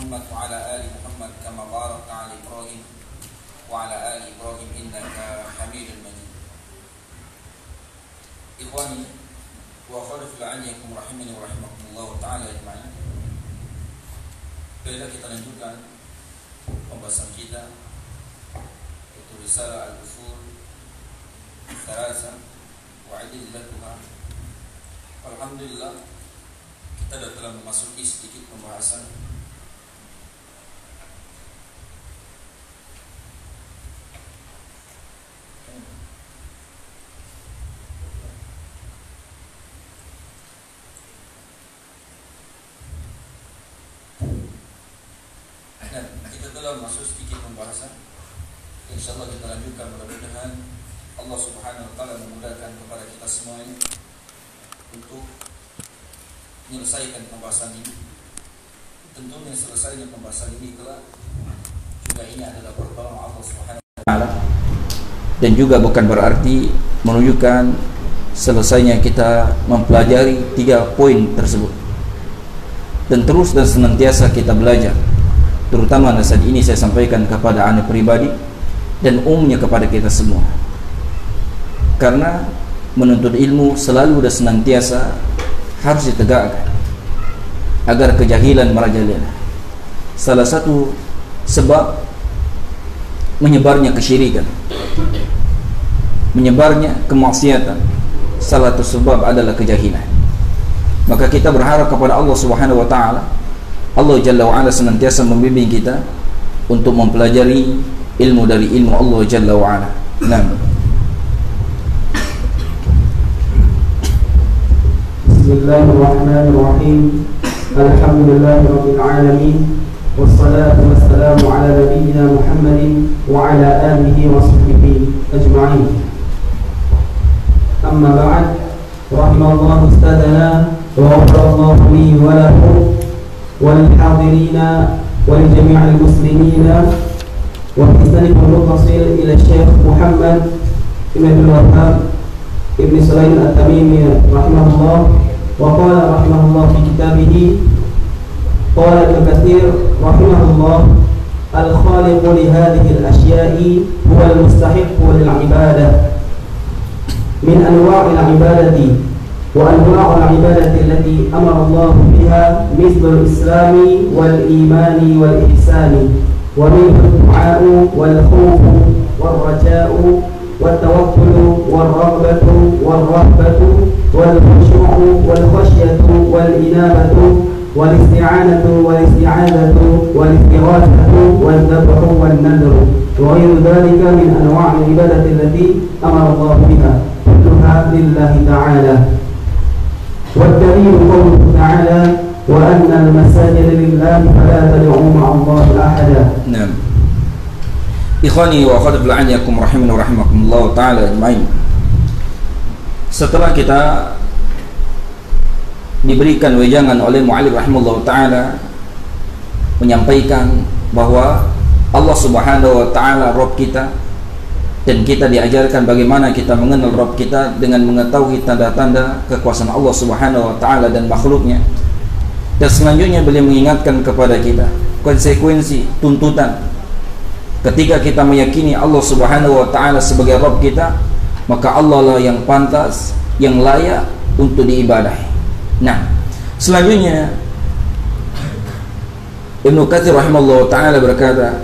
Muhammad wa ala ali Muhammad kama barakta ala Ibrahim wa ala ali Ibrahim innaka Hamidum Majid. Ikhwani wa akhwati fillah rahimani wa rahimakumullah ta'ala ajma'in. Bila kita lanjutkan pembahasan kita yaitu Risalah Al-Usul Thalatha wa Adillatuha. Alhamdulillah, kita telah memasuki sedikit pembahasan insyaallah kita lanjutkan. Mudah-mudahan Allah Subhanahu wa taala memudahkan kepada kita semuanya untuk menyelesaikan pembahasan ini. Tentunya selesainya pembahasan ini kelak juga ini adalah pertolongan Allah Subhanahu wa taala, dan juga bukan berarti menunjukkan selesainya kita mempelajari 3 poin tersebut, dan terus dan senantiasa kita belajar. Terutama nasihat ini saya sampaikan kepada anda pribadi dan umumnya kepada kita semua, karena menuntut ilmu selalu dan senantiasa harus ditegakkan agar kejahilan merajalela. Salah satu sebab menyebarnya kesyirikan, menyebarnya kemaksiatan, salah satu sebab adalah kejahilan. Maka kita berharap kepada Allah Subhanahu wa taala, Allah Jalla wa Ala senantiasa membimbing kita untuk mempelajari ilmu dari ilmu Allah Jalla wa Ala. Naam. Bismillahirrahmanirrahim. Alhamdulillahirabbil alamin. Wassalatu wassalamu ala nabiyyina Muhammadin wa ala alihi wa sahbihi ajma'in. Amma ba'd. Rahimallahu ustadana wa ghafarallahu li wa lahu wal hadirina wa li jami'il muslimina. وحسنكم المتصل إلى الشيخ محمد بن عبد الوهاب ابن سليم التميمي رحمه الله. وقال رحمه الله في كتابه، قال ابن كثير رحمه الله: الخالق لهذه الأشياء هو المستحق للعبادة من أنواع العبادة، وأنواع العبادة التي أمر الله بها مثل الإسلام والإيمان والإحسان، ومنه الدعاء والخوف والرجاء والتوكل والرغبة والرهبة والخشوع والخشية والإنابة والاستعانة والاستعاذة والاستغاثة والذبح والنذر وغير ذلك من أنواع العبادة التي أمر الله بها، كلها لله تعالى. والدليل قوله تعالى: وأن المساجد لله فلا تدعوا مع الله أحدا. Naam. Ikhwani wa akhwati fillah rahimani wa rahimakumullah taala ajmain. Setelah kita diberikan wejangan oleh mu'allif rahimahullah taala menyampaikan bahwa Allah Subhanahu wa taala Rabb kita, dan kita diajarkan bagaimana kita mengenal Rabb kita dengan mengetahui tanda-tanda kekuasaan Allah Subhanahu wa taala dan makhluknya. Dan selanjutnya beliau mengingatkan kepada kita konsekuensi tuntutan ketika kita meyakini Allah Subhanahu wa taala sebagai Rabb kita, maka Allah lah yang pantas, yang layak untuk diibadahi. Nah, selanjutnya Ibnu Katsir rahimahullah taala berkata,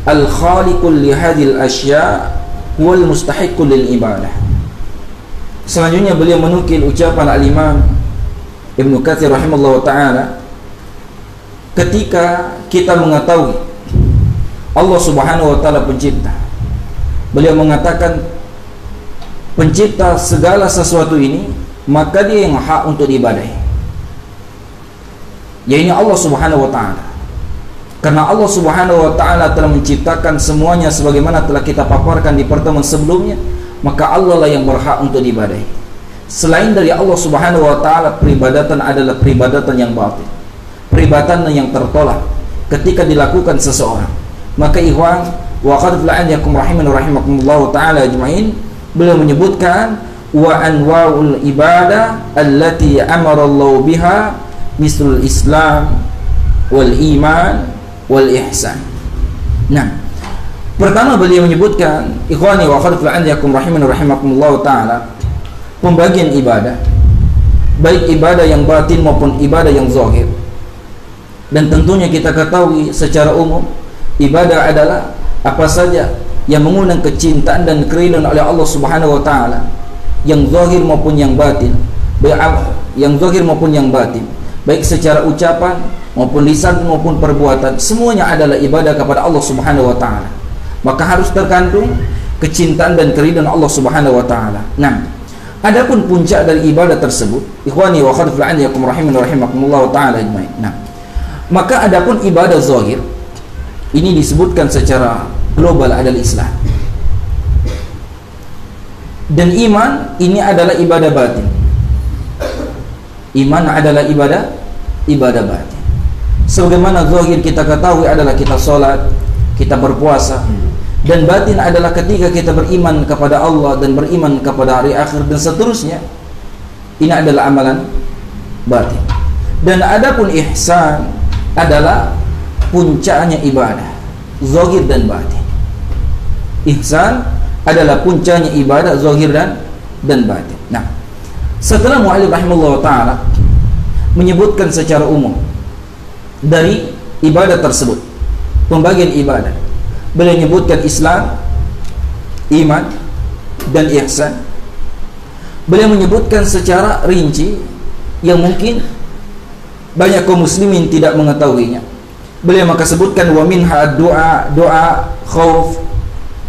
al-khaliqul li hadhil asya' wal mustahiqqul lil ibadah. Selanjutnya beliau menukil ucapan al-Imam Ibnu Katsir rahimahullah ta'ala, ketika kita mengetahui Allah Subhanahu wa ta'ala pencipta, beliau mengatakan pencipta segala sesuatu ini, maka dia yang hak untuk diibadahi, yaitu Allah Subhanahu wa ta'ala. Karena Allah Subhanahu wa ta'ala telah menciptakan semuanya sebagaimana telah kita paparkan di pertemuan sebelumnya, maka Allah lah yang berhak untuk diibadahi. Selain dari Allah Subhanahu wa ta'ala, peribadatan adalah peribadatan yang batil, peribadatan yang tertolak ketika dilakukan seseorang. Maka ikhwan wa qadfil'anyakum rahiman rahimakumullah ta'ala ajma'in, beliau menyebutkan wa anwa'ul ibadah allati amarallahu biha mislul Islam wal iman wal ihsan. Nah, pertama beliau menyebutkan, ikhwani wa akhwati fillah rahimani rahimakumullah taala, pembagian ibadah, baik ibadah yang batin maupun ibadah yang zahir. Dan tentunya kita ketahui secara umum, ibadah adalah apa saja yang mengundang kecintaan dan keridhaan oleh Allah Subhanahu wa taala, yang zahir maupun yang batin, baik yang zahir maupun yang batin, baik secara ucapan maupun lisan maupun perbuatan, semuanya adalah ibadah kepada Allah Subhanahu wa taala. Maka harus terkandung kecintaan dan keridhaan Allah Subhanahu wa taala. Nah, adapun puncak dari ibadah tersebut, ikhwani wa akhwati fillah rahimani rahimakumullah taala ajmain. Nah, maka adapun ibadah zahir ini disebutkan secara global adalah Islam. Dan iman ini adalah ibadah batin. Iman adalah ibadah batin. Sebagaimana zahir kita ketahui adalah kita sholat, kita berpuasa, dan batin adalah ketika kita beriman kepada Allah dan beriman kepada hari akhir dan seterusnya. Ini adalah amalan batin. Dan adapun ihsan adalah puncaknya ibadah, zahir dan batin. Ihsan adalah puncaknya ibadah, zahir dan batin. Nah, setelah mu'allif rahimahullah ta'ala menyebutkan secara umum dari ibadah tersebut, pembagian ibadah, beliau menyebutkan Islam, iman, dan ihsan. Beliau menyebutkan secara rinci yang mungkin banyak kaum muslimin tidak mengetahuinya. Beliau maka sebutkan wa minha doa, khauf,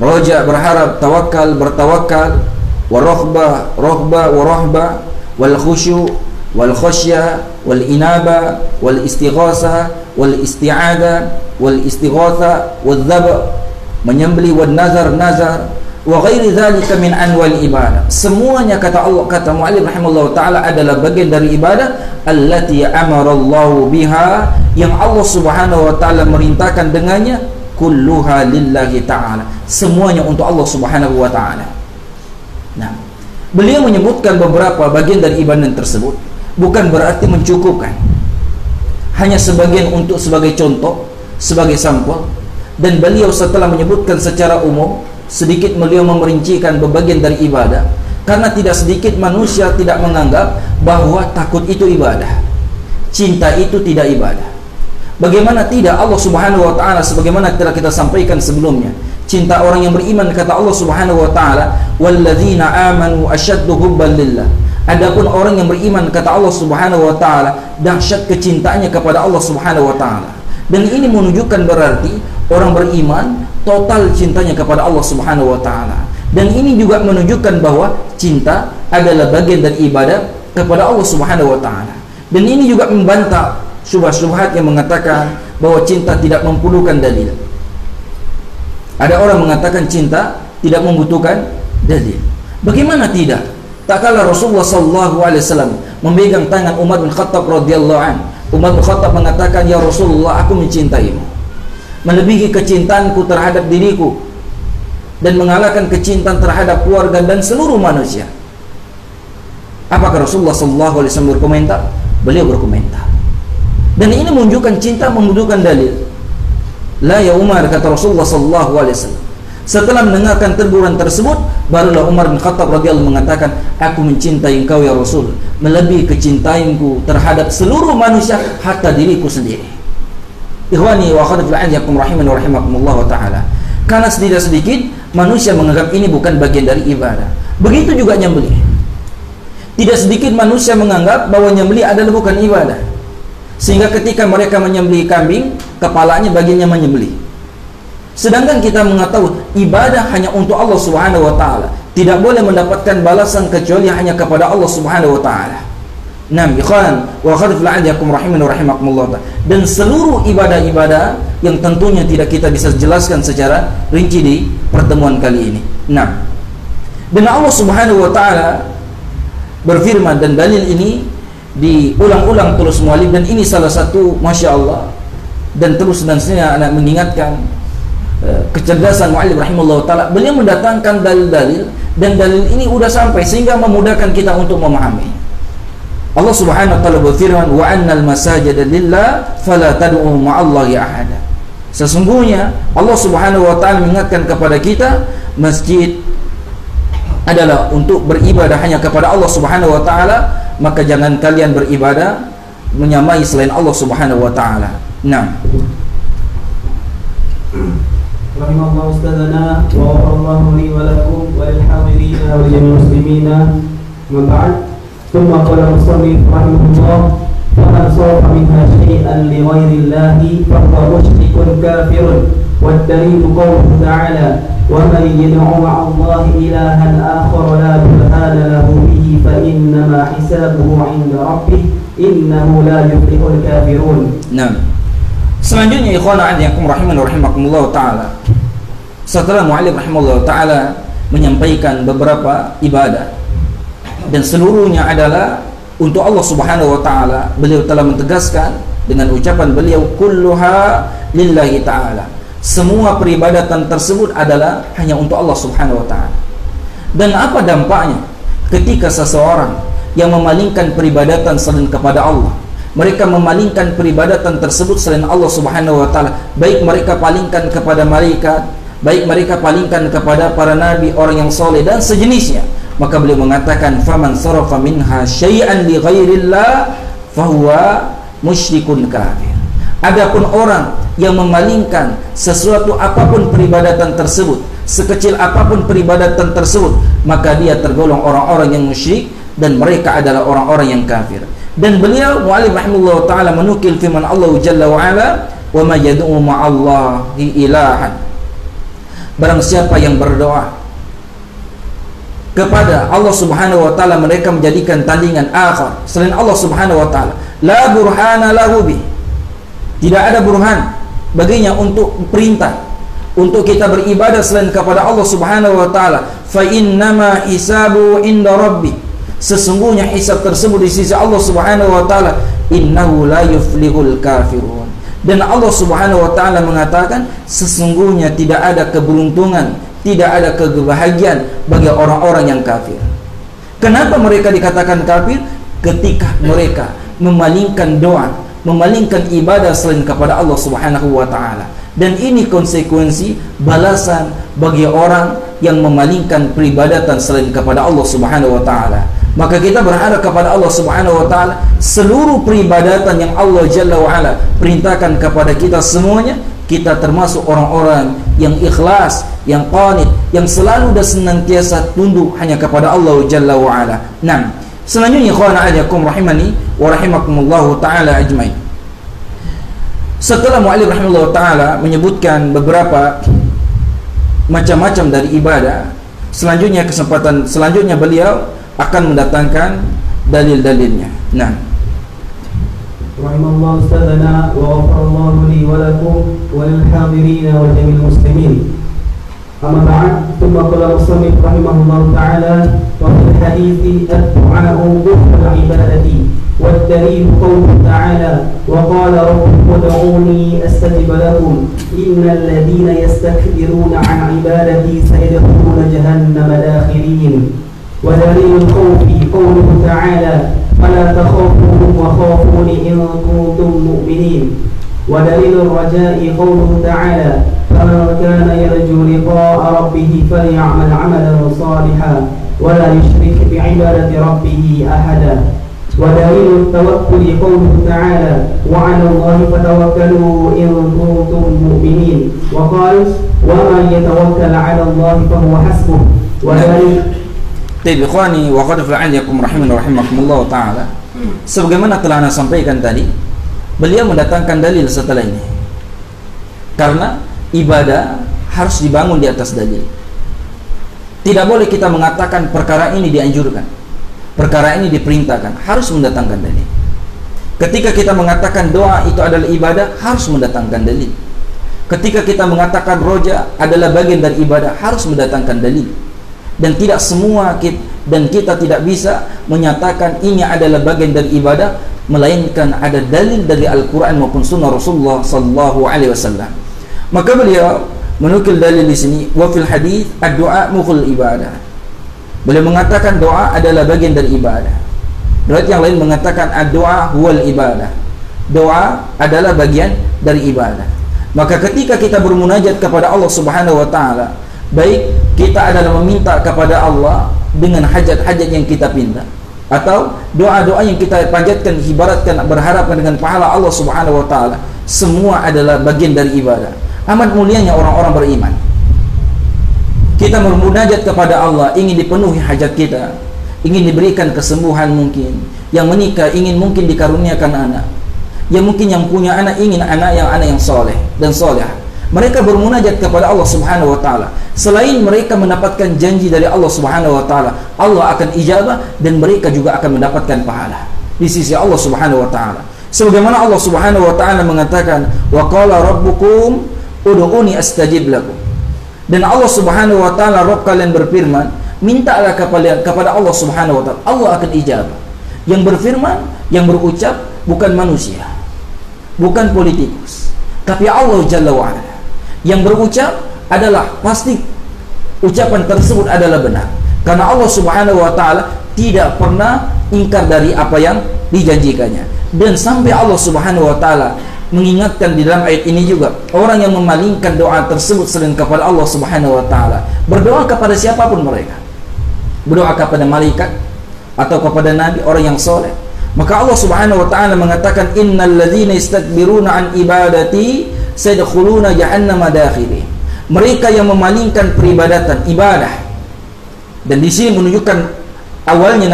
raja berharap, tawakal bertawakal, wa rohba wa rahba, wal khusyu wal khasyah wal inaba wal istighasa wal isti'ada wal istighatha wal dhab, menyembelih, wal nazar wa ghairi dzalika min anwal ibadah. Semuanya kata Allah, kata mu'allif rahimahullah taala, adalah bagian dari ibadah allati amarallahu biha, yang Allah Subhanahu wa taala merintahkan dengannya, kulluha lillahi taala, semuanya untuk Allah Subhanahu wa taala. Nah, beliau menyebutkan beberapa bagian dari ibadah tersebut, bukan berarti mencukupkan, hanya sebagian untuk sebagai contoh, sebagai sampel. Dan beliau setelah menyebutkan secara umum, sedikit beliau memerincikan bagian dari ibadah, karena tidak sedikit manusia tidak menganggap bahwa takut itu ibadah, cinta itu tidak ibadah. Bagaimana tidak, Allah Subhanahu wa taala sebagaimana telah kita sampaikan sebelumnya, cinta orang yang beriman kata Allah Subhanahu wa taala, walladzina amanu asyaddu hubban lillah. Adapun orang yang beriman kata Allah Subhanahu wa taala, dahsyat kecintaannya kepada Allah Subhanahu wa taala. Dan ini menunjukkan berarti orang beriman total cintanya kepada Allah Subhanahu wa taala. Dan ini juga menunjukkan bahwa cinta adalah bagian dari ibadah kepada Allah Subhanahu wa taala. Dan ini juga membantah syubhat-syubhat yang mengatakan bahwa cinta tidak memerlukan dalil. Ada orang mengatakan cinta tidak membutuhkan dalil. Bagaimana tidak? Tak kala Rasulullah SAW memegang tangan Umar bin Khattab radhiyallahu anhu, Umar bin Khattab mengatakan, ya Rasulullah, aku mencintaimu melebihi kecintaanku terhadap diriku dan mengalahkan kecintaan terhadap keluarga dan seluruh manusia. Apakah Rasulullah SAW berkomentar? Beliau berkomentar. Dan ini menunjukkan cinta membutuhkan dalil. La ya Umar, kata Rasulullah SAW. Setelah mendengarkan teguran tersebut, barulah Umar bin Khattab radhiyallahu mengatakan, aku mencintai engkau ya Rasul melebihi kecintaanku terhadap seluruh manusia, hatta diriku sendiri. Ikhwani wa akhwati fillah rahimani wa rahimakumullah taala. Karena sedikit manusia menganggap ini bukan bagian dari ibadah. Begitu juga nyembelih. Tidak sedikit manusia menganggap bahwa nyembelih adalah bukan ibadah. Sehingga ketika mereka menyembelih kambing, kepalanya bagiannya menyembelih. Sedangkan kita mengetahui ibadah hanya untuk Allah Subhanahu wa taala, tidak boleh mendapatkan balasan kecuali hanya kepada Allah Subhanahu wa taala. Naam, ikhwan wa akhwati fillah rahimani wa rahimakumullah. Dan seluruh ibadah-ibadah yang tentunya tidak kita bisa jelaskan secara rinci di pertemuan kali ini. Naam. Dan Allah Subhanahu wa taala berfirman, dan dalil ini diulang-ulang terus mu'allif, dan ini salah satu masya Allah, dan terus dan saya anak mengingatkan kecerdasan mu'allif rahimahullah ta'ala. Beliau mendatangkan dalil-dalil, dan dalil ini sudah sampai sehingga memudahkan kita untuk memahami. Allah Subhanahu wa taala berfirman, wa annal masajida lillah fala tad'u ma'allahi ahada. Sesungguhnya Allah Subhanahu wa taala mengingatkan kepada kita, masjid adalah untuk beribadah hanya kepada Allah Subhanahu wa taala, maka jangan kalian beribadah menyamai selain Allah Subhanahu wa taala. Nah, rahimallahu ustadzana wa ghafarallahu li wa lakum wa lil hadirina wa jami'il muslimina. Man ba'd, thumma qala musannif rahimahullah, faman sarafa minha syai'an li ghairi llahi fa huwa musyrikun kafirun. Wad dalilu qawluhu ta'ala, wa man yad'u ma'a Allahi ilahan akhar la burhana lahu bihi fa innama hisabuhu 'inda rabbih innahu la yuflihul kafirun. nah. Selanjutnya ikhwana a'azakum rahiman wa rahimakumullah taala. Setelah mu'allif rahimahullah taala menyampaikan beberapa ibadah dan seluruhnya adalah untuk Allah Subhanahu wa taala, beliau telah mentegaskan dengan ucapan beliau, kulluha lillahi taala. Semua peribadatan tersebut adalah hanya untuk Allah Subhanahu wa taala. Dan apa dampaknya ketika seseorang yang memalingkan peribadatan selain kepada Allah, mereka memalingkan peribadatan tersebut selain Allah Subhanahu wa taala, baik mereka palingkan kepada malaikat, baik mereka palingkan kepada para nabi, orang yang soleh dan sejenisnya, maka beliau mengatakan, faman sarafa minha syai'an li ghairillah fahuwa musyrikun kafir. Adapun orang yang memalingkan sesuatu apapun peribadatan tersebut, sekecil apapun peribadatan tersebut, maka dia tergolong orang-orang yang musyrik dan mereka adalah orang-orang yang kafir. Dan beliau mu'allif rahimahullah ta'ala menukil firman Allah Jalla wa'ala, wa ma yad'u ma'allahi ilahan. Barang siapa yang berdoa kepada Allah Subhanahu wa ta'ala, mereka menjadikan tandingan akhar selain Allah Subhanahu wa ta'ala, la burhana lahu bih, tidak ada burhan baginya untuk perintah untuk kita beribadah selain kepada Allah Subhanahu wa ta'ala, fa innama hisabu inda rabbi, sesungguhnya hisab tersebut di sisi Allah Subhanahu wa ta'ala, innahu la yuflihul kafirun. Dan Allah Subhanahu wa ta'ala mengatakan, sesungguhnya tidak ada keberuntungan, tidak ada kebahagiaan bagi orang-orang yang kafir. Kenapa mereka dikatakan kafir? Ketika mereka memalingkan doa, memalingkan ibadah selain kepada Allah Subhanahu wa ta'ala. Dan ini konsekuensi balasan bagi orang yang memalingkan peribadatan selain kepada Allah Subhanahu wa ta'ala. Maka kita berharap kepada Allah Subhanahu wa ta'ala, seluruh peribadatan yang Allah Jalla wa'ala perintahkan kepada kita semuanya, kita termasuk orang-orang yang ikhlas, yang qanit, yang selalu dan senantiasa tunduk hanya kepada Allah Jalla wa'ala. Nah, selanjutnya ikhwana a'azakum rahimani wa rahimakumullahu ta'ala ajmain. Setelah mu'allif rahimahullah ta'ala menyebutkan beberapa macam-macam dari ibadah, selanjutnya kesempatan selanjutnya beliau akan mendatangkan dalil-dalilnya. Nah, rahimallahu ustadzana wa ghafarallahu li wa lakum wa lil hadirina wa jami'il muslimin. Amma ba'd, thumma qala musannif rahimahullahu ta'ala, wa fil hadithi ad-du'a'u dhul ibadati wad dalil qawluhu ta'ala, wa qala rabbukum ud'uni astajib lakum innal ladhina yastakbiruna 'an ibadati sayadkhuluna jahannama dakhirin. ودليل الخوف قوله تعالى فلا تخافوهم وخافوني إن كنتم مؤمنين. ودليل الرجاء قوله تعالى فمن كان يرجو لقاء ربه فليعمل عملا صالحا ولا يشرك بعبادة ربه أحدا. ودليل التوكل قوله تعالى وعلى الله فتوكلوا إن كنتم مؤمنين. وقال ومن يتوكل على الله فهو حسبه. ودليل ikhwani wa qad fa'alakum rahiman wa rahimakumullah ta'ala. Sebagaimana telah Anda sampaikan tadi, beliau mendatangkan dalil setelah ini. Karena ibadah harus dibangun di atas dalil. Tidak boleh kita mengatakan perkara ini dianjurkan, perkara ini diperintahkan, harus mendatangkan dalil. Ketika kita mengatakan doa itu adalah ibadah, harus mendatangkan dalil. Ketika kita mengatakan roja adalah bagian dari ibadah, harus mendatangkan dalil. Dan tidak semua kita tidak bisa menyatakan ini adalah bagian dari ibadah, melainkan ada dalil dari Al-Quran maupun Sunnah Rasulullah Sallallahu Alaihi Wasallam. Maka beliau menukil dalil di sini, wa fil hadits ad-du'a mukhul ibadah. Beliau mengatakan doa adalah bagian dari ibadah. Riwayat yang lain mengatakan ad-du'a huwal ibadah. Doa adalah bagian dari ibadah. Maka ketika kita bermunajat kepada Allah Subhanahu wa taala, baik kita adalah meminta kepada Allah dengan hajat-hajat yang kita pinta, atau doa-doa yang kita panjatkan ibaratkan berharapkan dengan pahala Allah Subhanahu wa taala, semua adalah bagian dari ibadah. Amat mulianya orang-orang beriman. Kita bermunajat kepada Allah ingin dipenuhi hajat kita, ingin diberikan kesembuhan mungkin, yang menikah ingin mungkin dikaruniakan anak, yang mungkin yang punya anak ingin anak yang soleh dan soleh. Mereka bermunajat kepada Allah Subhanahu wa taala. Selain mereka mendapatkan janji dari Allah Subhanahu wa taala, Allah akan ijabah dan mereka juga akan mendapatkan pahala di sisi Allah Subhanahu wa taala. Sebagaimana Allah Subhanahu wa taala mengatakan, "Wa qala rabbukum ud'uni astajib lakum." Dan Allah Subhanahu wa taala, Rabb kalian berfirman, mintalah kepada Allah Subhanahu wa taala, Allah akan ijabah. Yang berfirman, yang berucap bukan manusia, bukan politikus, tapi Allah Jalla wa Ala. Yang berucap adalah pasti ucapan tersebut adalah benar, karena Allah Subhanahu wa taala tidak pernah ingkar dari apa yang dijanjikannya. Dan sampai Allah Subhanahu wa taala mengingatkan di dalam ayat ini juga, orang yang memalingkan doa tersebut selain kepada Allah Subhanahu wa taala, berdoa kepada siapapun mereka, berdoa kepada malaikat atau kepada nabi, orang yang soleh, maka Allah Subhanahu wa taala mengatakan, innal ladzina yastakbiruna an ibadati sayadkhuluna jahannama dakhiri. Mereka yang memalingkan peribadatan ibadah. Dan di sini menunjukkan awalnya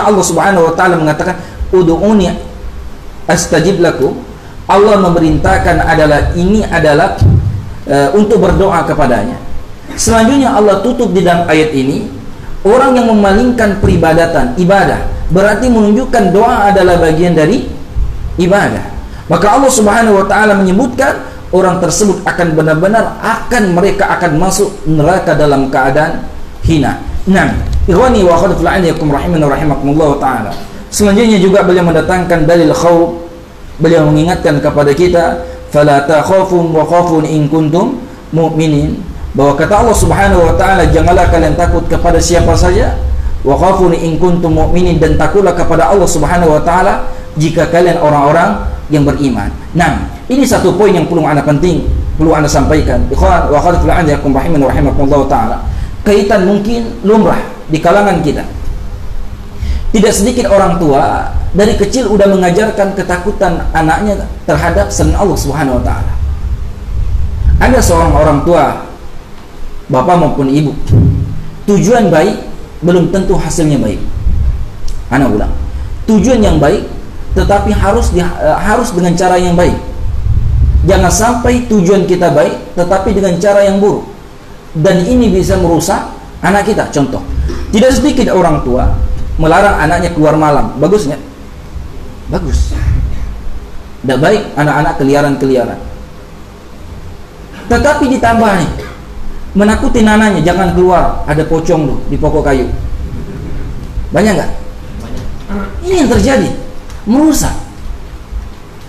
Allah Subhanahu wa taala mengatakan ud'uni astajib lakum. Allah memerintahkan ini adalah untuk berdoa kepadanya. Selanjutnya Allah tutup di dalam ayat ini, orang yang memalingkan peribadatan ibadah, berarti menunjukkan doa adalah bagian dari ibadah. Maka Allah Subhanahu wa taala menyebutkan orang tersebut akan benar-benar mereka akan masuk neraka dalam keadaan hina. Nah, ikhwani wa akhwati fillah rahimani wa rahimakumullah taala. Selanjutnya juga beliau mendatangkan dalil khauf. Beliau mengingatkan kepada kita, fala takhafun wa khafun in kuntum mu'minin, bahwa kata Allah Subhanahu wa taala, janganlah kalian takut kepada siapa saja, wa khafun in kuntum mu'minin, dan takutlah kepada Allah Subhanahu wa taala jika kalian orang-orang yang beriman. Nah, ini satu poin yang perlu anda sampaikan. Ikhwan wa akhwat fillah rahimani wa rahimakumullah taala. Kaitan mungkin lumrah di kalangan kita. Tidak sedikit orang tua dari kecil udah mengajarkan ketakutan anaknya terhadap selain Allah Subhanahu wa taala. Ada seorang orang tua, bapak maupun ibu, tujuan baik belum tentu hasilnya baik. Ana ulang, tujuan yang baik tetapi harus dengan cara yang baik. Jangan sampai tujuan kita baik tetapi dengan cara yang buruk, dan ini bisa merusak anak kita. Contoh, tidak sedikit orang tua melarang anaknya keluar malam. Bagus nggak? Bagus. Tidak baik anak-anak keliaran-keliaran. Tetapi ditambah nih, menakuti anaknya, jangan keluar, ada pocong loh di pokok kayu. Banyak nggak? Ini yang terjadi, merusak.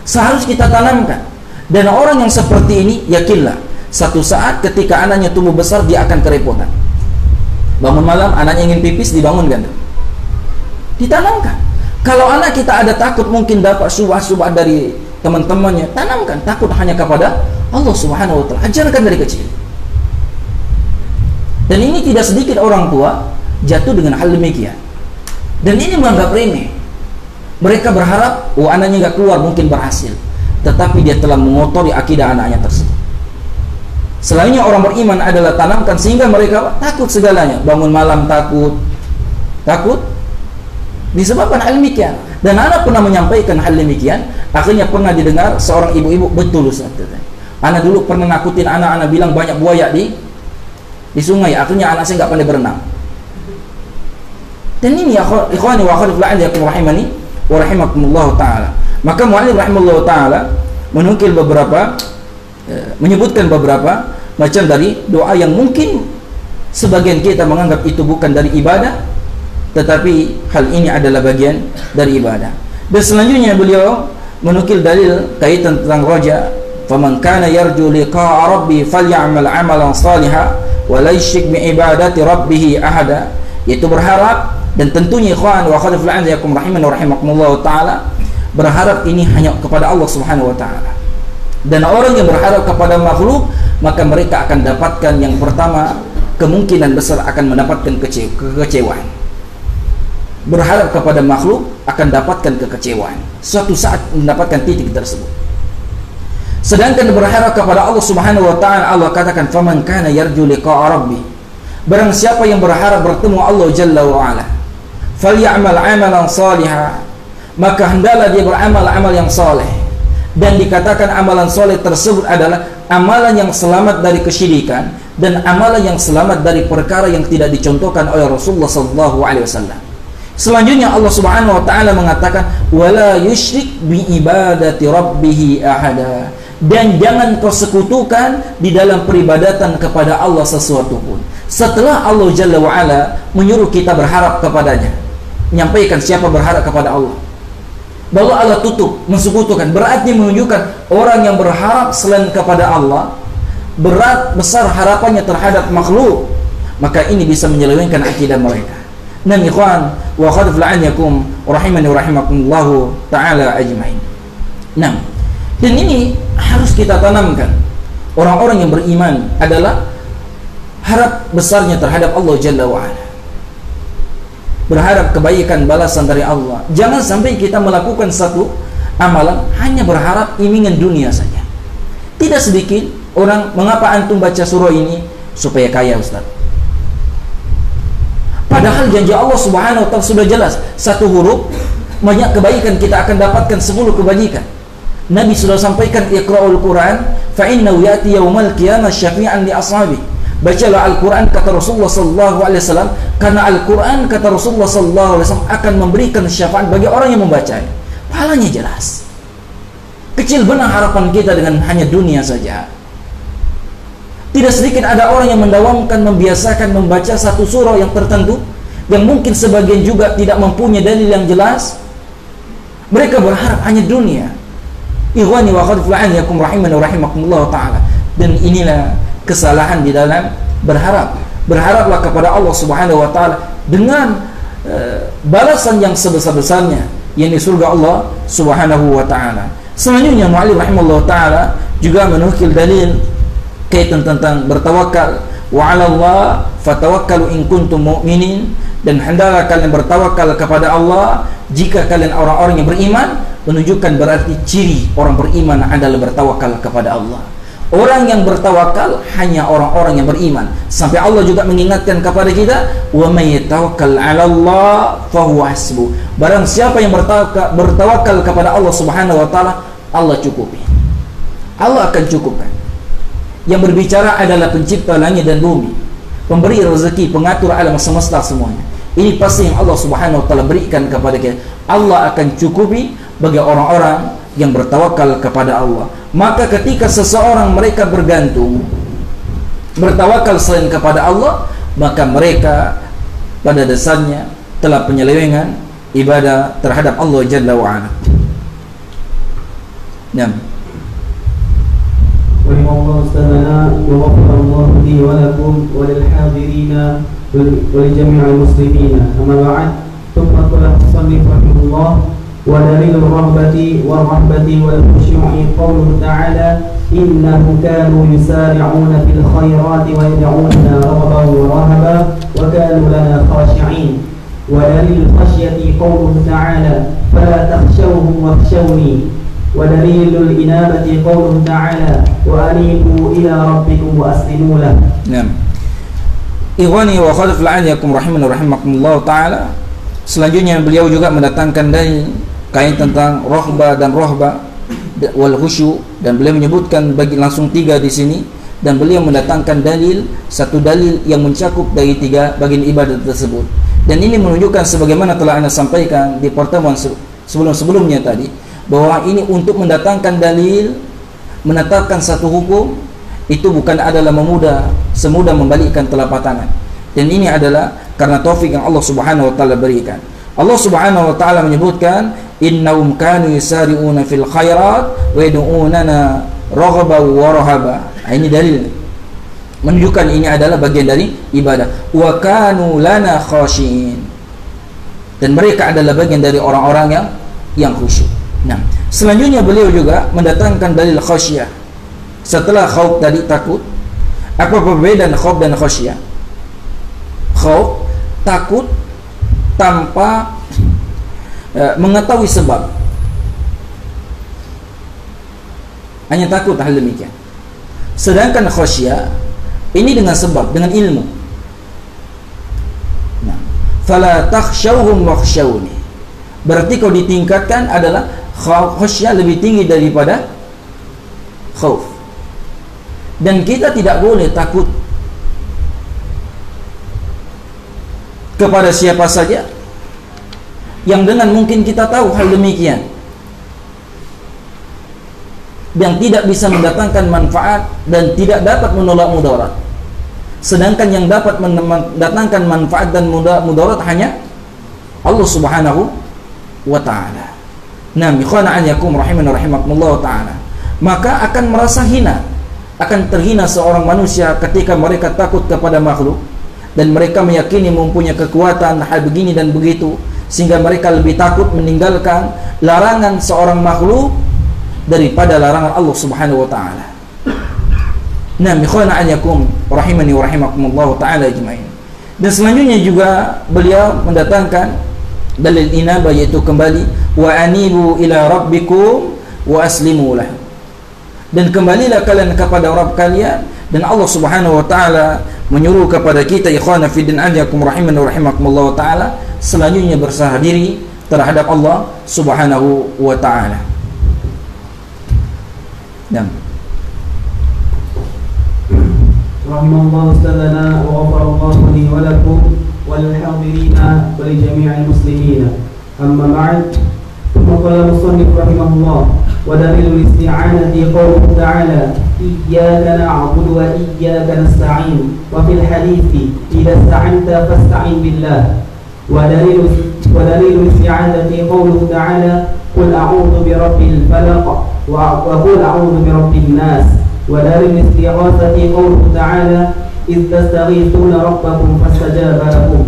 Seharusnya kita tanamkan. Dan orang yang seperti ini, yakinlah, satu saat ketika anaknya tumbuh besar, dia akan kerepotan. Bangun malam, anaknya ingin pipis, dibangunkan. Ditanamkan. Kalau anak kita ada takut mungkin dapat subah-subah dari teman-temannya, tanamkan takut hanya kepada Allah Subhanahu wa taala. Ajarkan dari kecil. Dan ini tidak sedikit orang tua jatuh dengan hal demikian. Dan ini menganggap remeh. Mereka berharap, anaknya nggak keluar mungkin berhasil. Tetapi dia telah mengotori akidah anaknya tersebut. Selainnya orang beriman adalah tanamkan sehingga mereka takut segalanya. Bangun malam takut disebabkan hal demikian. Dan anak pernah menyampaikan hal demikian. Akhirnya pernah didengar seorang ibu-ibu, betul Ustaz, anak dulu pernah nakutin anak bilang banyak buaya di sungai. Akhirnya anak saya nggak pandai berenang. Dan ini ya ikhwani wa akhwati fillah rahimani wa rahimakumullah taala. Maka mu'allif rahimahullah taala menyebutkan beberapa macam dari doa yang mungkin sebagian kita menganggap itu bukan dari ibadah, tetapi hal ini adalah bagian dari ibadah. Dan selanjutnya beliau menukil dalil kaitan tentang roja, faman kana yarju liqa'a rabbi falyamal 'amalan salihan wa la yusyrik bi ibadati rabbih ahada, yaitu berharap Dan tentunya ikhwan wa akhwat fillah yakum rahiman wa rahimakumullah taala, berharap ini hanya kepada Allah Subhanahu wa taala. Dan orang yang berharap kepada makhluk, maka mereka akan dapatkan yang pertama, kemungkinan besar akan mendapatkan kekecewaan. Berharap kepada makhluk akan dapatkan kekecewaan. Suatu saat mendapatkan titik tersebut. Sedangkan berharap kepada Allah Subhanahu wa taala, Allah katakan faman kana yarju liqa'a rabbi. Barang siapa yang berharap bertemu Allah Jalla wa ala, falyamal 'amalan shalihan, maka hendaklah dia beramal amal yang saleh. Dan dikatakan amalan soleh tersebut adalah amalan yang selamat dari kesyirikan dan amalan yang selamat dari perkara yang tidak dicontohkan oleh Rasulullah SAW. Selanjutnya Allah Subhanahu wa taala mengatakan wala yusyrik bi ibadati rabbih ahada, dan jangan kau sekutukan di dalam peribadatan kepada Allah sesuatu pun. Setelah Allah Jalla wa ala menyuruh kita berharap kepadanya, menyampaikan siapa berharap kepada Allah, bahwa Allah tutup mensekutukan, berarti menunjukkan orang yang berharap selain kepada Allah berat besar harapannya terhadap makhluk, maka ini bisa menyelewengkan akidah mereka. Nah ikhwan wa akhwat fillah rahimani wa rahimakumullah taala ajmain. Nah, dan ini harus kita tanamkan. Orang-orang yang beriman adalah harap besarnya terhadap Allah Jalla wa ala, berharap kebaikan balasan dari Allah. Jangan sampai kita melakukan satu amalan hanya berharap imingan dunia saja. Tidak sedikit orang, mengapa antum baca surah ini? Supaya kaya, Ustaz. Padahal janji Allah Subhanahu wa taala sudah jelas, satu huruf banyak kebaikan kita akan dapatkan 10 kebajikan. Nabi sudah sampaikan iqra'ul Quran fa innahu ya'ti yaumal qiyamah syafi'an li ashabi. Bacalah Al-Quran, kata Rasulullah SAW, karena Al-Quran, kata Rasulullah SAW, akan memberikan syafaat bagi orang yang membacanya. Pahalanya jelas. Kecil benar harapan kita dengan hanya dunia saja. Tidak sedikit ada orang yang mendawamkan, membiasakan membaca satu surah yang tertentu, yang mungkin sebagian juga tidak mempunyai dalil yang jelas. Mereka berharap hanya dunia. Ikhwani wa akhwati fillah yakum rahimani wa rahimakumullah taala. Dan inilah kesalahan di dalam berharap. Berharaplah kepada Allah Subhanahu wa taala dengan balasan yang sebesar-besarnya, yakni surga Allah Subhanahu wa taala. Selanjutnya mu'allif rahimahullah taala juga menukil dalil kaitan tentang bertawakal. Wa 'ala Allah fatawakkalu in kuntum mu'minin, dan hendaklah kalian bertawakal kepada Allah jika kalian orang-orang yang beriman. Menunjukkan berarti ciri orang beriman adalah bertawakal kepada Allah. Orang yang bertawakal hanya orang-orang yang beriman. Sampai Allah juga mengingatkan kepada kita, wa may yatawakkal 'ala Allah fa huwa hasbuh. Barang siapa yang bertawakal kepada Allah Subhanahu wa taala, Allah cukupi. Allah akan cukupkan. Yang berbicara adalah pencipta langit dan bumi, pemberi rezeki, pengatur alam semesta semuanya. Ini pasti yang Allah Subhanahu wa taala berikan kepada kita. Allah akan cukupi bagi orang-orang yang bertawakal kepada Allah. Maka ketika seseorang mereka bergantung, bertawakal selain kepada Allah, maka mereka pada dasarnya telah penyelewengan ibadah terhadap Allah Jalla wa ala. Naam. Rahimallahu ustazana wa ghafarallahu li wa lakum wa lil hadirina wa li jami'il muslimina. Amma ba'd, thumma qala musannif rahimahullah ودليل الرغبة والرهبة والخشوع قوله تعالى إنهم كانوا يسارعون في الخيرات ويدعوننا رغبا ورهبا وكانوا لنا خاشعين. ودليل الخشية قوله تعالى فلا تخشوهم واخشوني. ودليل الإنابة قوله تعالى وأنيبوا إلى ربكم وأسلموا له. نعم. Ikhwani wa akhwati fillah yakum rahimani wa rahimakumullah taala. Selanjutnya beliau juga mendatangkan dalil kait tentang rohbah dan rohbah wal khusyu, dan beliau menyebutkan bagi langsung 3 di sini, dan beliau mendatangkan dalil, satu dalil yang mencakup dari 3 bagian ibadah tersebut. Dan ini menunjukkan sebagaimana telah Anda sampaikan di pertemuan sebelum-sebelumnya tadi, bahwa ini untuk mendatangkan dalil, menetapkan satu hukum, itu bukan adalah semudah membalikkan telapak tangan. Dan ini adalah karena taufik yang Allah Subhanahu wa taala berikan. Allah Subhanahu wa taala menyebutkan innahum kanu yusari'una fil khairat wa yad'unana raghaban wa rahaba. Ini dalil menunjukkan ini adalah bagian dari ibadah. Wa kanu lana khashiin. dan mereka adalah bagian dari orang-orang yang khusyuk. Nah, selanjutnya beliau juga mendatangkan dalil khasyah. Setelah khauf tadi takut, apa perbedaan khauf dan khasyah? Khauf takut tanpa mengetahui sebab, hanya takut hal demikian. Sedangkan khasyah ini dengan sebab, dengan ilmu. Nah, fala takhshawhum wakhshawni. Berarti kalau ditingkatkan adalah khasyah lebih tinggi daripada khauf. Dan kita tidak boleh takut kepada siapa saja yang dengan mungkin kita tahu hal demikian, yang tidak bisa mendatangkan manfaat dan tidak dapat menolak mudarat. Sedangkan yang dapat mendatangkan manfaat dan mudarat hanya Allah Subhanahu wa ta'ala. Nah, ikhwana anyakum rahiman rahimakumullah ta'ala. Maka akan merasa hina, akan terhina seorang manusia ketika mereka takut kepada makhluk dan mereka meyakini mempunyai kekuatan hal begini dan begitu, sehingga mereka lebih takut meninggalkan larangan seorang makhluk daripada larangan Allah Subhanahu wa ta'ala. Nah, ikhwana anyakum rahimani wa rahimakumullah ta'ala ajmain. Dan selanjutnya juga beliau mendatangkan dalil inabah, yaitu kembali wa anibu ila rabbikum wa aslimu lahu. Dan kembalilah kalian kepada Rabb kalian, dan Allah Subhanahu wa ta'ala menyuruh kepada kita ikhwana fi din anyakum rahimani wa rahimakumullah ta'ala selanjutnya berserah diri terhadap Allah Subhanahu wa ta'ala. Dan rahimallahu ustadzana wa ghafarallahu li wa lakum wal hadirina wa li jami'il muslimina. Amma ba'd, thumma qala musannif rahimahullah wa dalilul isti'anati qawluhu ta'ala iyyaka na'budu wa iyyaka nasta'in, wa fil hadithi idza ista'anta fasta'in billah. ودليل الاستعاذة قوله تعالى قل أعوذ برب الفلق وقل أعوذ برب الناس. ودليل الاستغاثة قوله تعالى إذ تستغيثون ربكم فاستجاب لكم.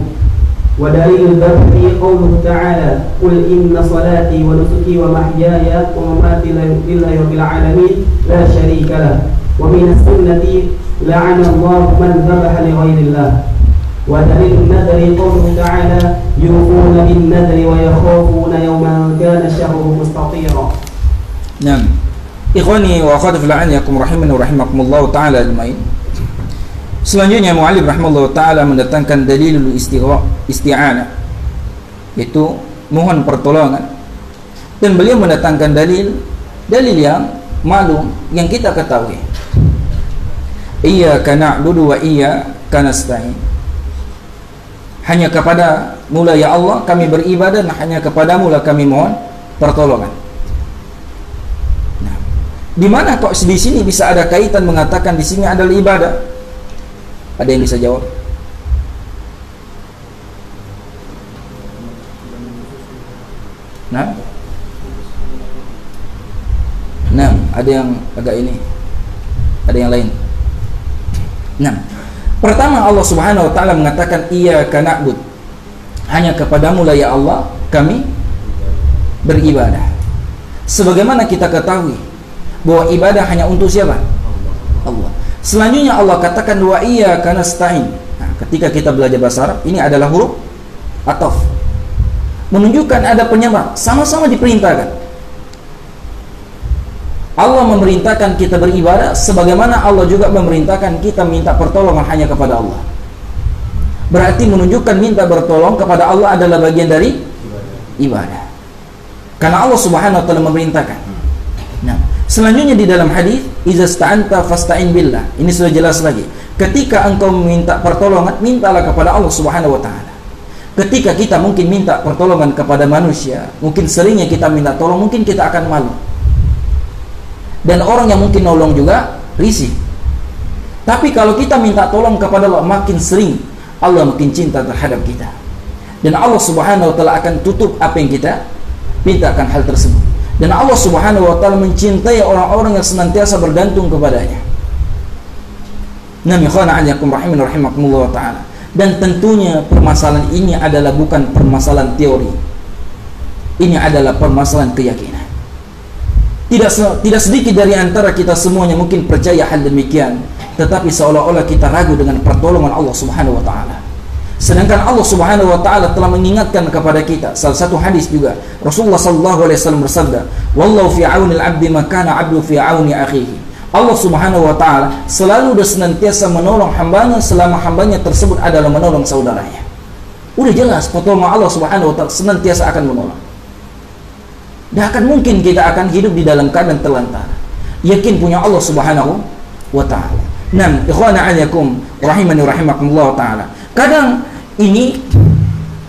ودليل الذبح قوله تعالى قل إن صلاتي ونسكي ومحياي ومماتي لله رب العالمين لا شريك له. ومن السنة لعن الله من ذبح لغير الله. ودليل النذر قوله تعالى يوفون بالنذر ويخافون يوما كان شهره مستطيرا. Naam. Ikhwani wa akhwati fil anyakum rahimani wa rahimakumullah ta'ala ajmain. Selanjutnya mu'allif rahimahullah ta'ala mendatangkan dalilul isti'anah, yaitu mohon pertolongan. Dan beliau mendatangkan dalil yang malum yang kita ketahui. Iyyaka na'budu wa iyyaka nasta'in. Hanya kepada mula ya Allah kami beribadah, dan hanya kepada mula kami mohon pertolongan. Nah, di mana kok di sini bisa ada kaitan mengatakan di sini adalah ibadah? Ada yang bisa jawab? Nah, ada yang agak ini, ada yang lain. Nah, pertama Allah Subhanahu wa ta'ala mengatakan iyyaka na'bud, hanya kepadamu lah ya Allah kami beribadah. Sebagaimana kita ketahui bahwa ibadah hanya untuk siapa? Allah. Selanjutnya Allah katakan wa iyyaka nasta'in. Nah, ketika kita belajar bahasa Arab, ini adalah huruf ataf, menunjukkan ada penyebab, sama-sama diperintahkan. Allah memerintahkan kita beribadah, sebagaimana Allah juga memerintahkan kita minta pertolongan hanya kepada Allah. Berarti menunjukkan minta bertolong kepada Allah adalah bagian dari ibadah, karena Allah Subhanahu wa ta'ala memerintahkan. Nah, selanjutnya di dalam hadis idza sta'anta fasta'in billah, ini sudah jelas lagi. Ketika engkau meminta pertolongan, mintalah kepada Allah Subhanahu wa ta'ala. Ketika kita mungkin minta pertolongan kepada manusia, mungkin seringnya kita minta tolong, mungkin kita akan malu. Dan orang yang mungkin nolong juga risih. Tapi kalau kita minta tolong kepada Allah, makin sering Allah makin cinta terhadap kita. Dan Allah Subhanahu wa ta'ala akan tutup apa yang kita mintakan hal tersebut. Dan Allah Subhanahu wa ta'ala mencintai orang-orang yang senantiasa bergantung kepadanya. Nami khana anyakum rahimin rahimakumullah ta'ala. Dan tentunya permasalahan ini adalah bukan permasalahan teori. Ini adalah permasalahan keyakinan. Tidak sedikit dari antara kita semuanya mungkin percaya hal demikian, tetapi seolah-olah kita ragu dengan pertolongan Allah Subhanahu wa taala. Sedangkan Allah Subhanahu wa taala telah mengingatkan kepada kita. Salah satu hadis juga Rasulullah sallallahu alaihi wasallam bersabda, "Wallahu fi 'auni al-'abdi ma kana 'abdu fi 'auni akhihi." Allah Subhanahu wa taala selalu dan senantiasa menolong hambanya selama hambanya tersebut adalah menolong saudaranya. Udah jelas pertolongan Allah Subhanahu wa taala senantiasa akan menolong. Dan akan mungkin kita akan hidup di dalam keadaan terlantar. Yakin punya Allah Subhanahu wa taala. Nam, ikhwana alaikum rahimani rahimakumullah taala. Kadang ini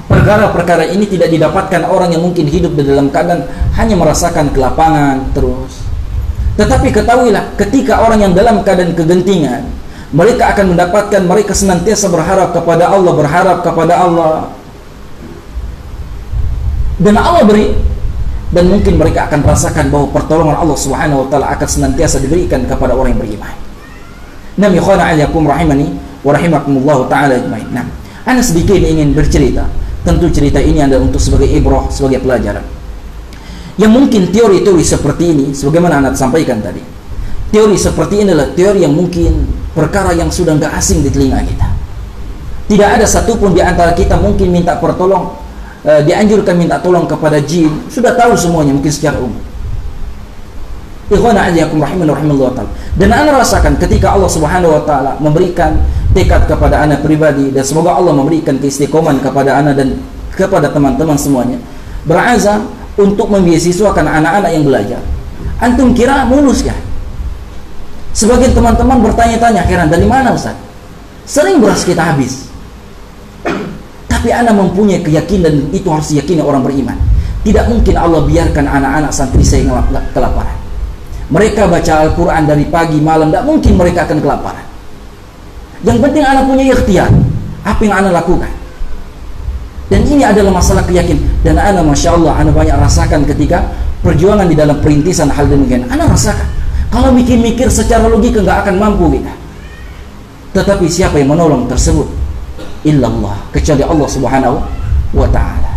perkara-perkara ini tidak didapatkan orang yang mungkin hidup di dalam keadaan hanya merasakan kelapangan terus. Tetapi ketahuilah, ketika orang yang dalam keadaan kegentingan, mereka akan mendapatkan, mereka senantiasa berharap kepada Allah, dan Allah beri. Dan mungkin mereka akan rasakan bahwa pertolongan Allah Subhanahu wa taala akan senantiasa diberikan kepada orang yang beriman. Nam ikhwana alaikum rahimani wa rahimakumullah taala ajmain. Nah, ana sedikit ingin bercerita. Tentu cerita ini adalah untuk sebagai ibrah, sebagai pelajaran. Yang mungkin teori-teori seperti ini, sebagaimana Anda sampaikan tadi, teori seperti ini adalah teori yang mungkin perkara yang sudah nggak asing di telinga kita. Tidak ada satupun di antara kita mungkin minta pertolong, dianjurkan minta tolong kepada jin. Sudah tahu semuanya mungkin secara umum. Ikhwana ajakum rahimahullah ta'ala. Dan anda rasakan ketika Allah Subhanahu wa ta'ala memberikan tekad kepada anda pribadi, dan semoga Allah memberikan keistiqomahan kepada anda dan kepada teman-teman semuanya, berazam untuk membiasiswakan anak-anak yang belajar. Antum kira mulus ya? Sebagian teman-teman bertanya-tanya, heran, dari mana Ustaz? Sering beras kita habis. Tapi anda mempunyai keyakinan, itu harus diyakini orang beriman. Tidak mungkin Allah biarkan anak-anak santri saya kelaparan. Mereka baca Al-Quran dari pagi malam, tidak mungkin mereka akan kelaparan. Yang penting anda punya ikhtiar, apa yang anda lakukan. Dan ini adalah masalah keyakinan. Dan anda Masya Allah, anda banyak rasakan ketika perjuangan di dalam perintisan hal demikian. Anda rasakan, kalau mikir-mikir secara logika nggak akan mampu kita. Tetapi siapa yang menolong tersebut? Illallah, kecuali Allah Subhanahu wa ta'ala.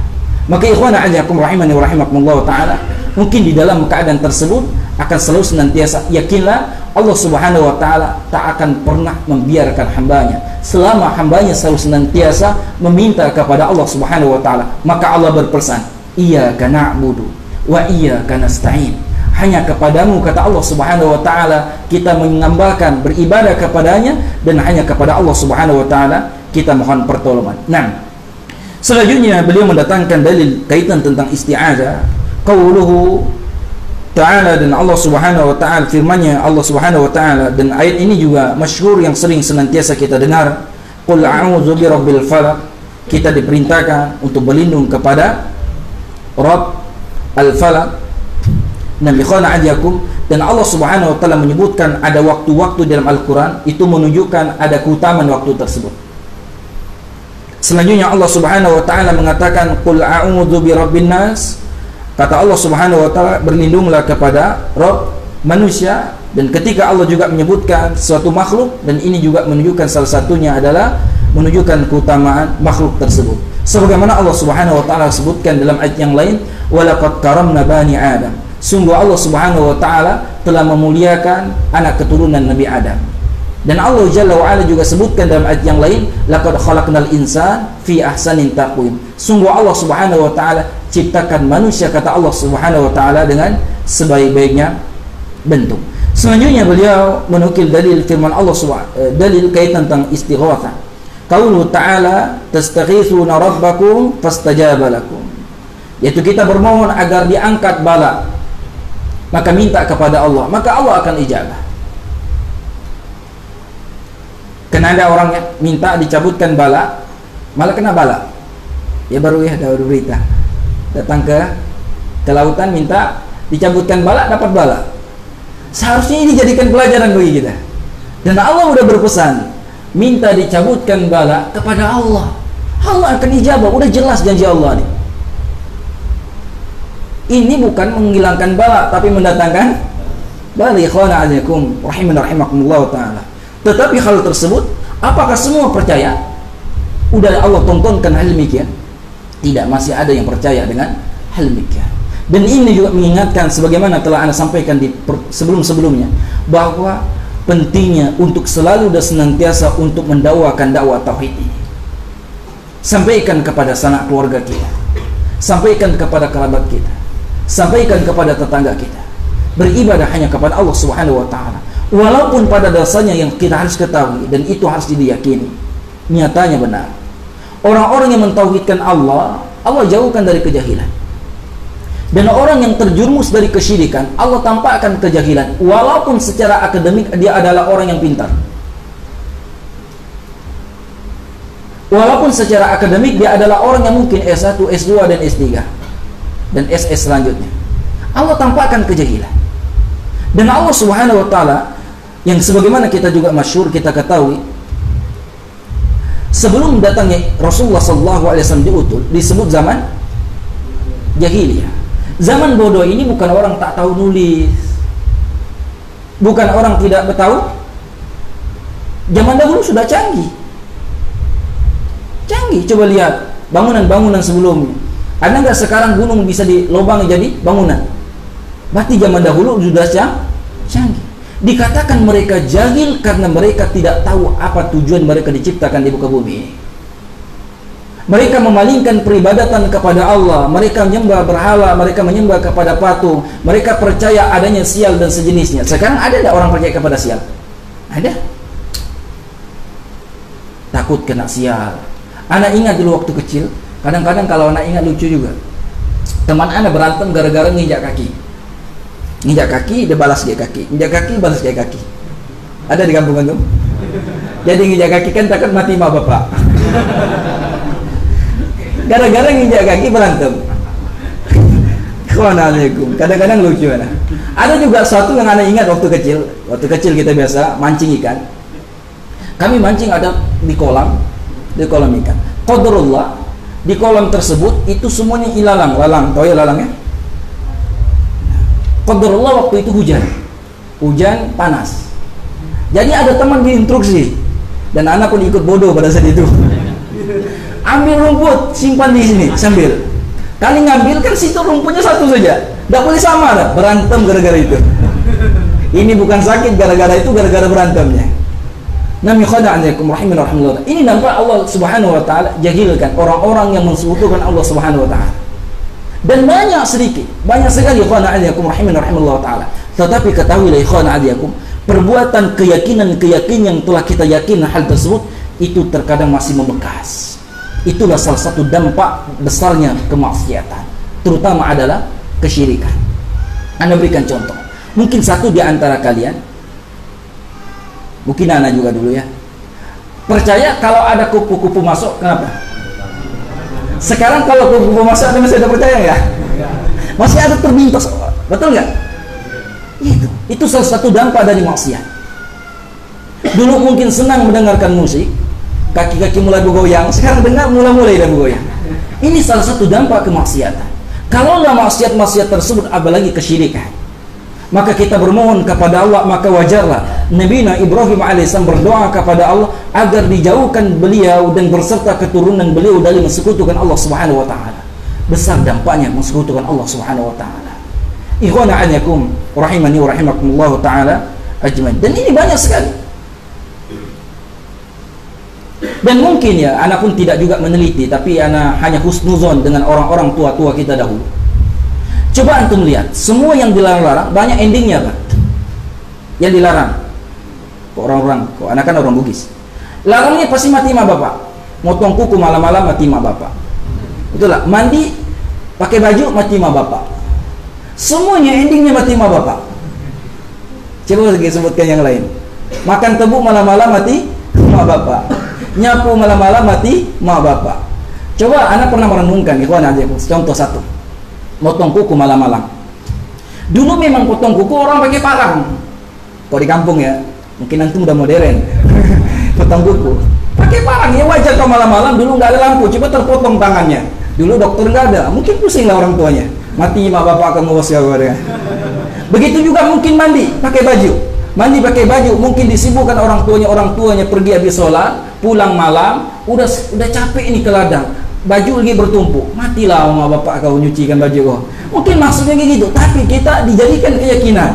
Maka ikhwana ajakum rahimani wa rahimakumullah ta'ala, mungkin di dalam keadaan tersebut akan selalu senantiasa yakinlah Allah Subhanahu wa ta'ala tak akan pernah membiarkan hambanya selama hambanya selalu senantiasa meminta kepada Allah Subhanahu wa ta'ala. Maka Allah berpesan, iyyaka na'budu wa iyyaka nasta'in. Hanya kepadamu, kata Allah Subhanahu wa ta'ala, kita mengambakan beribadah kepadanya, dan hanya kepada Allah Subhanahu wa ta'ala kita mohon pertolongan. Nah, selanjutnya beliau mendatangkan dalil kaitan tentang isti'adzah. Qauluhu ta'ala, dan Allah Subhanahu wa ta'ala, firman-Nya Allah Subhanahu wa ta'ala, dan ayat ini juga masyhur yang sering senantiasa kita dengar. Qul a'udzu birabbil falaq. Kita diperintahkan untuk berlindung kepada Rabb al-Falaq. Nabi khana ajakum, dan Allah Subhanahu wa ta'ala menyebutkan ada waktu-waktu dalam Al-Quran, itu menunjukkan ada keutamaan waktu tersebut. Selanjutnya Allah Subhanahu wa ta'ala mengatakan, Qul a'udzu birabbin nas. Kata Allah Subhanahu wa ta'ala, berlindunglah kepada Rabb manusia. Dan ketika Allah juga menyebutkan suatu makhluk, dan ini juga menunjukkan salah satunya adalah menunjukkan keutamaan makhluk tersebut. Sebagaimana Allah Subhanahu wa ta'ala sebutkan dalam ayat yang lain, walaqad karamna bani Adam. Sungguh Allah Subhanahu wa ta'ala telah memuliakan anak keturunan Nabi Adam. Dan Allah Jalla wa'ala juga sebutkan dalam ayat yang lain, laqad khalaqnal insana fi ahsanin taqwim. Sungguh Allah Subhanahu wa ta'ala ciptakan manusia, kata Allah Subhanahu wa ta'ala, dengan sebaik-baiknya bentuk. Selanjutnya beliau menukil dalil firman Allah dalil kaitan tentang istighatsah. Qauluhu ta'ala, tastaghitsuna rabbakum fastajaba lakum. Yaitu kita bermohon agar diangkat bala, maka minta kepada Allah, maka Allah akan ijabah. Karena ada orang yang minta dicabutkan bala, malah kena bala. Ya baru ya ada berita, datang ke lautan minta dicabutkan bala, dapat bala. Seharusnya ini dijadikan pelajaran bagi kita. Dan Allah udah berpesan, minta dicabutkan bala kepada Allah, Allah akan ijabah. Udah jelas janji Allah nih. Ini bukan menghilangkan bala, tapi mendatangkan bala. Ikhwana azakum rahiman rahimakumullah ta'ala. Tetapi hal tersebut, apakah semua percaya? Udah Allah tontonkan hal demikian? Tidak, masih ada yang percaya dengan hal demikian. Dan ini juga mengingatkan sebagaimana telah Anda sampaikan di sebelum-sebelumnya, bahwa pentingnya untuk selalu dan senantiasa untuk mendakwakan dakwah tauhid ini. Sampaikan kepada sanak keluarga kita, sampaikan kepada kerabat kita, sampaikan kepada tetangga kita. Beribadah hanya kepada Allah Subhanahu wa taala. Walaupun pada dasarnya yang kita harus ketahui dan itu harus diyakini, nyatanya benar. Orang-orang yang mentauhidkan Allah, Allah jauhkan dari kejahilan. Dan orang yang terjerumus dari kesyirikan, Allah tampakkan kejahilan. Walaupun secara akademik dia adalah orang yang pintar. Walaupun secara akademik dia adalah orang yang mungkin S1, S2 dan S3 dan SS selanjutnya. Allah tampakkan kejahilan. Dan Allah Subhanahu wa taala yang sebagaimana kita juga masyhur kita ketahui, sebelum datangnya Rasulullah SAW diutus, disebut zaman jahiliyah. Zaman bodoh ini bukan orang tak tahu nulis, bukan orang tidak tahu. Zaman dahulu sudah canggih. Coba lihat bangunan-bangunan sebelumnya. Ada nggak sekarang gunung bisa dilobangi jadi bangunan? Berarti zaman dahulu sudah canggih. Dikatakan mereka jahil karena mereka tidak tahu apa tujuan mereka diciptakan di muka bumi ini. Mereka memalingkan peribadatan kepada Allah, mereka menyembah berhala, mereka menyembah kepada patung, mereka percaya adanya sial dan sejenisnya. Sekarang ada tidak orang percaya kepada sial? Ada. Takut kena sial. Anak ingat dulu waktu kecil, kadang-kadang kalau anak ingat lucu juga. Teman anak berantem gara-gara nginjak kaki. Nginjak kaki, dia balas dia kaki. Nginjak kaki, balas dia kaki. Ada di kampung antum? Jadi nginjak kaki kan takut mati mak bapak. Gara-gara nginjak kaki berantem. Assalamualaikum. Kadang-kadang lucu anak. Ada juga satu yang anak ingat waktu kecil. Waktu kecil kita biasa mancing ikan. Kami mancing ada di kolam ikan. Qadarullah, di kolam tersebut itu semuanya ilalang, tahu ya lalang ya? Qadarullah waktu itu hujan panas. Jadi ada teman diinstruksi dan anak pun ikut bodoh pada saat itu. Ambil rumput, simpan di sini sambil. Kali ngambil kan situ rumputnya satu saja. Tidak boleh sama dah. Berantem gara-gara itu. Ini bukan sakit gara-gara itu, gara-gara berantemnya. Nami khada'anyakum rahimahullah. Ini nampak Allah Subhanahu wa taala jahilkan orang-orang yang mensekutukan Allah Subhanahu wa taala. Dan banyak sekali khada'anyakum rahimahullah taala. Tetapi ketahuilah khada'anyakum, perbuatan keyakinan yang telah kita yakin hal tersebut itu terkadang masih membekas. Itulah salah satu dampak besarnya kemaksiatan, terutama adalah kesyirikan. Anda berikan contoh. Mungkin satu di antara kalian, mungkin Anda juga dulu ya, percaya kalau ada kupu-kupu masuk, kenapa? Sekarang kalau kupu-kupu masuk, Anda masih ada percaya nggak? Masih ada terbintas, betul nggak? Itu salah satu dampak dari maksiat. Dulu mungkin senang mendengarkan musik, kaki-kaki mulai bergoyang, sekarang dengar mulai bergoyang. Ini salah satu dampak kemaksiatan. Kalaulah maksiat-maksiat tersebut apalagi kesyirikan, maka kita bermohon kepada Allah, maka wajarlah Nabi Ibrahim alaihissalam berdoa kepada Allah agar dijauhkan beliau dan berserta keturunan beliau dari mensekutukan Allah Subhanahu wa taala. Besar dampaknya mensekutukan Allah Subhanahu wa taala. Ikhwana a'azakum rahimani wa rahimakumullah taala ajmain. Dan ini banyak sekali. Dan mungkin ya, anak pun tidak juga meneliti, tapi anak hanya husnuzon dengan orang-orang tua-tua kita dahulu. Coba antum lihat, semua yang dilarang-larang banyak endingnya Pak. Yang dilarang, kok anak kan orang Bugis. Larangnya pasti mati mak bapak. Motong kuku malam-malam mati mak bapak. Itulah, mandi pakai baju mati mak bapak. Semuanya endingnya mati mak bapak. Coba lagi sebutkan yang lain. Makan tebu malam-malam mati mak bapak. Nyapu malam-malam mati mak bapak. Coba anak pernah merenungkan, ikhwan aja, contoh satu. Potong kuku malam-malam. Dulu memang potong kuku orang pakai parang. Kalau di kampung ya, mungkin antum udah modern. Potong kuku pakai parang, ya wajar kalau malam-malam. Dulu nggak ada lampu, coba terpotong tangannya. Dulu dokter nggak ada, mungkin pusing lah orang tuanya. Mati mak bapak akan ngurus ya. Begitu juga mungkin mandi pakai baju. Mandi pakai baju, mungkin disibukkan orang tuanya pergi habis sholat, pulang malam, udah capek nih ke ladang, baju lagi bertumpuk, matilah sama bapak kau nyucikan baju kau. Mungkin maksudnya kayak gitu, tapi kita dijadikan keyakinan.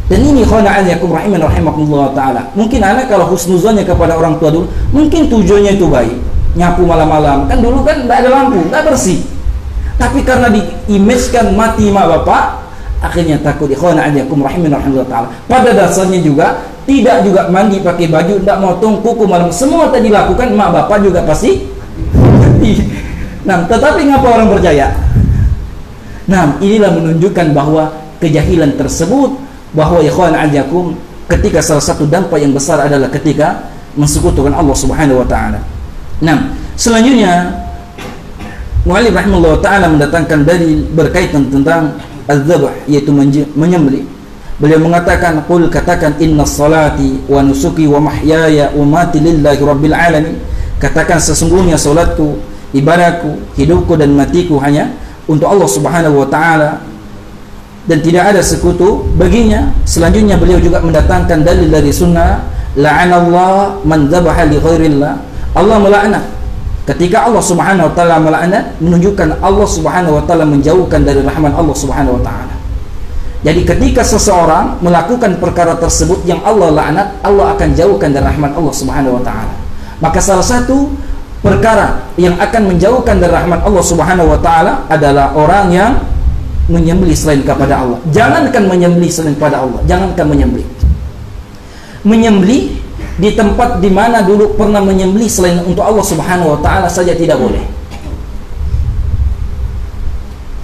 Dan ini khona'allakum rahiman rahimakumullah ta'ala. Mungkin anak kalau husnuzonnya kepada orang tua dulu, mungkin tujuannya itu baik, nyapu malam-malam, kan dulu kan tidak ada lampu, tidak bersih. Tapi karena diimage-kan mati mak bapak, akhirnya takut. Khona'allakum rahiman rahimakumullah ta'ala. Pada dasarnya juga tidak juga mandi pakai baju, tidak motong kuku malam, semua tadi lakukan, mak bapak juga pasti mati. Nah, tetapi ngapa orang percaya? Nah, inilah menunjukkan bahwa kejahilan tersebut, bahwa ikhwan ajakum, ketika salah satu dampak yang besar adalah ketika mensekutukan Allah Subhanahu wa taala. Nah, selanjutnya mu'allif rahimahullah taala mendatangkan dalil berkaitan tentang az-zabh, yaitu menyembelih. Beliau mengatakan, qul, katakan, inna salati wa nusuki wa mahyaya wa mati lillahi rabbil alamin. Katakan, sesungguhnya salatku, ibadahku, hidupku dan matiku hanya untuk Allah Subhanahu wa taala dan tidak ada sekutu baginya. Selanjutnya beliau juga mendatangkan dalil dari sunnah, la'anallah man dzabaha li ghairillah. Allah melaknat. Ketika Allah Subhanahu wa taala melaknat, menunjukkan Allah Subhanahu wa taala menjauhkan dari rahmat Allah Subhanahu wa taala. Jadi ketika seseorang melakukan perkara tersebut yang Allah laknat, Allah akan jauhkan dari rahmat Allah Subhanahu wa taala. Maka salah satu perkara yang akan menjauhkan dari rahmat Allah Subhanahu wa taala adalah orang yang menyembelih selain kepada Allah. Jangankan menyembelih selain kepada Allah, jangankan menyembelih. Menyembelih di tempat di mana dulu pernah menyembelih selain untuk Allah Subhanahu wa taala saja tidak boleh.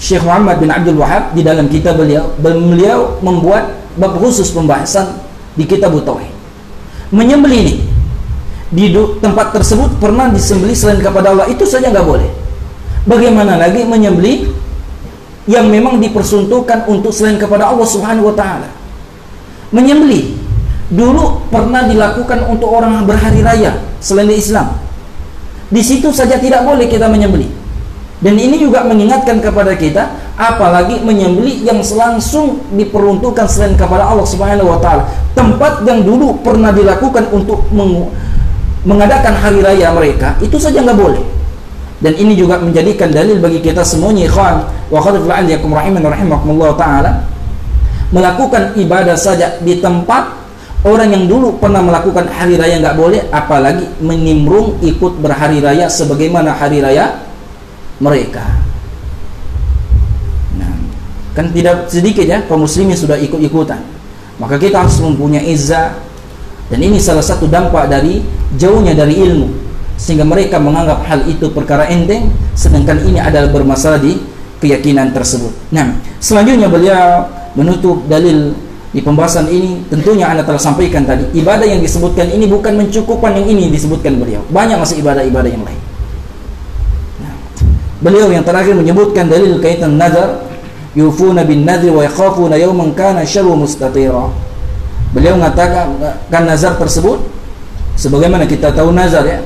Syekh Muhammad bin Abdul Wahab di dalam kitab beliau membuat bab khusus pembahasan di kitab Tauhid. Menyembelih ini di tempat tersebut pernah disembelih selain kepada Allah, itu saja nggak boleh. Bagaimana lagi menyembelih yang memang dipersuntukkan untuk selain kepada Allah Subhanahu wa taala. Menyembelih dulu pernah dilakukan untuk orang berhari raya selain di Islam. Di situ saja tidak boleh kita menyembelih. Dan ini juga mengingatkan kepada kita, apalagi menyembelih yang langsung diperuntukkan selain kepada Allah Subhanahu wa taala. Tempat yang dulu pernah dilakukan untuk mengadakan hari raya mereka, itu saja nggak boleh. Dan ini juga menjadikan dalil bagi kita semuanya, ikhwan wa akhwat rahiman rahimakumullah taala, melakukan ibadah saja di tempat orang yang dulu pernah melakukan hari raya nggak boleh, apalagi menimbrung ikut berhari raya sebagaimana hari raya mereka. Nah, kan tidak sedikit ya kaum muslimin sudah ikut-ikutan. Maka kita harus mempunyai izzah, dan ini salah satu dampak dari jauhnya dari ilmu, sehingga mereka menganggap hal itu perkara enteng, sedangkan ini adalah bermasalah di keyakinan tersebut. Nah, selanjutnya beliau menutup dalil di pembahasan ini. Tentunya Anda telah sampaikan tadi, ibadah yang disebutkan ini bukan mencukupkan yang ini disebutkan beliau, banyak masih ibadah-ibadah yang lain. Nah, beliau yang terakhir menyebutkan dalil kaitan nazar, yufuna bin nadri wa yakhafuna yawman kana syarru mustatira. Beliau mengatakan kan nazar tersebut, sebagaimana kita tahu nazar ya,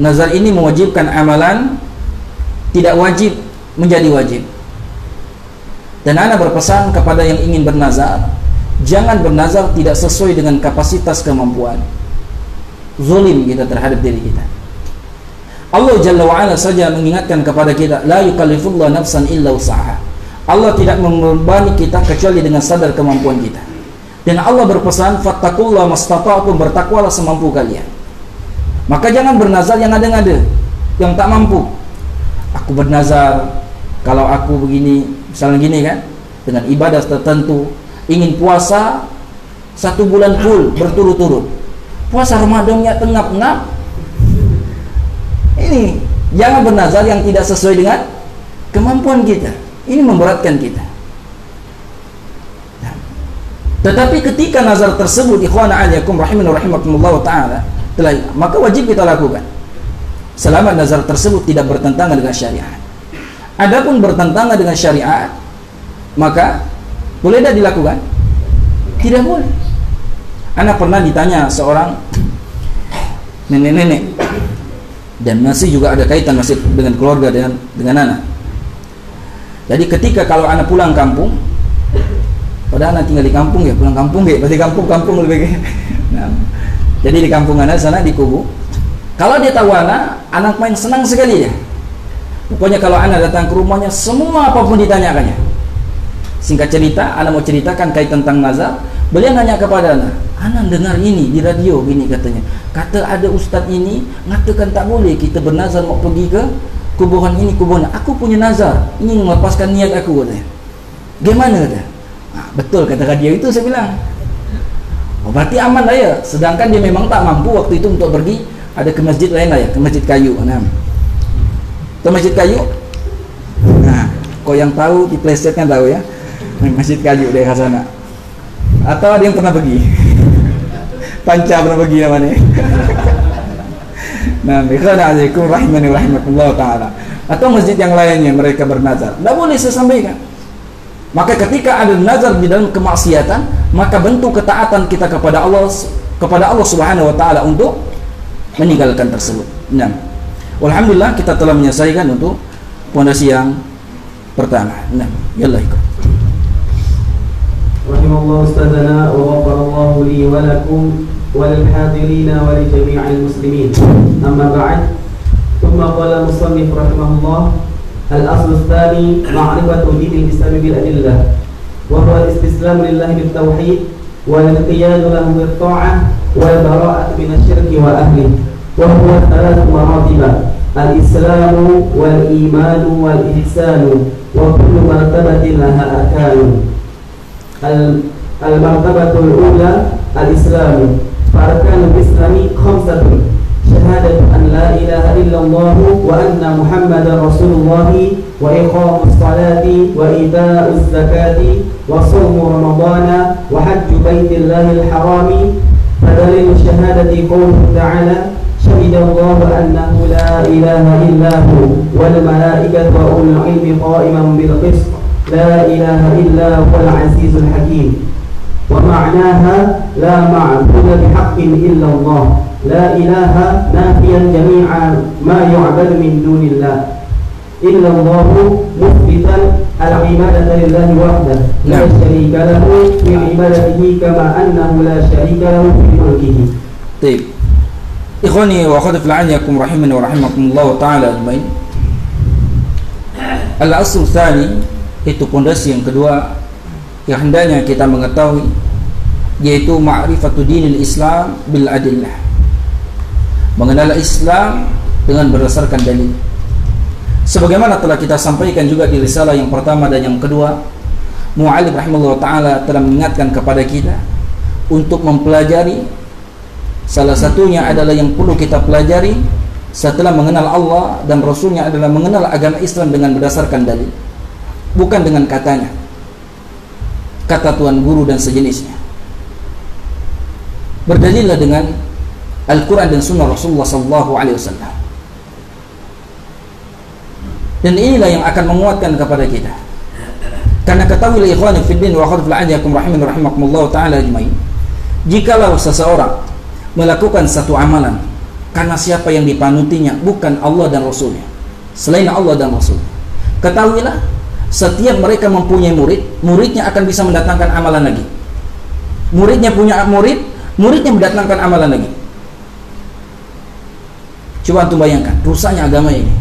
nazar ini mewajibkan amalan, tidak wajib menjadi wajib. Dan ana berpesan kepada yang ingin bernazar, jangan bernazar tidak sesuai dengan kapasitas kemampuan. Zalim kita terhadap diri kita. Allah Jalla wa Ala saja mengingatkan kepada kita, la yukallifullahu nafsan illa wus'aha. Allah tidak membebani kita kecuali dengan sadar kemampuan kita. Dan Allah berpesan, fattaqullaha mastata'tum, bertakwalah semampu kalian. Maka jangan bernazar yang ada-ada, yang tak mampu. Aku bernazar kalau aku begini, misalnya gini kan, dengan ibadah tertentu, ingin puasa 1 bulan full berturut-turut, puasa Ramadannya tengap-ngap. Ini jangan bernazar yang tidak sesuai dengan kemampuan kita. Ini memberatkan kita. Tetapi ketika nazar tersebut, ikhwana alaikum rahimin rahimakumullah ta'ala, maka wajib kita lakukan selama nazar tersebut tidak bertentangan dengan syariat. Adapun bertentangan dengan syariat, maka boleh tidak dilakukan? Tidak boleh. Anak pernah ditanya seorang nenek-nenek, dan masih juga ada kaitan masih dengan keluarga dengan anak. Jadi ketika kalau anak pulang kampung, padahal anak tinggal di kampung ya, pulang kampung ya, berarti kampung lebih. Nah, Jadi di kampung anak sana di Kubu, kalau dia tahu anak main senang sekali ya. Pokoknya kalau anak datang ke rumahnya, semua apapun ditanyakannya. Singkat cerita, anak mau ceritakan kait tentang nazar. Beliau nanya kepada anak dengar ini di radio gini katanya. Kata ada ustaz ini mengatakan tak boleh kita bernazar mau pergi ke kuburan ini kuburan. Aku punya nazar, ingin melepaskan niat aku katanya. Gimana kata? Betul kata radio itu, saya bilang. Oh, berarti aman lah ya. Sedangkan dia memang tak mampu waktu itu untuk pergi ada ke masjid lain lah ya, ke masjid kayu. Ke masjid kayu. Nah, kau yang tahu di playset kan tahu ya. Masjid kayu daerah sana. Atau ada yang pernah pergi? Panca pernah pergi namanya. Nah, ikhwanakum rahimani rahimakumullah taala. Atau masjid yang lainnya mereka bernazar. Tidak boleh saya sampaikan. Maka ketika ada nazar di dalam kemaksiatan, maka bentuk ketaatan kita kepada Allah Subhanahu wa taala untuk meninggalkan tersebut. Nah, alhamdulillah kita telah menyelesaikan untuk pondasi yang pertama. Nah, yallah ikut. Rahimallahu ustadzana wa ghafarallahu li wa lakum wa lil hadirin wa li jami'il muslimin. Amma ba'd. Thumma qala musannif rahimahullah al-asl ats-tsani ma'rifatu dinil Islam bil adillah wa huwa al-istislam lillahi bit tauhid wal qiyad lahu bit ta'ah wal bara'atu min asy-syirki wa ahlihi wa huwa thalath maratib al-islam wal iman wal ihsan wa kullu martabatin laha arkan. المرتبة الأولى الإسلام فأركان الإسلام خمسة شهادة أن لا إله إلا الله وأن محمدا رسول الله وإقام الصلاة وإيتاء الزكاة وصوم رمضان وحج بيت الله الحرام فدليل الشهادة قوله تعالى شهد الله أنه لا إله إلا هو والملائكة وأولو العلم قائما بالقسط لا إله إلا هو العزيز الحكيم ومعناها لا معبود بحق إلا الله لا إله نافيا جميع ما يعبد من دون الله إلا الله مثبتا العبادة لله وحده لا شريك له في عبادته كما أنه لا شريك له في ملكه. طيب إخواني وأخواتي في العليكم رحمني ورحمكم الله تعالى أجمعين. الأصل الثاني itu pondasi yang kedua yang hendaknya kita mengetahui, yaitu ma'rifatu dinil Islam bil adillah, mengenal Islam dengan berdasarkan dalil. Sebagaimana telah kita sampaikan juga di risalah yang pertama dan yang kedua, Mu'allim rahimahullah ta'ala telah mengingatkan kepada kita untuk mempelajari. Salah satunya adalah yang perlu kita pelajari setelah mengenal Allah dan Rasulnya adalah mengenal agama Islam dengan berdasarkan dalil, bukan dengan katanya, kata tuan guru dan sejenisnya. Berdalillah dengan Al-Quran dan Sunnah Rasulullah SAW. Dan inilah yang akan menguatkan kepada kita. Karena ketahuilah ikhwani fiddin wa akhwati fil ajyakum rahimin rahimakumullah ta'ala ajmain, jikalau seseorang melakukan satu amalan karena siapa yang dipanutinya bukan Allah dan Rasulnya, selain Allah dan Rasul, ketahuilah setiap mereka mempunyai murid, muridnya akan bisa mendatangkan amalan lagi. Muridnya punya murid, muridnya mendatangkan amalan lagi. Coba antum bayangkan rusaknya agama ini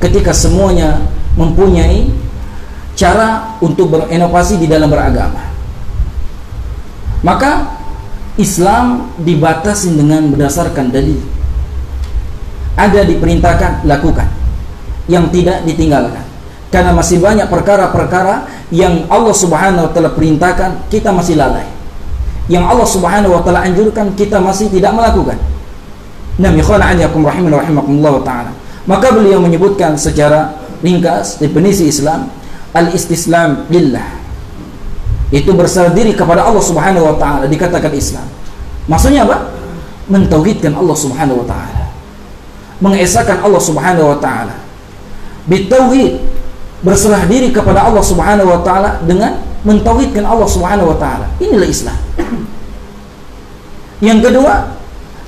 ketika semuanya mempunyai cara untuk berinovasi di dalam beragama. Maka Islam dibatasi dengan berdasarkan dalil. Ada diperintahkan lakukan, yang tidak ditinggalkan. Karena masih banyak perkara-perkara yang Allah Subhanahu wa taala perintahkan kita masih lalai, yang Allah Subhanahu wa taala anjurkan kita masih tidak melakukan. Nam ikhwana anyakum rahimin rahimakumullah taala. Maka beliau menyebutkan secara ringkas definisi Islam, al-istislam lillah, itu berserah diri kepada Allah Subhanahu wa taala. Dikatakan Islam, maksudnya apa? Mentauhidkan Allah Subhanahu wa taala, mengesahkan Allah Subhanahu wa taala. Bitauhid, berserah diri kepada Allah Subhanahu wa taala dengan mentauhidkan Allah Subhanahu wa taala. Inilah Islam. Yang kedua,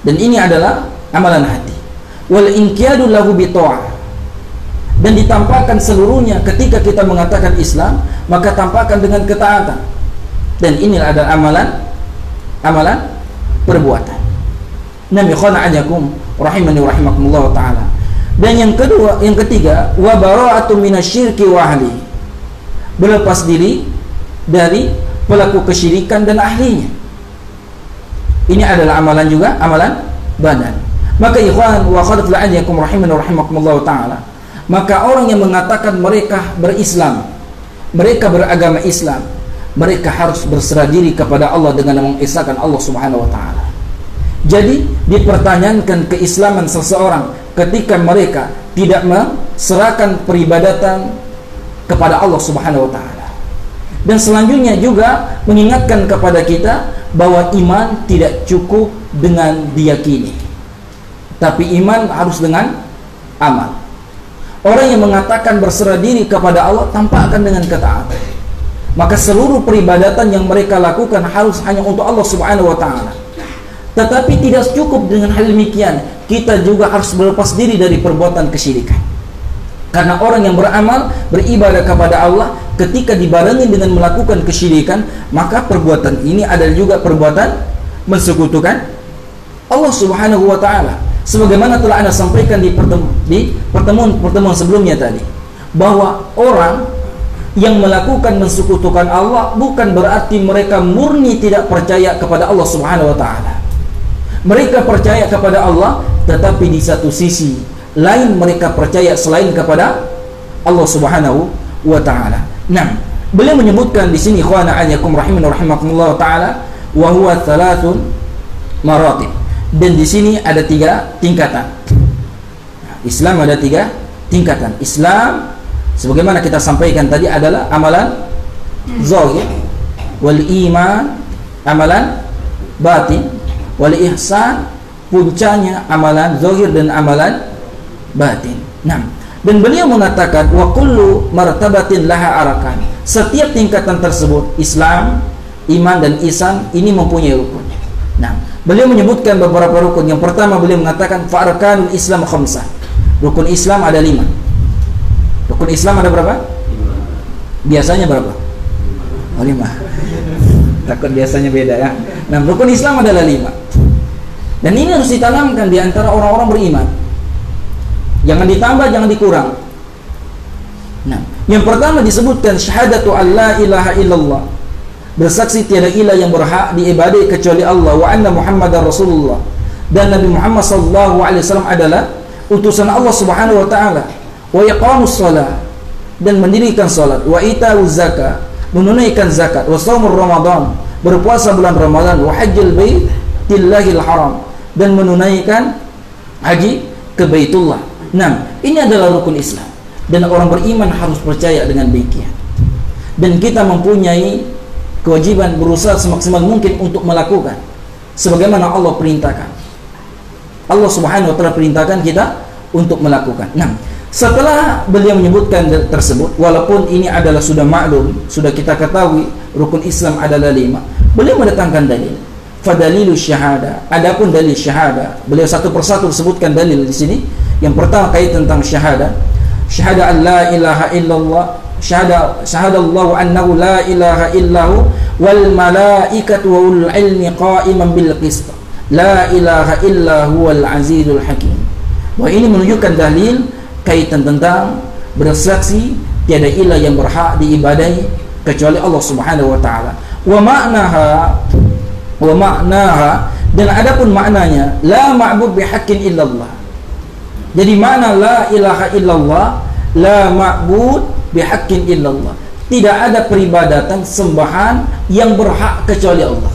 dan ini adalah amalan hati, wal inqiyadu lahu bi ta'ah, dan ditampakkan seluruhnya ketika kita mengatakan Islam, maka tampakkan dengan ketaatan. Dan inilah adalah amalan perbuatan. Nabi khana'anyakum rahimani wa rahimakumullah ta'ala. Dan yang ketiga, wa bara'atu minasyirki wa ahli. Berlepas diri dari pelaku kesyirikan dan ahlinya. Ini adalah amalan juga, amalan badan. Maka ikhwan wa akhwat fillah rahimani wa rahimakumullah ta'ala, maka orang yang mengatakan mereka berislam, mereka beragama Islam, mereka harus berserah diri kepada Allah dengan mengesahkan Allah Subhanahu wa taala. Jadi dipertanyakan keislaman seseorang ketika mereka tidak menserahkan peribadatan kepada Allah Subhanahu wa taala. Dan selanjutnya juga mengingatkan kepada kita bahwa iman tidak cukup dengan diyakini, tapi iman harus dengan amal. Orang yang mengatakan berserah diri kepada Allah tampakkan dengan ketaatan, maka seluruh peribadatan yang mereka lakukan harus hanya untuk Allah Subhanahu wa taala. Tetapi tidak cukup dengan hal demikian, kita juga harus berlepas diri dari perbuatan kesyirikan. Karena orang yang beramal, beribadah kepada Allah, ketika dibarengi dengan melakukan kesyirikan, maka perbuatan ini adalah juga perbuatan mensekutukan Allah Subhanahu wa taala. Sebagaimana telah Anda sampaikan di pertemuan sebelumnya tadi, bahwa orang yang melakukan mensekutukan Allah bukan berarti mereka murni tidak percaya kepada Allah Subhanahu wa taala. Mereka percaya kepada Allah, tetapi di satu sisi lain mereka percaya selain kepada Allah Subhanahu wa taala. Nah, beliau menyebutkan di sini ikhwana a'azakum rahimani wa rahimakumullah taala, wa huwa thalathun maratib. Dan di sini ada 3 tingkatan. Islam ada 3 tingkatan. Islam sebagaimana kita sampaikan tadi adalah amalan zahir, wal iman amalan batin, wal ihsan puncanya amalan zahir dan amalan batin. Nah, dan beliau mengatakan wa kullu martabatin laha arkan. Setiap tingkatan tersebut, Islam, iman dan ihsan ini mempunyai rukun. Nah, beliau menyebutkan beberapa rukun. Yang pertama beliau mengatakan fa arkanul Islam khamsah. Rukun Islam ada 5. Rukun Islam ada berapa? 5. Biasanya berapa? 5. Takut biasanya beda ya. Nah, rukun Islam adalah 5. Dan ini harus ditanamkan di antara orang-orang beriman. Jangan ditambah, jangan dikurang. Nah, yang pertama disebutkan syahadatu alla ilaha illallah. Bersaksi tiada ilah yang berhak diibadai kecuali Allah, wa anna Muhammadar Rasulullah, dan Nabi Muhammad sallallahu alaihi wasallam adalah utusan Allah Subhanahu wa taala, wa iqamus shalah, dan mendirikan salat, wa itauz zakat, menunaikan zakat, wa shaumur ramadan, berpuasa bulan Ramadan, wa hajjul baitillahil haram, dan menunaikan haji ke Baitullah. Nah, ini adalah rukun Islam, dan orang beriman harus percaya dengan demikian. Dan kita mempunyai kewajiban berusaha semaksimal mungkin untuk melakukan sebagaimana Allah perintahkan. Allah Subhanahu wa taala perintahkan kita untuk melakukan. Nah, setelah beliau menyebutkan tersebut, walaupun ini adalah sudah maklum, sudah kita ketahui rukun Islam adalah 5, beliau mendatangkan dalil. Fadalilu syahada. Adapun dalil syahada, beliau satu persatu sebutkan dalil di sini. Yang pertama kait tentang syahada. Syahada an la ilaha illallah, syahada Allah annahu la ilaha illahu wal malaikatu wa ulul ilmi qa'iman bil qist. La ilaha illa huwal azizul hakim. Bahwa ini menunjukkan dalil kaitan tentang bersaksi tiada ilah yang berhak diibadahi kecuali Allah Subhanahu wa taala. Wa ma'naha, dan adapun maknanya la ma'bud bihaqqin illallah. Jadi makna la ilaha illallah, la ma'bud bihaqqin illallah, tidak ada peribadatan sembahan yang berhak kecuali Allah.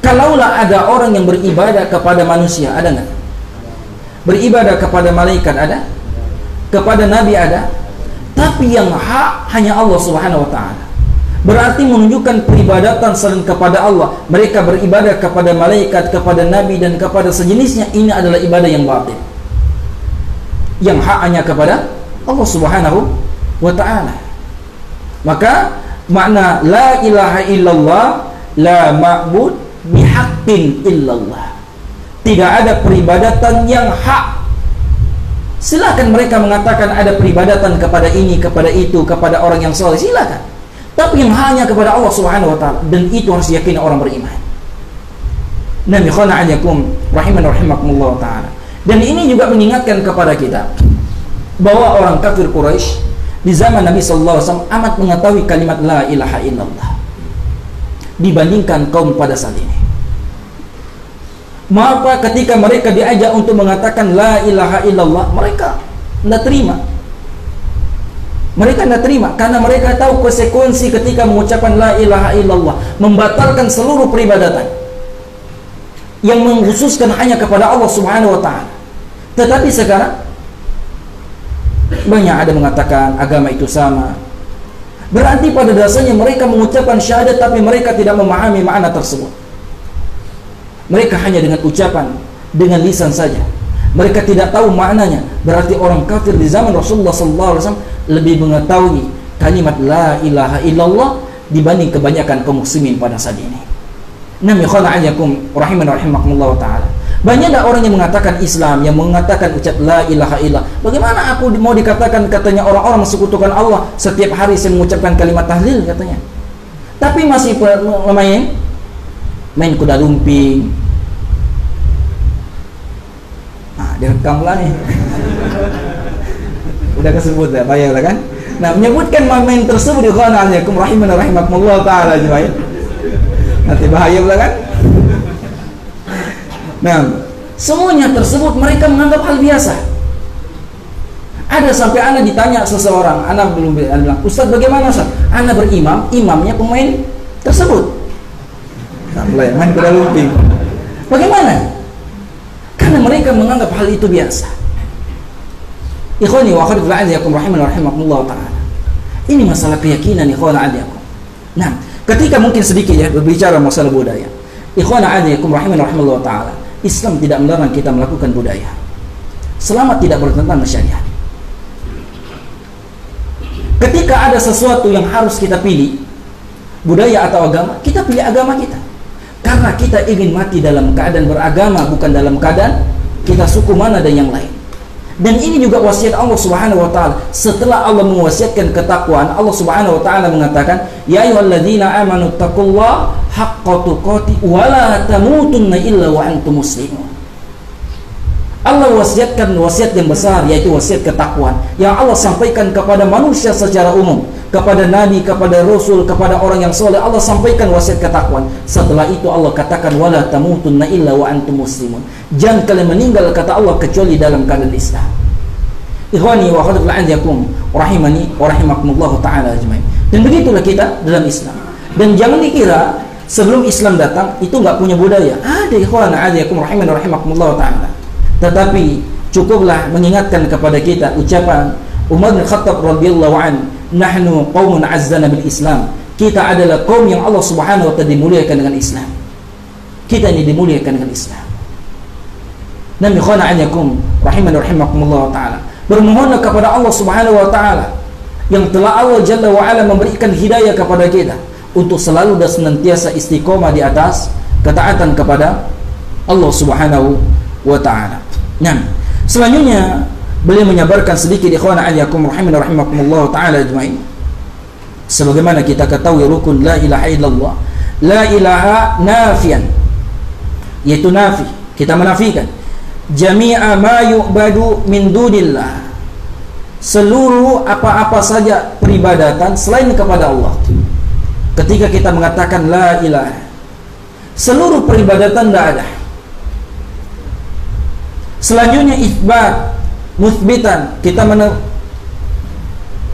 Kalaulah ada orang yang beribadah kepada manusia, ada enggak? Beribadah kepada malaikat ada? Kepada nabi ada? Tapi yang hak hanya Allah Subhanahu wa taala. Berarti menunjukkan peribadatan selain kepada Allah. Mereka beribadah kepada malaikat, kepada nabi dan kepada sejenisnya, ini adalah ibadah yang batil. Yang hak hanya kepada Allah Subhanahu wa ta'ala. Maka makna la ilaha illallah, la ma'bud bihaqqin illallah, tidak ada peribadatan yang hak. Silakan mereka mengatakan ada peribadatan kepada ini, kepada itu, kepada orang yang soleh, silakan. Tapi yang hanya kepada Allah Subhanahu wa ta'ala, dan itu harus diyakini orang beriman. Nabi khona'anyakum rahiman rahimakumullah ta'ala. Dan ini juga mengingatkan kepada kita bahwa orang kafir Quraisy di zaman Nabi SAW amat mengetahui kalimat la ilaha illallah dibandingkan kaum pada saat ini. Maka ketika mereka diajak untuk mengatakan la ilaha illallah, mereka tidak terima. Mereka tidak terima karena mereka tahu konsekuensi ketika mengucapkan la ilaha illallah, membatalkan seluruh peribadatan yang mengkhususkan hanya kepada Allah Subhanahu wa taala. Tetapi sekarang banyak ada mengatakan agama itu sama. Berarti pada dasarnya mereka mengucapkan syahadat tapi mereka tidak memahami makna tersebut. Mereka hanya dengan ucapan, dengan lisan saja. Mereka tidak tahu maknanya. Berarti orang kafir di zaman Rasulullah SAW lebih mengetahui kalimat la ilaha illallah dibanding kebanyakan kaum muslimin pada saat ini. Nabi khona'anyakum rahiman rahimakumullah ta'ala. Banyak ada orang yang mengatakan Islam, yang mengatakan ucap la ilaha illallah. Bagaimana aku mau dikatakan, katanya orang-orang mensekutukan Allah, setiap hari saya mengucapkan kalimat tahlil katanya. Tapi masih main kuda lumping. Nah, direkam lah nih. Udah kesebut ya, bayar kan? Nah, menyebutkan main tersebut di khona'anyakum rahiman rahimakumullah ta'ala jemaah. Nanti bahaya pula kan? Nah, semuanya tersebut mereka menganggap hal biasa. Ada sampai anak ditanya seseorang, anak belum bilang, Ustaz bagaimana Ustaz? Anak berimam, imamnya pemain tersebut. Nah, mulai main kuda lumping. Bagaimana? Karena mereka menganggap hal itu biasa. Ikhwani wa akhwati fillah azzakum rahiman rahimakumullah ta'ala. Ini masalah keyakinan ikhwana azzakum. Nah, ketika mungkin sedikit ya berbicara masalah budaya. Ikhwana azzakum rahiman rahimakumullah ta'ala. Islam tidak melarang kita melakukan budaya selama tidak bertentangan syariat. Ketika ada sesuatu yang harus kita pilih, budaya atau agama, kita pilih agama kita. Karena kita ingin mati dalam keadaan beragama, bukan dalam keadaan kita suku mana dan yang lain. Dan ini juga wasiat Allah Subhanahu wa taala. Setelah Allah mewasiatkan ketakwaan, Allah Subhanahu wa taala mengatakan, "Ya ayyuhalladzina amanu taqullaha haqqa tuqatih wa la tamutunna illa wa antum muslimun." Allah wasiatkan wasiat yang besar, yaitu wasiat ketakwaan yang Allah sampaikan kepada manusia secara umum, kepada nabi, kepada rasul, kepada orang yang soleh. Allah sampaikan wasiat ketakwaan. Setelah itu Allah katakan, "Wa la tamutunna illa wa antum muslimun." Jangan kalian meninggal, kata Allah, kecuali dalam keadaan Islam. Ikhwani wa akhwati fillah azzakum rahimani wa rahimakumullah ta'ala ajmain. Dan begitulah kita dalam Islam. Dan jangan dikira sebelum Islam datang itu enggak punya budaya. Ada ikhwan azzakum rahimani wa rahimakumullah ta'ala. Tetapi cukuplah mengingatkan kepada kita ucapan Umar bin Khattab radhiyallahu an, "Nahnu qaumun azzana bil Islam." Kita adalah kaum yang Allah Subhanahu wa taala dimuliakan dengan Islam. Kita ini dimuliakan dengan Islam. Nabi khona'anyakum rahiman rahimakumullah ta'ala. Bermohonlah kepada Allah Subhanahu wa ta'ala yang telah Allah Jalla wa ala memberikan hidayah kepada kita untuk selalu dan senantiasa istiqomah di atas ketaatan kepada Allah Subhanahu wa ta'ala. Nah, selanjutnya beliau menyabarkan sedikit ikhwana ayyakum rahiman rahimakumullah ta'ala ajmain. Sebagaimana kita ketahui rukun la ilaha illallah, la ilaha nafian, yaitu nafi, kita menafikan jami'a ma yu'badu min dunillah, seluruh apa-apa saja peribadatan selain kepada Allah. Ketika kita mengatakan la ilaha, seluruh peribadatan tidak ada. Selanjutnya isbat, muthbitan, kita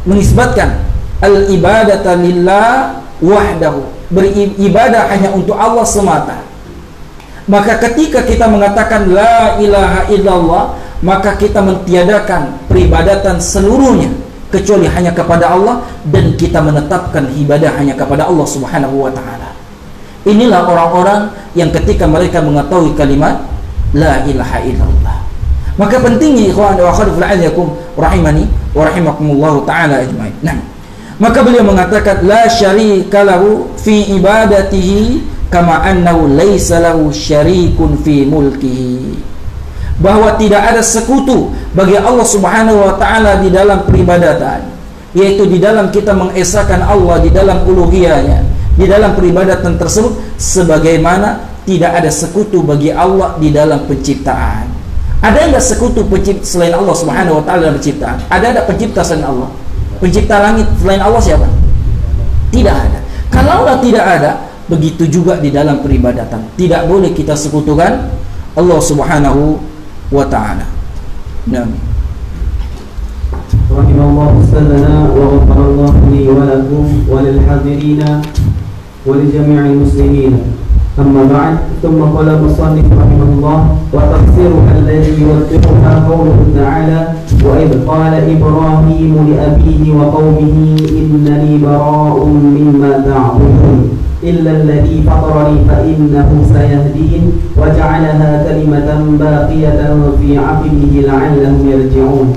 mengisbatkan al-ibadata lillah wahdahu, beribadah hanya untuk Allah semata. Maka ketika kita mengatakan la ilaha illallah, maka kita mentiadakan peribadatan seluruhnya kecuali hanya kepada Allah, dan kita menetapkan ibadah hanya kepada Allah Subhanahu wa ta'ala. Inilah orang-orang yang ketika mereka mengetahui kalimat la ilaha illallah, maka pentingnya ikhwan wa akhwat fillah azzakum rahimani wa rahimakumullah ta'ala ajmain. Nah, maka beliau mengatakan la syarika lahu fi ibadatihi kama annahu laisa lahu syarikun fi mulkihi, bahwa tidak ada sekutu bagi Allah Subhanahu wa ta'ala di dalam peribadatan, yaitu di dalam kita mengesahkan Allah di dalam uluhiyahnya, di dalam peribadatan tersebut, sebagaimana tidak ada sekutu bagi Allah di dalam penciptaan. Ada enggak sekutu pencipta selain Allah Subhanahu wa taala dalam penciptaan? Ada pencipta selain Allah? Pencipta langit selain Allah siapa? Tidak ada. Kalaulah tidak ada, begitu juga di dalam peribadatan. Tidak boleh kita sekutukan Allah Subhanahu wa taala. Amin. Rahimallahu ustadzana wa ghafarallahu li wa lakum wa lil hadirina wa li jami'il muslimin. أما بعد ثم قال المصنف رحمه الله وتفسيرها الذي يوضحها قوله تعالى وإذ قال إبراهيم لأبيه وقومه إنني براء مما تعبدون إلا الذي فطرني فإنه سيهدين وجعلها كلمة باقية في عقبه لعلهم يرجعون.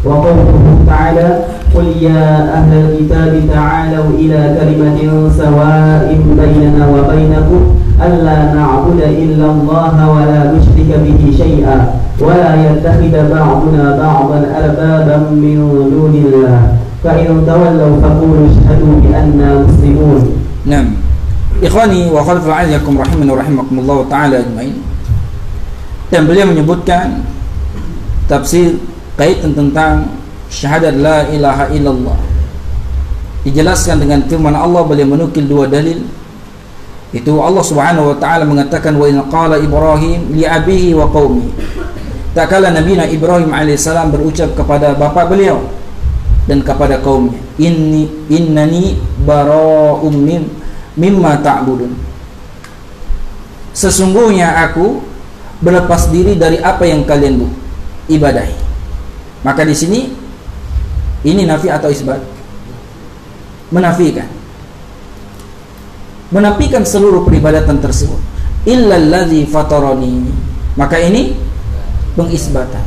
وقوله تعالى قل يا أهل الكتاب تعالوا إلى كلمة سواء بيننا وبينكم ألا نعبد إلا الله ولا نشرك به شيئا ولا يتخذ بعضنا بعضا أربابا من دون الله فإن تولوا فقولوا اشهدوا بأننا مسلمون. نعم. Ikhwani wa khalifah alaykum rahimani wa rahimakumullah ta'ala ajma'in. Dan beliau menyebutkan tafsir kaitan tentang syahadat la ilaha illallah. Dijelaskan dengan firman Allah, beliau menukil dua dalil. Itu Allah Subhanahu wa taala mengatakan wa in qala Ibrahim li abihi wa qaumi. Tak kala Nabi Ibrahim alaihissalam berucap kepada bapa beliau dan kepada kaumnya, innani bara'um mimma ta'budun. Sesungguhnya aku berlepas diri dari apa yang kalian ibadahi. Maka di sini ini nafi atau isbat? Menafikan seluruh peribadatan tersebut. Illallazi fatarani. Maka ini pengisbatan.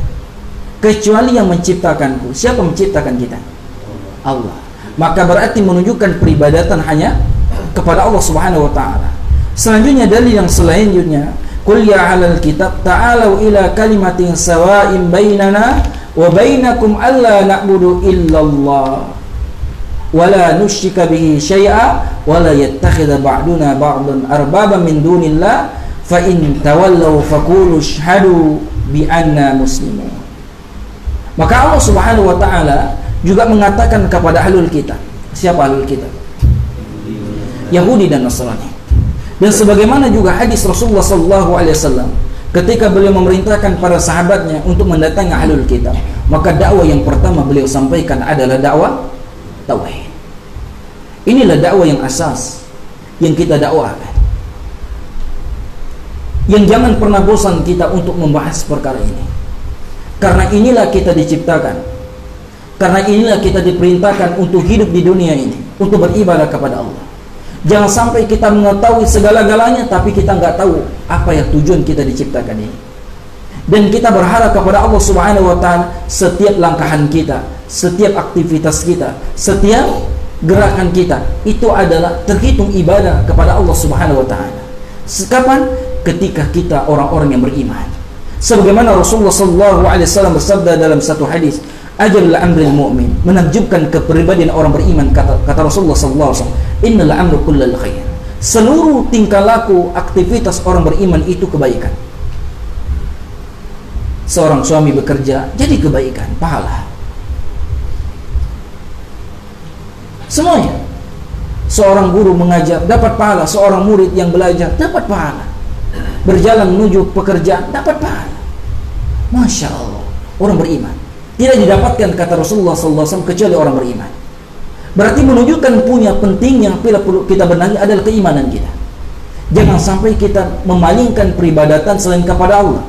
Kecuali yang menciptakanku. Siapa menciptakan kita? Allah. Maka berarti menunjukkan peribadatan hanya kepada Allah Subhanahu wa taala. Selanjutnya dalil yang selanjutnya, qul ya ahlal kitab ta'alu ila kalimatin sawa'in bainana wa bainakum alla na'budu illallah wa la nusyrika bihi syai'a wa la yattakhidha ba'duna ba'dan arbaban min dunillah fa in tawallaw faqulu ashhadu bi anna muslimun. Maka Allah Subhanahu wa taala juga mengatakan kepada ahlul kitab. Siapa ahlul kitab? Yahudi dan Nasrani. Dan sebagaimana juga hadis Rasulullah SAW ketika beliau memerintahkan para sahabatnya untuk mendatangi ahlul kitab, maka dakwah yang pertama beliau sampaikan adalah dakwah tauhid. Inilah dakwah yang asas yang kita dakwahkan, yang jangan pernah bosan kita untuk membahas perkara ini. Karena inilah kita diciptakan, karena inilah kita diperintahkan untuk hidup di dunia ini, untuk beribadah kepada Allah. Jangan sampai kita mengetahui segala-galanya tapi kita nggak tahu apa yang tujuan kita diciptakan ini. Dan kita berharap kepada Allah Subhanahu wa taala setiap langkahan kita, setiap aktivitas kita, setiap gerakan kita itu adalah terhitung ibadah kepada Allah Subhanahu wa taala. Kapan? Ketika kita orang-orang yang beriman. Sebagaimana Rasulullah SAW bersabda dalam satu hadis, ajal amril mu'min, menakjubkan kepribadian orang beriman, kata Rasulullah SAW, innal amru kullal khair. Seluruh tingkah laku aktivitas orang beriman itu kebaikan. Seorang suami bekerja jadi kebaikan, pahala. Semuanya. Seorang guru mengajar dapat pahala, seorang murid yang belajar dapat pahala. Berjalan menuju pekerjaan dapat pahala. Masya Allah, orang beriman tidak didapatkan, kata Rasulullah SAW, kecuali orang beriman. Berarti menunjukkan punya pentingnya bila perlu kita benahi adalah keimanan kita. Jangan sampai kita memalingkan peribadatan selain kepada Allah,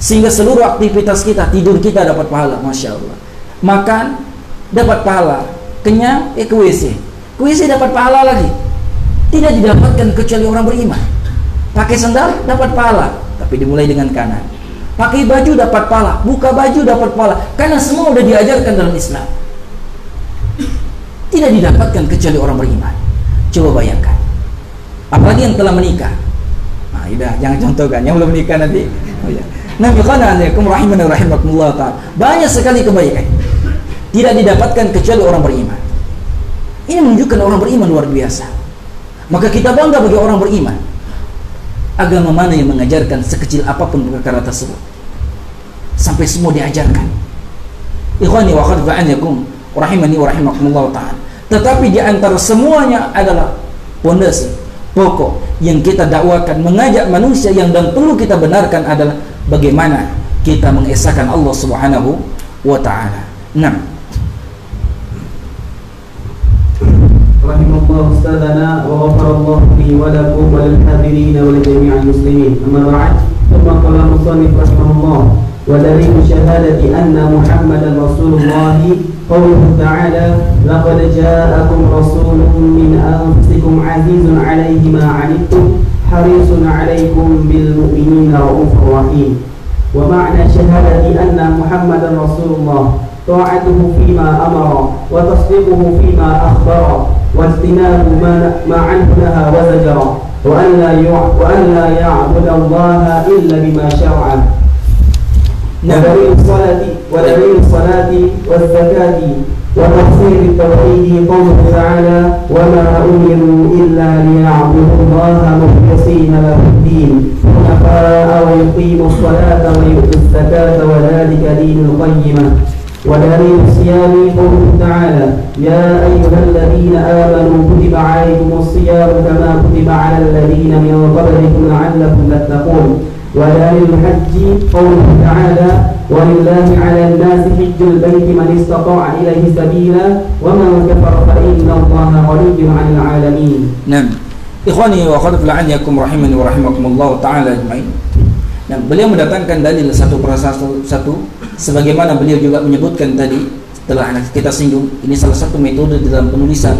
sehingga seluruh aktivitas kita, tidur kita dapat pahala, Masya Allah. Makan dapat pahala, kenyang ke WC dapat pahala lagi. Tidak didapatkan kecuali orang beriman. Pakai sandal dapat pahala, tapi dimulai dengan kanan. Pakai baju dapat pahala, buka baju dapat pahala, karena semua sudah diajarkan dalam Islam. Tidak didapatkan kecuali orang beriman. Coba bayangkan, apalagi yang telah menikah. Nah, udah, jangan contohkan yang belum menikah nanti. Oh, ya. Rahimakumullah ta'ala. Banyak sekali kebaikan tidak didapatkan kecuali orang beriman. Ini menunjukkan orang beriman luar biasa. Maka kita bangga bagi orang beriman. Agama mana yang mengajarkan sekecil apapun perkara tersebut? Sampai semua diajarkan. Ikhwani wa akhwati fillah, rahimani wa rahimakumullah ta'ala. Tetapi di antara semuanya adalah pondasi pokok yang kita dakwakan, mengajak manusia yang dan perlu kita benarkan adalah bagaimana kita mengesahkan Allah Subhanahu wa ta'ala. Nah, rahimallahu ustadzana wa ghafarallahu li wa lakum wa lil hadirin wa li jami'il muslimin. Amma ba'd, thumma qala musannif rahimahullah wa dalilu syahadati anna Muhammadan Rasulullah qawluhu ta'ala laqad ja'akum rasulun min anfusikum azizun 'alayhi ma 'anittum harisun 'alaykum bil mu'minina ra'ufur rahim. Wa ma'na syahadati anna Muhammadan Rasulullah ta'atuhu fima amara wa tasdiquhu fima akhbara واجتناب ما عنه نهى وزجر وأن لا يعبد الله إلا بما شرع. ودليل الصلاة والزكاة وتفسير التوحيد قوله تعالى وما أمروا إلا ليعبدوا الله مخلصين له الدين حنفاء ويقيموا الصلاة ويؤتوا الزكاة وذلك دين القيمة. ودليل الصيام قوله تعالى يا أيها الذين آمنوا كتب عليكم الصيام كما كتب على الذين من قبلكم لعلكم تتقون. ودليل الحج قوله تعالى ولله على الناس حج البيت من استطاع إليه سبيلا ومن كفر فإن الله غني عن العالمين. نعم إخواني وأخواتي fillah rahimani wa rahimakumullah ta'ala ajmain. Nah, beliau mendatangkan dalil satu persatu sebagaimana beliau juga menyebutkan tadi setelah kita singgung, ini salah satu metode dalam penulisan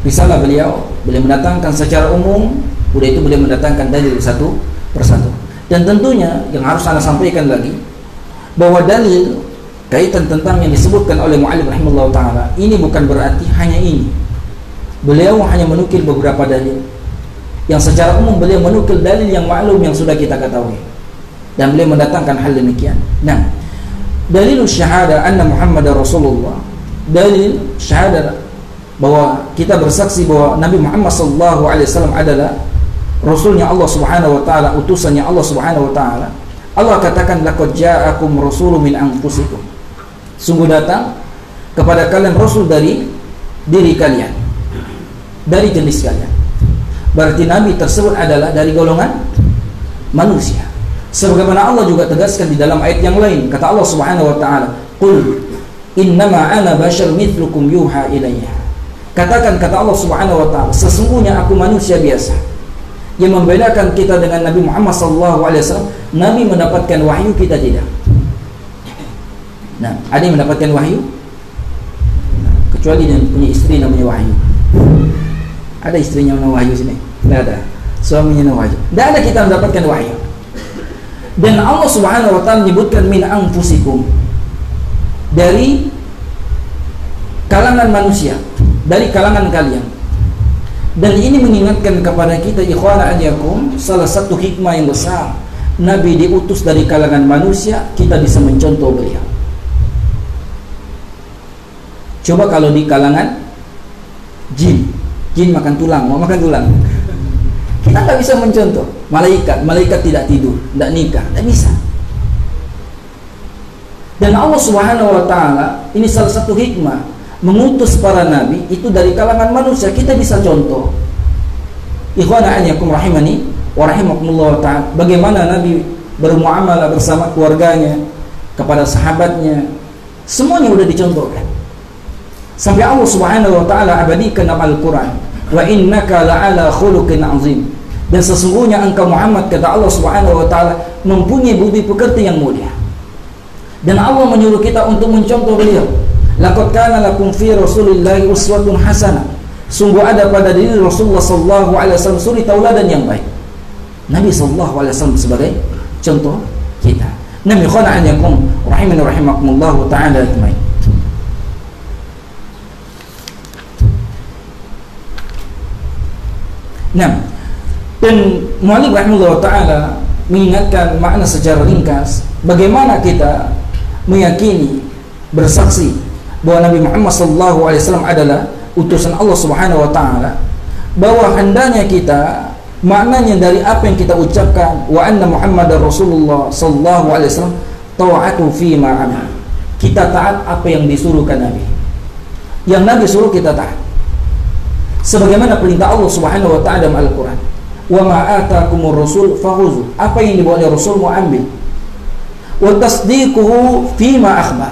risalah beliau mendatangkan secara umum, udah itu beliau mendatangkan dalil satu persatu. Dan tentunya yang harus Anda sampaikan lagi bahwa dalil kaitan tentang yang disebutkan oleh mu'allif rahimahullah ta'ala ini bukan berarti hanya ini. Beliau hanya menukil beberapa dalil yang secara umum beliau menukil dalil yang maklum yang sudah kita ketahui, dan beliau mendatangkan hal demikian. Nah, dalil syahadah anna Muhammadar Rasulullah, dalil syahadah bahwa kita bersaksi bahwa Nabi Muhammad SAW adalah Rasulnya Allah Subhanahu wa ta'ala, utusannya Allah Subhanahu wa ta'ala. Allah katakan laqad ja'akum rasulun min anfusikum, sungguh datang kepada kalian Rasul dari diri kalian, dari jenis kalian. Berarti Nabi tersebut adalah dari golongan manusia. Sebagaimana Allah juga tegaskan di dalam ayat yang lain, kata Allah Subhanahu wa ta'ala, qul innama ana bashar mithlukum yuha ilayya. Katakan, kata Allah Subhanahu wa ta'ala, sesungguhnya aku manusia biasa. Yang membedakan kita dengan Nabi Muhammad SAW, Nabi mendapatkan wahyu, kita tidak. Nah, ada yang mendapatkan wahyu? Nah, kecuali yang punya istri namanya Wahyu. Ada istrinya namanya Wahyu sini? Tidak ada. Suaminya namanya Wahyu. Tidak ada kita mendapatkan wahyu. Dan Allah Subhanahu wa ta'ala menyebutkan min anfusikum, dari kalangan manusia, dari kalangan kalian. Dan ini mengingatkan kepada kita ikhwana ajakum, salah satu hikmah yang besar Nabi diutus dari kalangan manusia, kita bisa mencontoh beliau. Coba kalau di kalangan jin makan tulang, mau makan tulang, kita nggak bisa mencontoh. Malaikat tidak tidur, tidak nikah, tidak bisa. Dan Allah Subhanahu wa ta'ala, ini salah satu hikmah mengutus para nabi itu dari kalangan manusia, kita bisa contoh. Ikhwana anyakum rahimani wa rahimakumullah ta'ala, bagaimana Nabi bermuamalah bersama keluarganya, kepada sahabatnya, semuanya sudah dicontohkan. Sampai Allah Subhanahu wa ta'ala abadikan dalam Al-Quran, wa innaka la'ala khuluqin azim, dan sesungguhnya engkau Muhammad, kata Allah Subhanahu wa ta'ala, mempunyai budi pekerti yang mulia. Dan Allah menyuruh kita untuk mencontoh beliau. Laqad kana lakum fi Rasulillahi uswatun hasanah, sungguh ada pada diri Rasulullah sallallahu alaihi wasallam suri tauladan yang baik. Nabi sallallahu alaihi wasallam sebagai contoh kita. Nabi khana an yakum rahimani rahimakumullah ta'ala ajmain. Nah, dan mu'allif rahimahullah ta'ala mengingatkan makna secara ringkas bagaimana kita meyakini, bersaksi bahwa Nabi Muhammad SAW adalah utusan Allah Subhanahu wa ta'ala, bahwa hendaknya kita maknanya dari apa yang kita ucapkan, wa anna Muhammadar Rasulullah sallallahu alaihi wasallam, ta'atu fi ma amara. Kita taat apa yang disuruhkan Nabi. Yang Nabi suruh kita taat. Sebagaimana perintah Allah Subhanahu wa taala dalam Al-Qur'an. Wa ma ataakumur rasul fakhuzu. Apa yang dibawa oleh Rasul mau ambil. Wa tasdiquhu fi ma akhbar.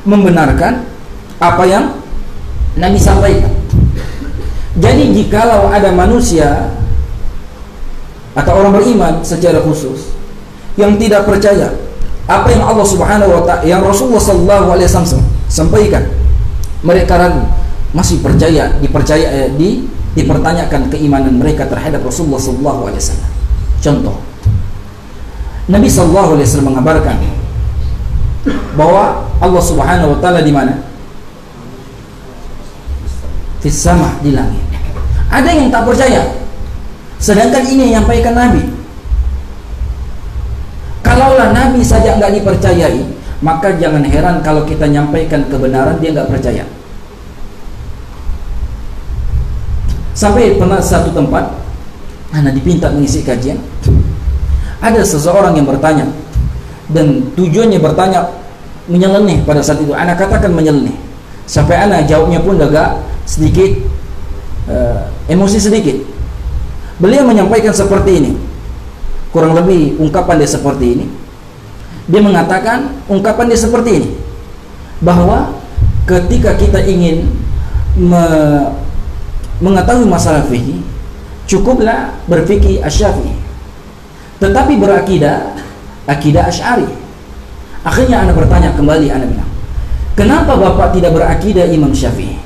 Membenarkan apa yang Nabi sampaikan. Jadi jikalau ada manusia atau orang beriman secara khusus yang tidak percaya apa yang Allah Subhanahu wa taala, yang Rasulullah sallallahu alaihi wasallam sampaikan, mereka ragu, masih percaya, dipertanyakan keimanan mereka terhadap Rasulullah sallallahu alaihi wasallam. Contoh, Nabi sallallahu alaihi wasallam mengabarkan bahwa Allah Subhanahu wa taala di mana? Fis sama, di langit. Ada yang tak percaya, sedangkan ini yang menyampaikan Nabi. Kalaulah Nabi saja enggak dipercayai, maka jangan heran kalau kita nyampaikan kebenaran dia enggak percaya. Sampai pernah satu tempat, anak dipinta mengisi kajian, ada seseorang yang bertanya, dan tujuannya bertanya menyeleneh pada saat itu. Anak katakan menyeleneh, sampai anak jawabnya pun agak sedikit emosi sedikit. Beliau menyampaikan seperti ini, kurang lebih ungkapan dia seperti ini. Dia mengatakan ungkapan dia seperti ini, bahwa ketika kita ingin mengetahui masalah fikih, cukuplah berfikih Asy-Syafi'i, tetapi berakidah akidah Asy'ari. Akhirnya anak bertanya kembali, anak bilang, kenapa bapak tidak berakidah Imam Syafi'i?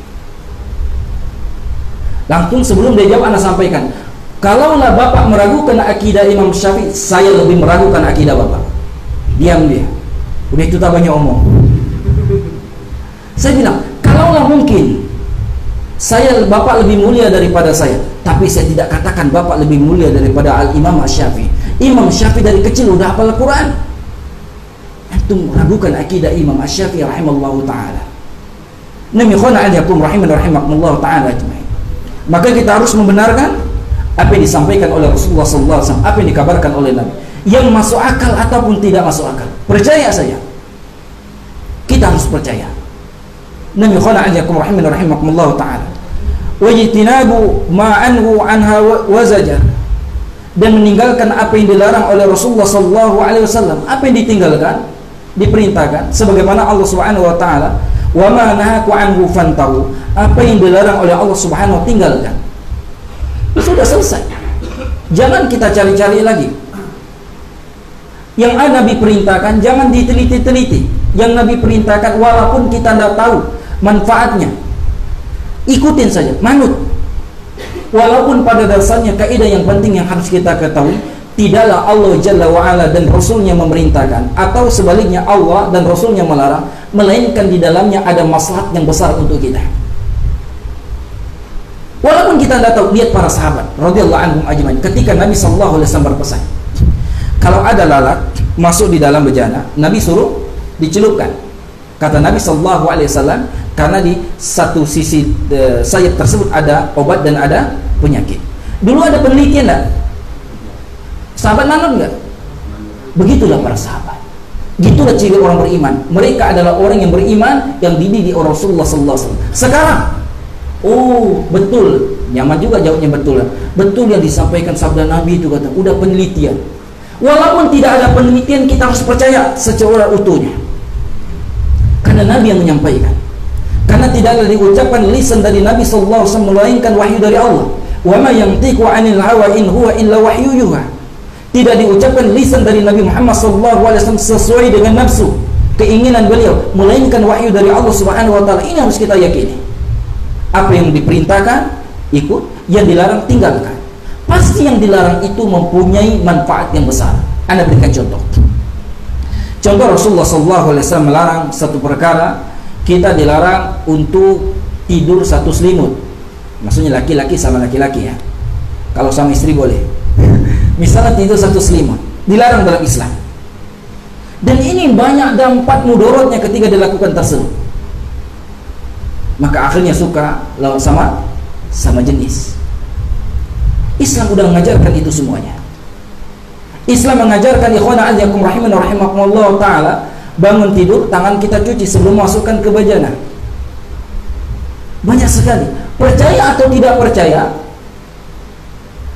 Langsung sebelum dia jawab, anak sampaikan, kalaulah bapak meragukan akidah Imam Syafi'i, saya lebih meragukan akidah bapak. Diam dia, udah itu tak banyak omong. Saya bilang, kalaulah mungkin bapak lebih mulia daripada saya, tapi saya tidak katakan bapak lebih mulia daripada Al-Imam Asy-Syafi'i. Imam Syafi'i dari kecil udah hafal Al-Quran. Antum meragukan akidah Imam Asy-Syafi'i rahimallahu ta'ala. Namikhuna alaikum rahiman rahimakumullah ta'ala ajma'in. Maka kita harus membenarkan apa yang disampaikan oleh Rasulullah sallallahu alaihi wasallam, apa yang dikabarkan oleh Nabi, yang masuk akal ataupun tidak masuk akal. Percaya saja. Kita harus percaya. Nabi khana alaikum rahiman rahimakumullah ta'ala. Wa yitinabu ma anhu anha wa zajar. Dan meninggalkan apa yang dilarang oleh Rasulullah sallallahu alaihi wasallam. Apa yang ditinggalkan? Diperintahkan sebagaimana Allah Subhanahu wa taala, wa ma nahaku anhu fantahu. Apa yang dilarang oleh Allah Subhanahu wa taala tinggalkan. Sudah selesai. Jangan kita cari-cari lagi. Yang Nabi perintahkan jangan diteliti-teliti. Yang Nabi perintahkan walaupun kita tidak tahu manfaatnya, ikutin saja, manut. Walaupun pada dasarnya kaidah yang penting yang harus kita ketahui, tidaklah Allah Jalla wa'ala dan Rasulnya memerintahkan, atau sebaliknya Allah dan Rasulnya melarang, melainkan di dalamnya ada maslahat yang besar untuk kita. Walaupun kita tidak tahu. Lihat para sahabat radhiyallahu anhum ajmain, ketika Nabi sallallahu alaihi wasallam berpesan, kalau ada lalat masuk di dalam bejana, Nabi suruh dicelupkan. Kata Nabi sallallahu alaihi wasallam, karena di satu sisi sayap tersebut ada obat dan ada penyakit. Dulu ada penelitian enggak? Sahabat nanam enggak? Begitulah para sahabat. Gitulah ciri orang beriman. Mereka adalah orang yang beriman, yang dididik oleh Rasulullah sallallahu alaihi wasallam. Sekarang, oh betul, nyaman juga jawabnya betul. Betul yang disampaikan sabda Nabi itu, kata, udah penelitian. Walaupun tidak ada penelitian, kita harus percaya secara utuhnya. Karena Nabi yang menyampaikan. Karena tidaklah diucapkan lisan dari Nabi sallallahu alaihi wasallam melainkan wahyu dari Allah. Wa ma yantiqu 'anil hawa in huwa illa wahyu yuha. Tidak diucapkan lisan dari Nabi Muhammad sallallahu alaihi wasallam sesuai dengan nafsu, keinginan beliau, melainkan wahyu dari Allah Subhanahu wa taala. Ini harus kita yakini. Apa yang diperintahkan ikut, yang dilarang tinggalkan. Pasti yang dilarang itu mempunyai manfaat yang besar. Anda berikan contoh. Contoh, Rasulullah SAW melarang satu perkara. Kita dilarang untuk tidur satu selimut. Maksudnya laki-laki sama laki-laki ya. Kalau sama istri boleh. Misalnya tidur satu selimut, dilarang dalam Islam. Dan ini banyak dampak mudorotnya ketika dilakukan tersebut. Maka akhirnya suka sama jenis. Islam udah mengajarkan itu semuanya. Islam mengajarkan ikhwana azzakum rahiman wa rahimakumullah taala, bangun tidur tangan kita cuci sebelum masukkan ke bejana. Banyak sekali. Percaya atau tidak percaya,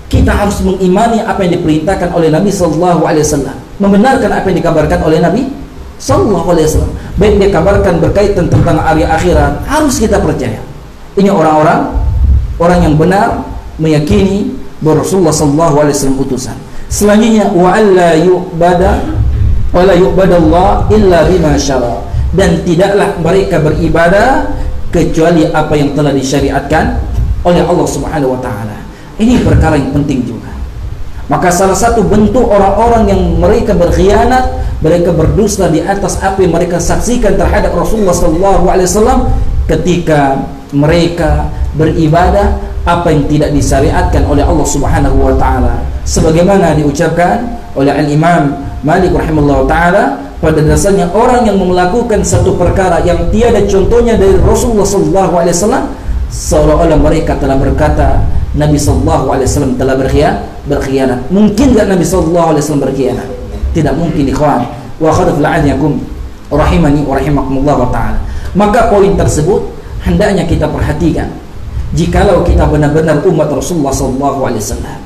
kita harus mengimani apa yang diperintahkan oleh Nabi sallallahu alaihi wasallam, membenarkan apa yang dikabarkan oleh Nabi sallallahu alaihi wasallam. Baik dia kabarkan berkaitan tentang hari akhirat, harus kita percaya. Ini orang yang benar meyakini bahwa Rasulullah sallallahu alaihi wasallam utusan. Selanjutnya wa alla yu'badallah illa bima syara, dan tidaklah mereka beribadah kecuali apa yang telah disyariatkan oleh Allah Subhanahu wa taala. Ini perkara yang penting juga. Maka salah satu bentuk orang-orang yang mereka berkhianat, mereka berdusta di atas apa yang mereka saksikan terhadap Rasulullah sallallahu alaihi wasallam ketika mereka beribadah apa yang tidak disyariatkan oleh Allah Subhanahu wa taala. Sebagaimana diucapkan oleh Al-Imam Malik rahimahullah taala, pada dasarnya orang yang melakukan satu perkara yang tiada contohnya dari Rasulullah sallallahu alaihi wasallam, seolah-olah mereka telah berkata Nabi sallallahu alaihi wasallam telah berkhianat. Mungkin enggak Nabi sallallahu alaihi wasallam berkhianat? Tidak mungkin, ikhwan. Wa khadaf la'anyakum rahimani wa rahimakumullah taala. Maka poin tersebut hendaknya kita perhatikan. Jikalau kita benar-benar umat Rasulullah sallallahu alaihi wasallam,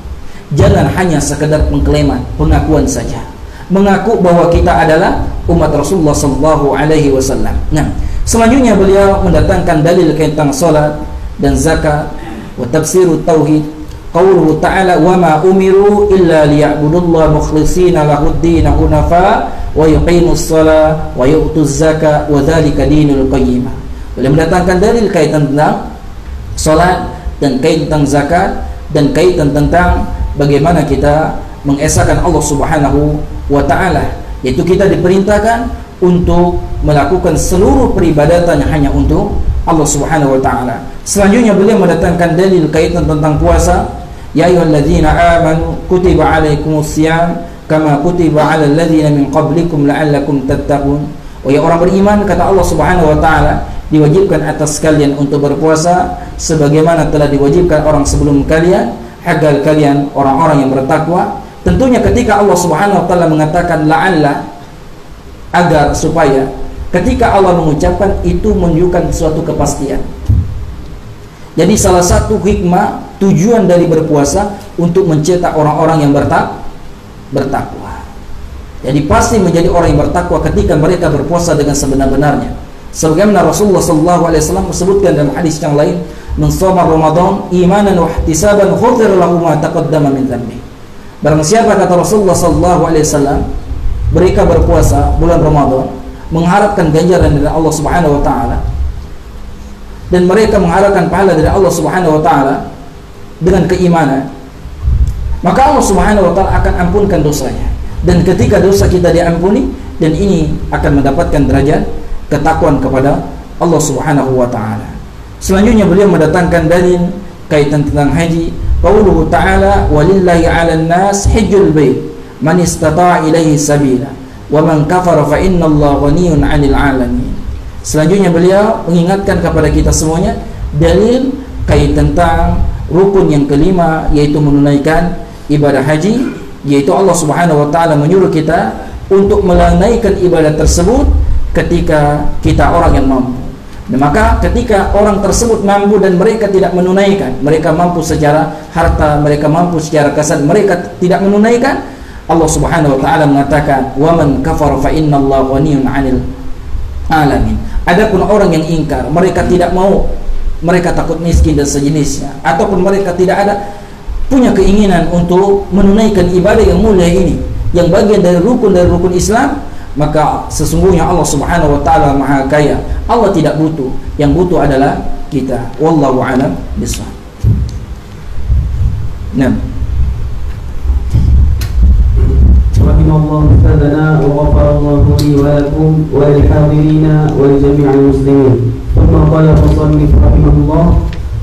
jangan hanya sekedar pengklaiman, pengakuan saja, mengaku bahwa kita adalah umat Rasulullah sallallahu alaihi wasallam. Nah, selanjutnya beliau mendatangkan dalil tentang salat dan zakat wa tafsirut tauhid. Qauluhu ta'ala wa ma umiru illa liya'budullaha mukhlishina lahud-din hunafa wa yuqimus shalah wa yu'tuz zakata wa dzalika dinul qayyimah. Beliau mendatangkan dalil kaitan tentang salat dan kaitan tentang zakat dan kaitan tentang bagaimana kita mengesahkan Allah Subhanahu wa taala, yaitu kita diperintahkan untuk melakukan seluruh peribadatan hanya untuk Allah Subhanahu wa taala. Selanjutnya beliau mendatangkan dalil kaitan tentang puasa. Ya ayyuhalladzina amanu kutiba alaikumusiyam kama kutiba alal ladzina min qablikum la'allakum tattaqun. Wahai orang beriman, kata Allah Subhanahu wa taala, diwajibkan atas kalian untuk berpuasa sebagaimana telah diwajibkan orang sebelum kalian agar kalian orang-orang yang bertakwa. Tentunya ketika Allah Subhanahu wa taala mengatakan la'alla, agar, supaya, ketika Allah mengucapkan itu menunjukkan suatu kepastian. Jadi salah satu hikmah tujuan dari berpuasa untuk mencetak orang-orang yang bertakwa. Jadi pasti menjadi orang yang bertakwa ketika mereka berpuasa dengan sebenar-benarnya. Sebagaimana Rasulullah sallallahu alaihi wasallam menyebutkan dalam hadis yang lain, "Man shoma Ramadan imanan wa ihtisaban ghufira lahu ma taqaddama min dhanbi." Barang siapa, kata Rasulullah sallallahu alaihi wasallam, mereka berpuasa bulan Ramadan mengharapkan ganjaran dari Allah Subhanahu wa taala, dan mereka mengharapkan pahala dari Allah Subhanahu wa taala dengan keimanan, maka Allah Subhanahu wa taala akan ampunkan dosanya. Dan ketika dosa kita diampuni, dan ini akan mendapatkan derajat ketakwaan kepada Allah Subhanahu wa taala. Selanjutnya beliau mendatangkan dalil kaitan tentang haji. Qauluhu ta'ala walillahi 'alan nas hajjul bait man istata'a ilaihi sabila wa man kafara fa innallaha ghaniyyun 'anil 'alamin. Selanjutnya beliau mengingatkan kepada kita semuanya dalil kaitan tentang rukun yang kelima, yaitu menunaikan ibadah haji, yaitu Allah Subhanahu wa taala menyuruh kita untuk menunaikan ibadah tersebut ketika kita orang yang mampu. Nah, maka ketika orang tersebut mampu dan mereka tidak menunaikan, mereka mampu secara harta, mereka mampu secara kasar, mereka tidak menunaikan, Allah Subhanahu wa taala mengatakan wa man kafara fa innallaha ghaniyyun 'anil 'alamin. Adapun orang yang ingkar, mereka tidak mau, mereka takut miskin dan sejenisnya, ataupun mereka tidak ada punya keinginan untuk menunaikan ibadah yang mulia ini, yang bagian dari rukun Islam, maka sesungguhnya Allah Subhanahu wa taala Maha Kaya. Allah tidak butuh, yang butuh adalah kita. Wallahu a'lam bishawab. Nah, rahimallahu ta'ala wa ghafarallahu li wa lakum wa lil hadirin wa li jami'il muslimin. Thumma qala musannif rahimahullah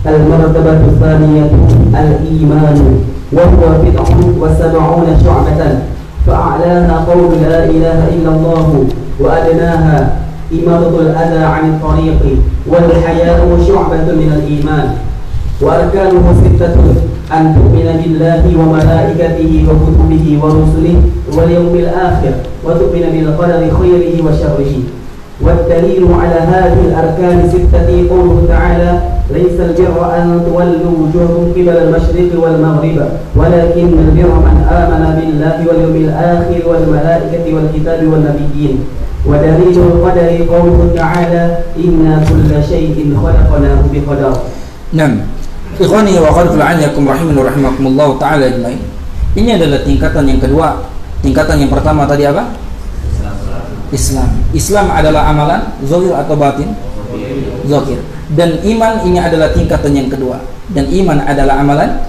al-martabatu thaniyatu al-iman wa huwa bid'un wa sab'una syu'batan. فأعلاها قول لا إله إلا الله وأدناها إماطة الأذى عن الطريق والحياء شعبة من الإيمان وأركانه ستة أن تؤمن بالله وملائكته وكتبه ورسله واليوم الآخر وتؤمن بالقدر خيره وشره. والدليل على هذه الأركان الستة قوله تعالى: ليس البر أن تولوا وجوهكم قبل المشرق والمغرب ولكن البر من آمن بالله واليوم الآخر والملائكة والكتاب والنبيين. ودليل القدر قوله تعالى: إنا كل شيء خلقناه بقدر. Nah, ikhwani wa akhwati fil'aniyakum rahimani wa rahimakumullah ta'ala ajmain. Ini adalah tingkatan yang kedua. Tingkatan yang pertama tadi apa? Islam. Islam adalah amalan zahir atau batin? Zahir. Dan iman ini adalah tingkatan yang kedua. Dan iman adalah amalan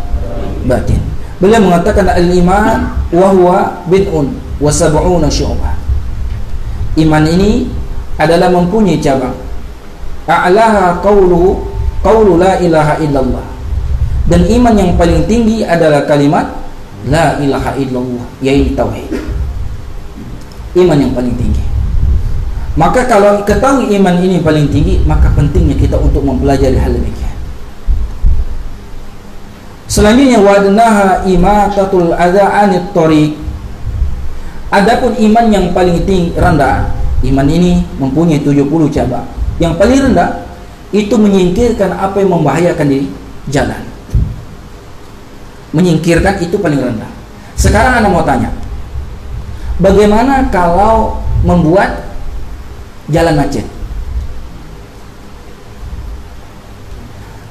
batin. Beliau mengatakan al-iman wa huwa bid'un wa sab'una syu'bah. Iman ini adalah mempunyai cabang. A'laha qawlu la ilaha illallah. Dan iman yang paling tinggi adalah kalimat la ilaha illallah, yaitu tauhid. Iman yang paling tinggi. Maka kalau ketahui iman ini paling tinggi, maka pentingnya kita untuk mempelajari hal demikian. Selanjutnya wadnaha imatatul adza 'anit thariq. Adapun iman yang paling tinggi rendah, iman ini mempunyai 70 cabang. Yang paling rendah itu menyingkirkan apa yang membahayakan di jalan. Menyingkirkan itu paling rendah. Sekarang Anda mau tanya, bagaimana kalau membuat jalan macet?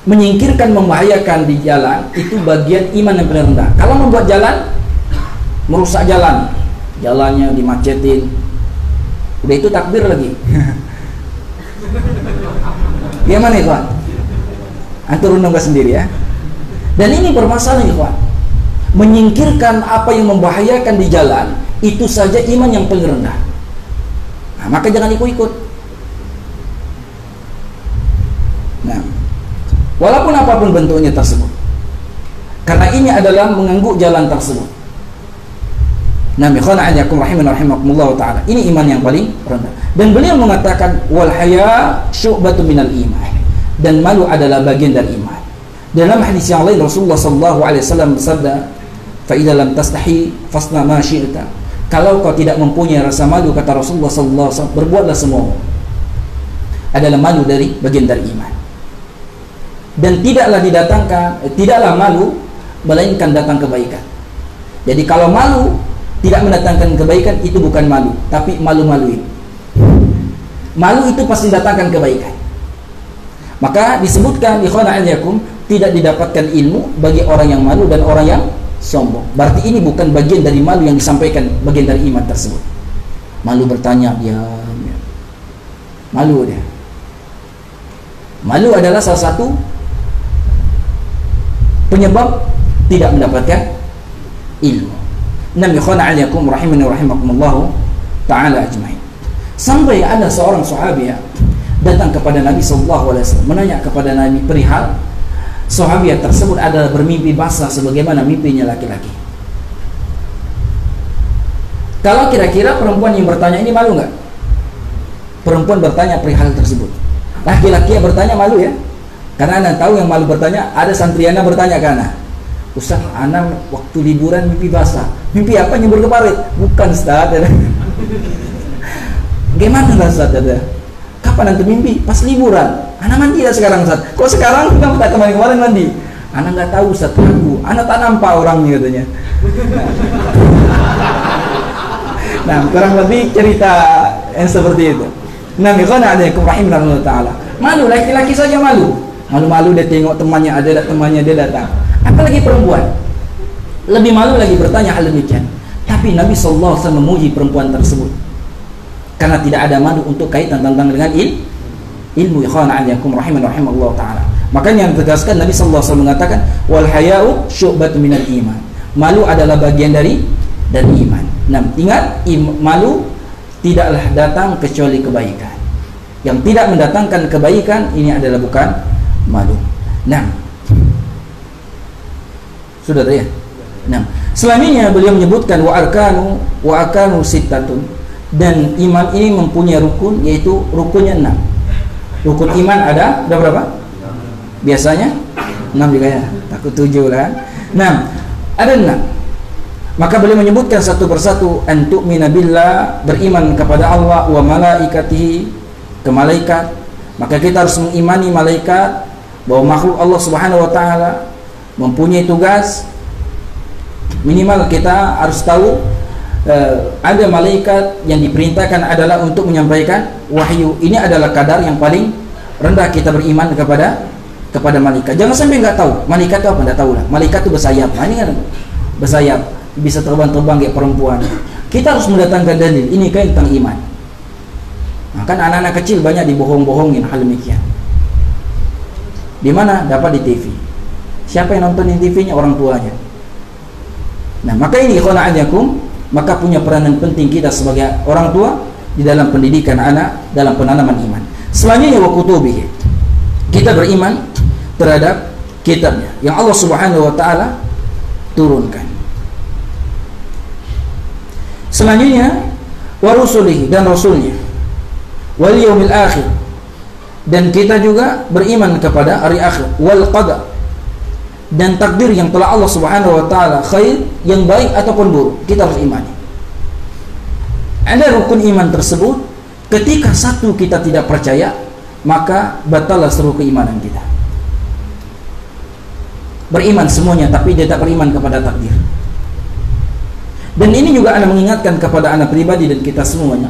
Menyingkirkan membahayakan di jalan itu bagian iman yang paling rendah. Kalau membuat jalan, merusak jalan, jalannya dimacetin, udah itu takbir lagi. Gimana ikhwan? Antum renungkan sendiri ya. Dan ini bermasalah ikhwan. Menyingkirkan apa yang membahayakan di jalan itu saja iman yang paling rendah. Nah, maka jangan ikut-ikut. Nah, walaupun apapun bentuknya tersebut, karena ini adalah mengganggu jalan tersebut. Nah, mikhona'anyakum rahimakumullah ta'ala. Ini iman yang paling rendah. Dan beliau mengatakan wal haya syu'batu minal iman. Dan malu adalah bagian dari iman. Dalam hadis yang lain Rasulullah sallallahu alaihi wasallam bersabda, "Fa idza lam tastahi fasna ma syi'ta." Kalau kau tidak mempunyai rasa malu, kata Rasulullah sallallahu alaihi wasallam, berbuatlah semua. Adalah malu dari bagian dari iman. Dan tidaklah malu melainkan datang kebaikan. Jadi kalau malu tidak mendatangkan kebaikan, itu bukan malu, tapi malu-maluin. Malu itu pasti datangkan kebaikan. Maka disebutkan ikhwana'anyakum, tidak didapatkan ilmu bagi orang yang malu dan orang yang sombong. Berarti ini bukan bagian dari malu yang disampaikan, bagian dari iman tersebut. Malu bertanya, diam. Malu dia. Malu adalah salah satu penyebab tidak mendapatkan ilmu. Nabi khona'alakum rahimani rahimakumullah ta'ala ajmain. Sampai ada seorang sahabiah datang kepada Nabi sallallahu alaihi wasallam, menanya kepada Nabi perihal sahabiah tersebut adalah bermimpi basah sebagaimana mimpinya laki-laki. Kalau kira-kira perempuan yang bertanya ini malu nggak? Perempuan bertanya perihal tersebut. Laki-laki yang bertanya malu ya? Karena Anda tahu yang malu bertanya, ada santriana bertanya ke Anda, Ustaz, Anda waktu liburan mimpi basah. Mimpi apa? Nyebur ke parit? Bukan Ustaz. Gimana Ustaz? Kapan nanti mimpi? Pas liburan. Anak mandi dah sekarang Ustaz. Kok sekarang? Kenapa tak kemarin mandi? Anak nggak tahu Ustaz, ragu. Anak tak nampak orangnya katanya. Nah, kurang lebih cerita yang seperti itu. Nah, mikhona'alaikum rahimahullah ta'ala. Malu, laki-laki saja malu. Malu-malu dia tengok temannya, ada temannya dia datang. Apalagi perempuan. Lebih malu lagi bertanya hal demikian. Tapi Nabi sallallahu alaihi wasallam memuji perempuan tersebut. Karena tidak ada malu untuk kaitan tentang dengan ilmu. Ikhwana'alaikum rahimahullah ta'ala. Makanya yang tegaskan Nabi sallallahu alaihi wasallam mengatakan wal haya'u syu'batun minal iman. Malu adalah bagian dari iman. Nah, ingat, malu tidaklah datang kecuali kebaikan. Yang tidak mendatangkan kebaikan ini adalah bukan malu. Nah, sudah ya. Nah, selanjutnya beliau menyebutkan wa arkanu sittatun, dan iman ini mempunyai rukun, yaitu rukunnya 6. Rukun iman ada berapa? Biasanya 6 juga ya, takut 7 lah. Nah, ada 6. Maka beliau menyebutkan satu persatu, an tu'mina billah, beriman kepada Allah, wa malaikatihi, ke malaikat. Maka kita harus mengimani malaikat, bahwa makhluk Allah Subhanahu wa taala mempunyai tugas. Minimal kita harus tahu ada malaikat yang diperintahkan adalah untuk menyampaikan wahyu. Ini adalah kadar yang paling rendah kita beriman kepada malaikat. Jangan sampai nggak tahu malaikat itu apa, nggak tahu lah. Malaikat itu bersayap. Nah, ini kan bersayap, bisa terbang kayak perempuan. Kita harus mendatangkan dalil. Ini kan tentang iman. Nah, kan anak-anak kecil banyak dibohong-bohongin hal demikian. Di mana? Dapat di TV. Siapa yang nontonin TV-nya? Orang tuanya. Nah, maka ini ikhwan a'azakum, maka punya peranan penting kita sebagai orang tua di dalam pendidikan anak, dalam penanaman iman. Selanjutnya wa kutubihi. Kita beriman terhadap kitabnya yang Allah Subhanahu wa taala turunkan. Selanjutnya wa rusulihi, dan rasulnya. Wal yaumil akhir, dan kita juga beriman kepada hari akhir. Wal qadar, dan takdir yang telah Allah Subhanahu wa taala, khair, yang baik ataupun buruk, kita harus imani. Ada rukun iman tersebut, ketika satu kita tidak percaya, maka batallah seluruh keimanan kita. Beriman semuanya tapi tidak beriman kepada takdir. Dan ini juga Anda mengingatkan kepada anak pribadi dan kita semuanya.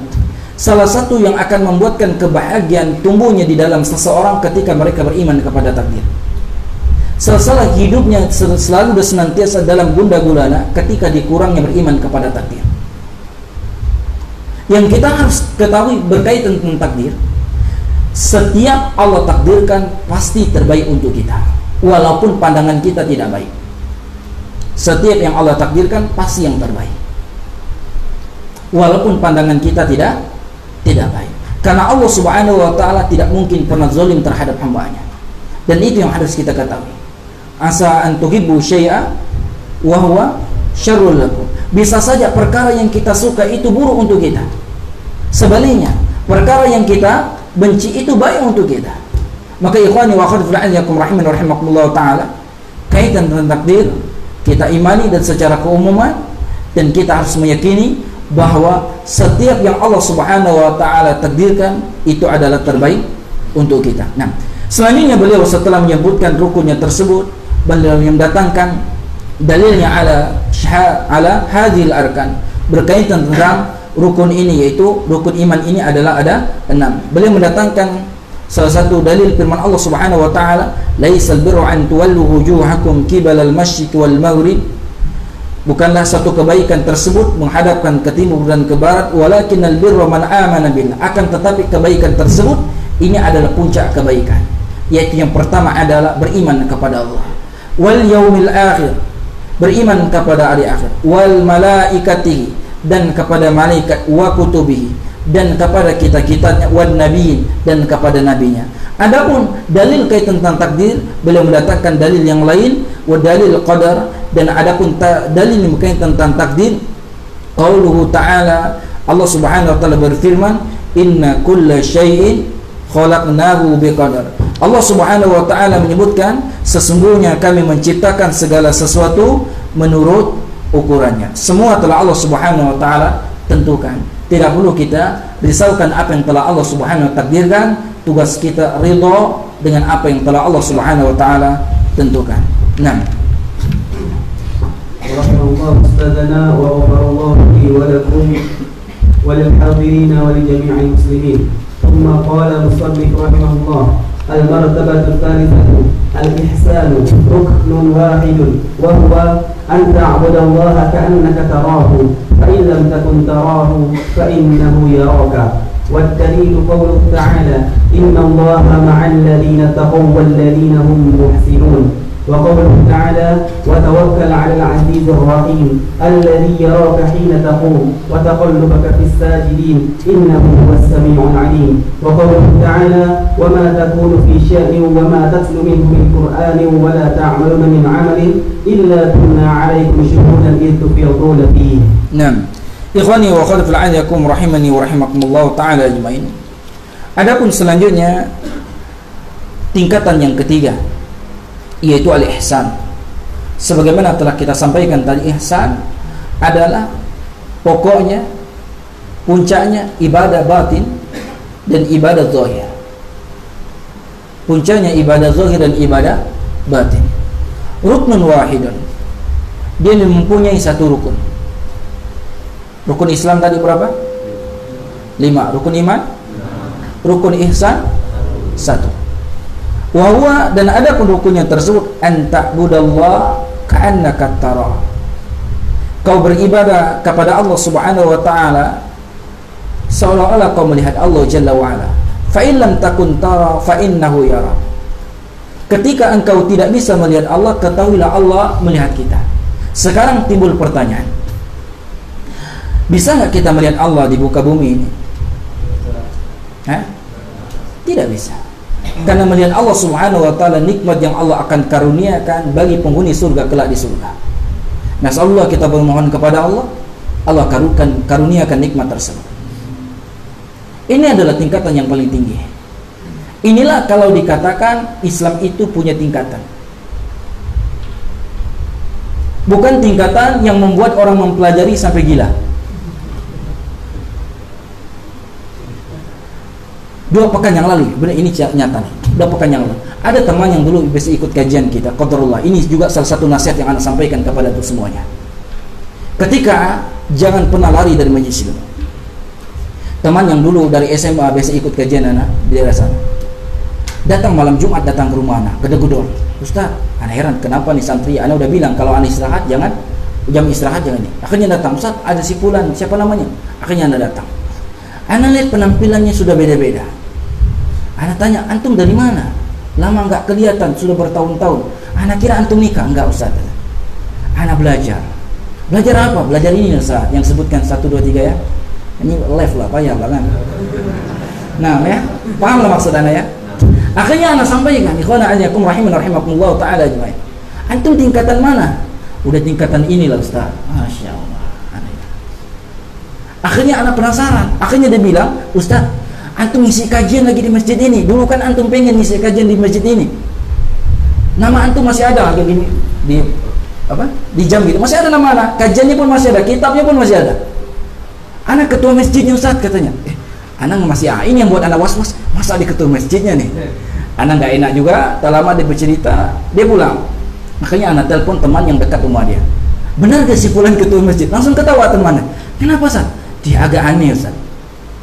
Salah satu yang akan membuatkan kebahagiaan tumbuhnya di dalam seseorang ketika mereka beriman kepada takdir. Selesai hidupnya selalu dan senantiasa dalam gundah gulana ketika dikurangnya beriman kepada takdir. Yang kita harus ketahui berkaitan tentang takdir, setiap Allah takdirkan pasti terbaik untuk kita, walaupun pandangan kita tidak baik. Setiap yang Allah takdirkan pasti yang terbaik, walaupun pandangan kita tidak baik. Karena Allah Subhanahu wa taala tidak mungkin pernah zalim terhadap hamba-Nya. Dan itu yang harus kita ketahui. Asa an tuhibbu syai'a wa huwa syarrul lakum. Bisa saja perkara yang kita suka itu buruk untuk kita. Sebaliknya, perkara yang kita benci itu baik untuk kita. Maka ikhwani wa akhwati fillah yakum rahiman wa rahimakumullah taala, kaitan dengan takdir kita imani dan secara keumuman, dan kita harus meyakini bahwa setiap yang Allah Subhanahu wa taala takdirkan itu adalah terbaik untuk kita. Nah, selanjutnya beliau setelah menyebutkan rukunnya tersebut, beliau mendatangkan dalilnya ala hadhil arkan, berkaitan tentang rukun ini, yaitu rukun iman ini adalah ada 6. Beliau mendatangkan salah satu dalil firman Allah Subhanahu wa taala, laisal birru an tuwallu wujuhakum qibalal masyriq wal maghrib. Bukanlah satu kebaikan tersebut menghadapkan ke timur dan ke barat, walakinnal birra man amana billah. Akan tetapi kebaikan tersebut ini adalah puncak kebaikan, yaitu yang pertama adalah beriman kepada Allah, wal yaumil akhir, beriman kepada hari akhir, wal malaikatihi, dan kepada malaikat, wa kutubihi, dan kepada kitab-kitabnya, wan nabiyyin, dan kepada nabinya. Adapun dalil kaitan tentang takdir, beliau mendatangkan dalil yang lain, wa dalil qadar, dan adapun dalil yang berkaitan tentang takdir, qauluhu ta'ala, Allah Subhanahu wa taala berfirman, inna kulla syai'in khalaqnahu biqadar. Allah Subhanahu wa taala menyebutkan, sesungguhnya kami menciptakan segala sesuatu menurut ukurannya. Semua telah Allah Subhanahu wa taala tentukan. Tidak perlu kita risaukan apa yang telah Allah Subhanahu wa taala takdirkan. Tugas kita ridha dengan apa yang telah Allah Subhanahu wa taala tentukan. Nah, rahimahullah ustadzana wa ghafarallahu li wa lakum wa lil hadirin wa li jami'il muslimin. Thumma qala musannif rahimahullah المرتبة الثالثة الإحسان ركن واحد وهو أن تعبد الله كأنك تراه فإن لم تكن تراه فإنه يراك. والدليل قوله تعالى إن الله مع الذين اتقوا والذين هم محسنون. وقوله تعالى وتوكل على العزيز الرحيم الذي يراك حين تقوم وتقلبك في الساجدين إنه هو السميع العليم. وقوله تعالى وما تكون في شأن وما تتلو منه من قرآن ولا تعملون من عمل إلا كنا عليكم شهودا إذ تفيضون فيه. Naam. Ikhwani wa akhwati fillah yakum rahimani wa rahimakumullah taala ajmain. Adapun selanjutnya tingkatan yang ketiga, yaitu al-ihsan. Sebagaimana telah kita sampaikan tadi, ihsan adalah pokoknya, puncaknya ibadah batin dan ibadah zahir. Puncaknya ibadah zahir dan ibadah batin. Ruknun wahidun, dia mempunyai satu rukun. Rukun Islam tadi berapa? 5. Rukun iman, rukun ihsan 1. Wahwa, dan ada pun rukunnya tersebut, an ta'budallah ka'annaka tara. Kau beribadah kepada Allah Subhanahu wa taala seolah-olah kau melihat Allah Jalla wa ala. Fa in lam takun tara fa innahu yara. Ketika engkau tidak bisa melihat Allah, ketahuilah Allah melihat kita. Sekarang timbul pertanyaan, bisa nggak kita melihat Allah di muka bumi ini? Tidak bisa. Karena melihat Allah Subhanahu wa taala nikmat yang Allah akan karuniakan bagi penghuni surga kelak di surga. Nasallallahu, kita bermohon kepada Allah, Allah karuniakan nikmat tersebut. Ini adalah tingkatan yang paling tinggi. Inilah kalau dikatakan Islam itu punya tingkatan. Bukan tingkatan yang membuat orang mempelajari sampai gila. 2 pekan yang lalu, benar, ini nyata nih. 2 pekan yang lalu, ada teman yang dulu bisa ikut kajian kita, qadarullah. Ini juga salah satu nasihat yang Anda sampaikan kepada itu semuanya. Ketika jangan pernah lari dari majelis ilmu. Teman yang dulu dari SMA biasa ikut kajian anak di daerah sana, datang malam Jumat, datang ke rumah anak, gedor-gedor. Ustaz, anak heran kenapa nih santri, anak udah bilang kalau anak istirahat jangan, jam istirahat jangan nih. Akhirnya datang, Ustaz, ada si fulan, siapa namanya? Akhirnya anak datang. Anak lihat penampilannya sudah beda-beda. Anak tanya, antum dari mana? Lama nggak kelihatan, sudah bertahun-tahun. Anak kira antum nikah. Enggak, Ustaz. Anak belajar. Belajar apa? Belajar ini, Ustaz, yang sebutkan 1, 2, 3 ya. Ini live lah, payah lah kan. Nah ya, paham lah maksud anak ya. Akhirnya anak sampaikan, ikhwana ajakum rahiman rahimakumullah ta'ala ajmain. Antum tingkatan mana? Udah tingkatan inilah Ustaz. Masya Allah. Akhirnya anak penasaran. Akhirnya dia bilang, Ustaz, antum ngisi kajian lagi di masjid ini. Dulu kan antum pengen ngisi kajian di masjid ini. Nama antum masih ada lagi di jam gitu. Masih ada nama anak. Kajiannya pun masih ada, kitabnya pun masih ada. Anak ketua masjidnya Ustaz, katanya. Anak masih ini yang buat anak was-was. Masa di ketua masjidnya nih? Anak nggak enak juga. Tak lama dia bercerita, dia pulang. Makanya anak telepon teman yang dekat rumah dia. Benar gak si fulan ketua masjid? Langsung ketawa temannya. Kenapa Ustaz? Dia agak aneh Ustaz.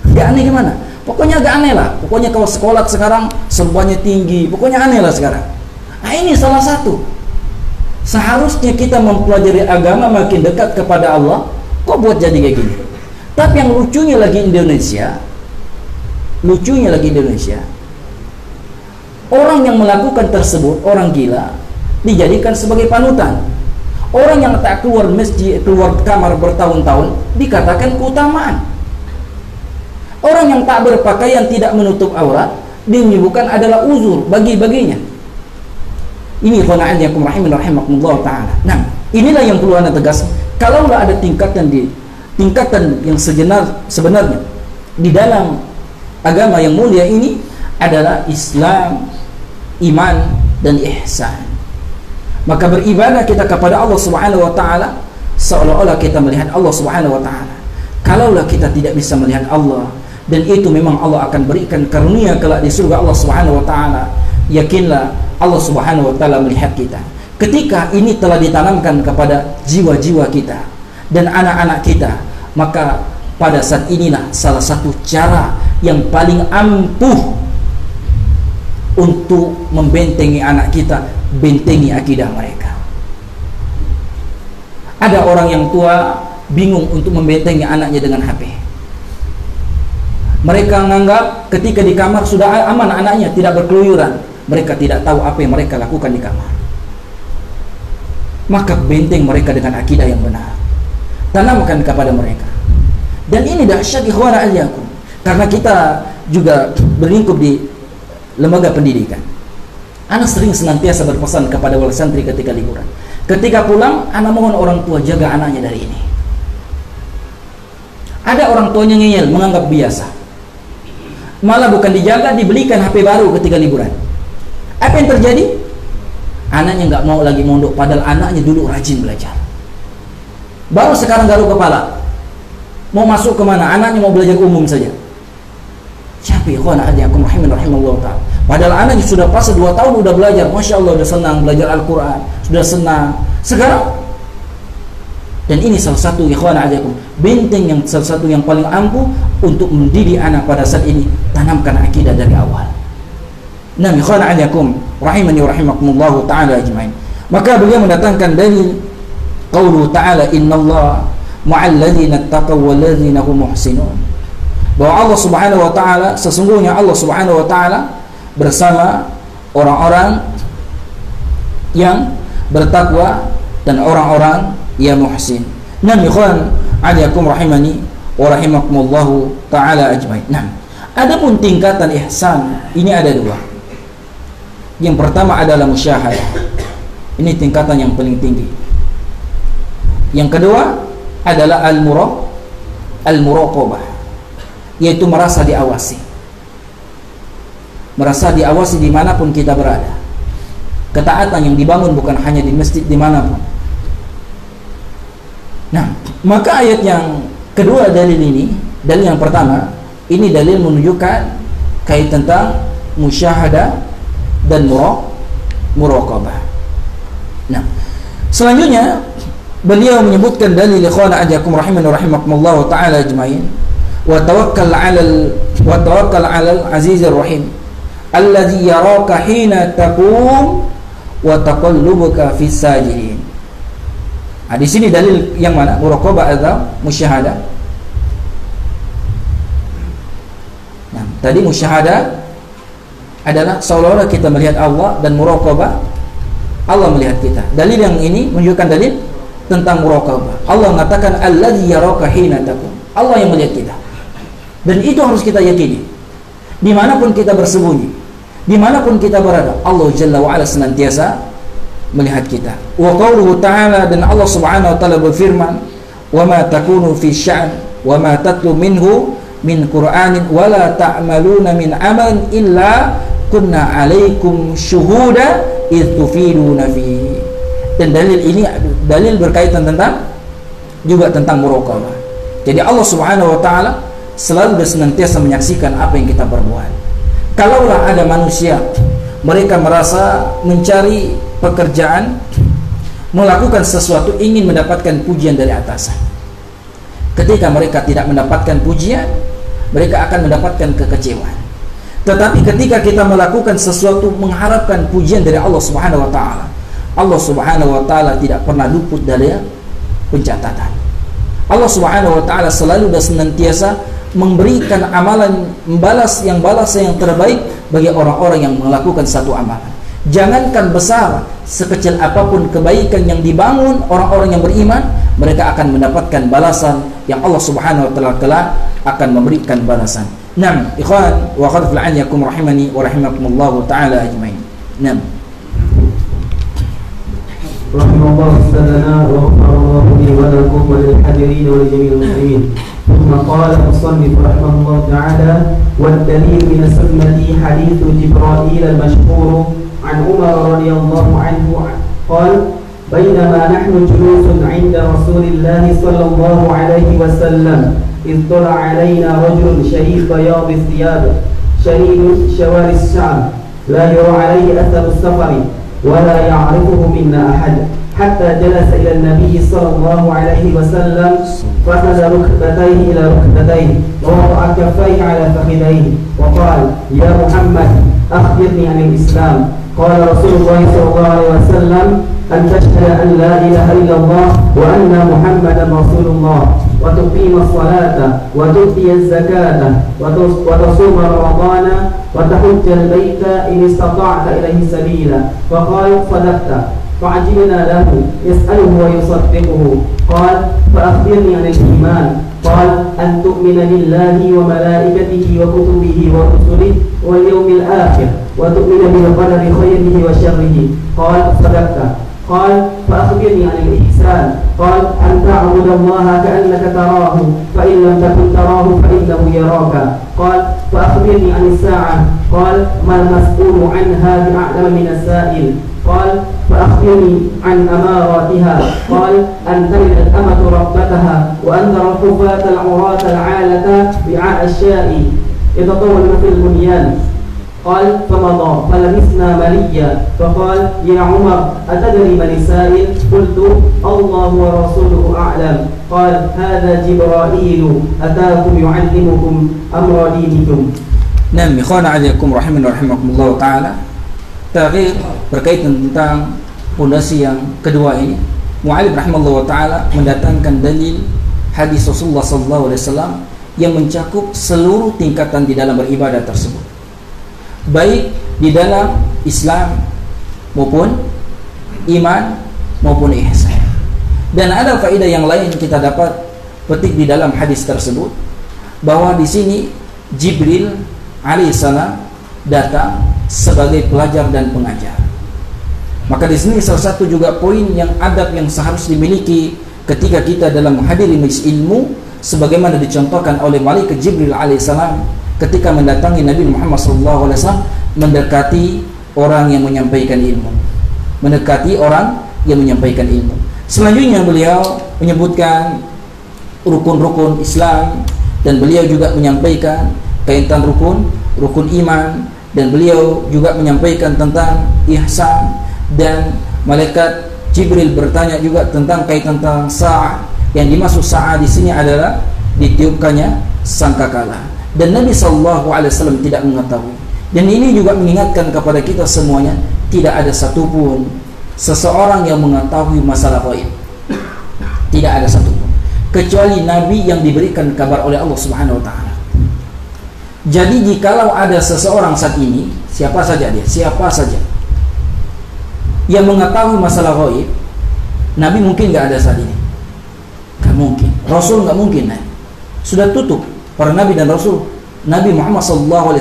Agak aneh gimana? Pokoknya agak aneh lah. Pokoknya kalau sekolah sekarang semuanya tinggi. Pokoknya aneh lah sekarang. Nah ini salah satu. Seharusnya kita mempelajari agama makin dekat kepada Allah. Kok buat jadi kayak gini? Tapi yang lucunya lagi Indonesia, orang yang melakukan tersebut, orang gila, dijadikan sebagai panutan. Orang yang tak keluar masjid, keluar kamar bertahun-tahun, dikatakan keutamaan. Orang yang tak berpakaian, tidak menutup aurat, dinyebutkan adalah uzur bagi-baginya. Ini khona'an yakum rahimin rahimakumullah ta'ala. Nah, inilah yang perlu anda tegas. Kalaulah ada tingkatan yang sebenarnya di dalam agama yang mulia ini adalah Islam, iman, dan ihsan. Maka beribadah kita kepada Allah Subhanahu wa taala seolah-olah kita melihat Allah Subhanahu wa taala. Kalaulah kita tidak bisa melihat Allah, dan itu memang Allah akan berikan karunia kelak di surga Allah Subhanahu wa taala, yakinlah Allah Subhanahu wa taala melihat kita. Ketika ini telah ditanamkan kepada jiwa-jiwa kita dan anak-anak kita, maka pada saat inilah salah satu cara yang paling ampuh untuk membentengi anak kita, bentengi akidah mereka. Ada orang yang tua bingung untuk membentengi anaknya dengan HP. Mereka menganggap ketika di kamar sudah aman anaknya, tidak berkeluyuran. Mereka tidak tahu apa yang mereka lakukan di kamar. Maka benteng mereka dengan akidah yang benar. Tanamkan kepada mereka. Dan ini dahsyat ikhwana alyakum. Karena kita juga berlingkup di lembaga pendidikan. Anak sering senantiasa berpesan kepada wali santri ketika liburan. Ketika pulang, anak mohon orang tua jaga anaknya dari ini. Ada orang tuanya ngeyel, menganggap biasa. Malah bukan dijaga, dibelikan HP baru ketika liburan. Apa yang terjadi? Anaknya nggak mau lagi mondok, padahal anaknya dulu rajin belajar. Baru sekarang garuk kepala. Mau masuk kemana? Anaknya mau belajar umum saja. Siapa ya kawan adik-adik rahimahullah ta'ala. Padahal anaknya sudah pas 2 tahun udah belajar. Masya Allah udah senang belajar Al-Quran. Sudah senang. Sekarang. Dan ini salah satu ikhwan adik-adik, benteng yang salah satu yang paling ampuh untuk mendidik anak pada saat ini. Tanamkan akidah dari awal. Nah ikhwan adik-adik rahimani rahimakumullah ta'ala ajma'in. Maka beliau mendatangkan dalil qauluhu ta'ala innallaha ma'al ladzina taqaw wal ladzina hum muhsinun. Bahwa Allah Subhanahu wa taala, sesungguhnya Allah Subhanahu wa taala bersama orang-orang yang bertakwa dan orang-orang yang muhsin. Nah, ikhwan alaikum rahimani wa rahimakumullah taala ajmain. Nah, adapun tingkatan ihsan ini ada 2. Yang pertama adalah musyahadah. Ini tingkatan yang paling tinggi. Yang kedua adalah al-muraqabah, yaitu merasa diawasi. Merasa diawasi dimanapun kita berada. Ketaatan yang dibangun bukan hanya di masjid, dimanapun. Nah, maka ayat yang kedua dalil ini, dalil yang pertama, ini dalil menunjukkan kait tentang musyahadah dan muraqabah. Nah, selanjutnya beliau menyebutkan dalil ikhwana ajakum rahimani rahimakumullah ta'ala ajmain. Wa tawakkal 'alal azizir rahim alladzi yaraka hina taqum wa taqallubuka fis sajidin. Di sini dalil yang mana? Muraqabah atau musyahadah? Nah, tadi musyahadah adalah seolah-olah kita melihat Allah, dan muraqabah Allah melihat kita. Dalil yang ini menunjukkan dalil tentang muraqabah. Allah mengatakan alladzi yaraka hina taqum. Allah yang melihat kita. Dan itu harus kita yakini. Dimanapun kita bersembunyi, dimanapun kita berada, Allah Jalla wa'ala senantiasa melihat kita. Wa qauluhu ta'ala, dan Allah Subhanahu wa ta'ala berfirman, wa ma takunu fi sya'an wa ma tatlu minhu min qur'anin wa la ta'maluna min amalin illa kunna 'alaikum syuhuda idh tufiduna fi. Dan dalil ini dalil berkaitan tentang juga tentang muraqabah. Jadi Allah Subhanahu wa ta'ala selalu senantiasa menyaksikan apa yang kita perbuat. Kalaulah ada manusia, mereka merasa mencari pekerjaan, melakukan sesuatu, ingin mendapatkan pujian dari atasan. Ketika mereka tidak mendapatkan pujian, mereka akan mendapatkan kekecewaan. Tetapi ketika kita melakukan sesuatu mengharapkan pujian dari Allah Subhanahu wa ta'ala, Allah Subhanahu wa ta'ala tidak pernah luput dari pencatatan. Allah Subhanahu wa ta'ala selalu dan senantiasa memberikan amalan, balas yang terbaik bagi orang-orang yang melakukan satu amalan. Jangankan besar, sekecil apapun kebaikan yang dibangun orang-orang yang beriman, mereka akan mendapatkan balasan yang Allah Subhanahu wa ta'ala kelak akan memberikan balasan. Naam, ikhwan wa akhwat fillah yakum rahimani wa rahimakumullah taala ajmain. Naam. Rahimallahu ustadzana wa ghafarallahu li wa lakum wa lil hadirin wa li jami'il muslimin. ثم قال المصنف رحمه الله تعالى والدليل من السنة حديث جبرائيل المشهور عن عمر رضي الله عنه قال بينما نحن جلوس عند رسول الله صلى الله عليه وسلم إذ طلع علينا رجل شريف بياض الثياب شديد شوار الشعر لا يرى عليه أثر السفر ولا يعرفه منا أحد حتى جلس إلى النبي صلى الله عليه وسلم فسد ركبتيه إلى ركبتيه ووضع كفيه على فخذيه وقال يا محمد أخبرني عن الإسلام. قال رسول الله صلى الله عليه وسلم أن تشهد أن لا إله إلا الله وأن محمدا رسول الله وتقيم الصلاة وتؤتي الزكاة وتصوم رمضان وتحج البيت إن استطعت إليه سبيلا. فقال صدقت. فعجبنا له يسأله ويصدقه. قال فأخبرني عن الإيمان. قال أن تؤمن بالله وملائكته وكتبه ورسله واليوم الآخر وتؤمن بالقدر خيره وشره. قال صدقت. قال فأخبرني عن الإحسان قال أن تعبد الله كأنك تراه فإن لم تكن تراه فإنه يراك قال فأخبرني عن الساعة قال ما المسؤول عنها بأعلم من السائل قال فأخبرني عن أماراتها قال أن تلد الأمة ربتها وأن ترى الحفاة العراة العالة رعاء الشاء يتطاولون في البنيان قال فمضى فلبثنا مليا فقال يا عمر أتدري من السائل قلت الله ورسوله أعلم قال هذا جبرائيل أتاكم يعلمكم أمر دينكم. Nah, ikhwana alaikum rahimakumullah ta'ala. Terakhir berkaitan tentang pondasi yang kedua ini, Mu'alib rahimahullah ta'ala mendatangkan dalil hadis Rasulullah SAW yang mencakup seluruh tingkatan di dalam beribadah tersebut, baik di dalam Islam maupun iman maupun ihsan. Dan ada faedah yang lain kita dapat petik di dalam hadis tersebut, bahwa di sini Jibril alaihissalam datang sebagai pelajar dan pengajar. Maka di sini salah satu juga poin yang adab yang seharusnya dimiliki ketika kita dalam menghadiri majelis ilmu, sebagaimana dicontohkan oleh malaikat Jibril alaihissalam ketika mendatangi Nabi Muhammad SAW, mendekati orang yang menyampaikan ilmu, mendekati orang yang menyampaikan ilmu. Selanjutnya beliau menyebutkan rukun-rukun Islam, dan beliau juga menyampaikan kaitan rukun iman, dan beliau juga menyampaikan tentang ihsan. Dan malaikat Jibril bertanya juga tentang kaitan tentang sa'ah. Yang dimaksud sa'ah di sini adalah ditiupkannya sangkakala. Dan Nabi SAW tidak mengetahui. Dan ini juga mengingatkan kepada kita semuanya, tidak ada satupun seseorang yang mengetahui masalah gaib. Tidak ada satupun, kecuali Nabi yang diberikan kabar oleh Allah Subhanahu Wa Taala. Jadi jikalau ada seseorang saat ini, siapa saja dia, siapa saja yang mengetahui masalah gaib, Nabi mungkin nggak ada saat ini, nggak mungkin. Rasul nggak mungkin, sudah tutup para Nabi dan Rasul. Nabi Muhammad SAW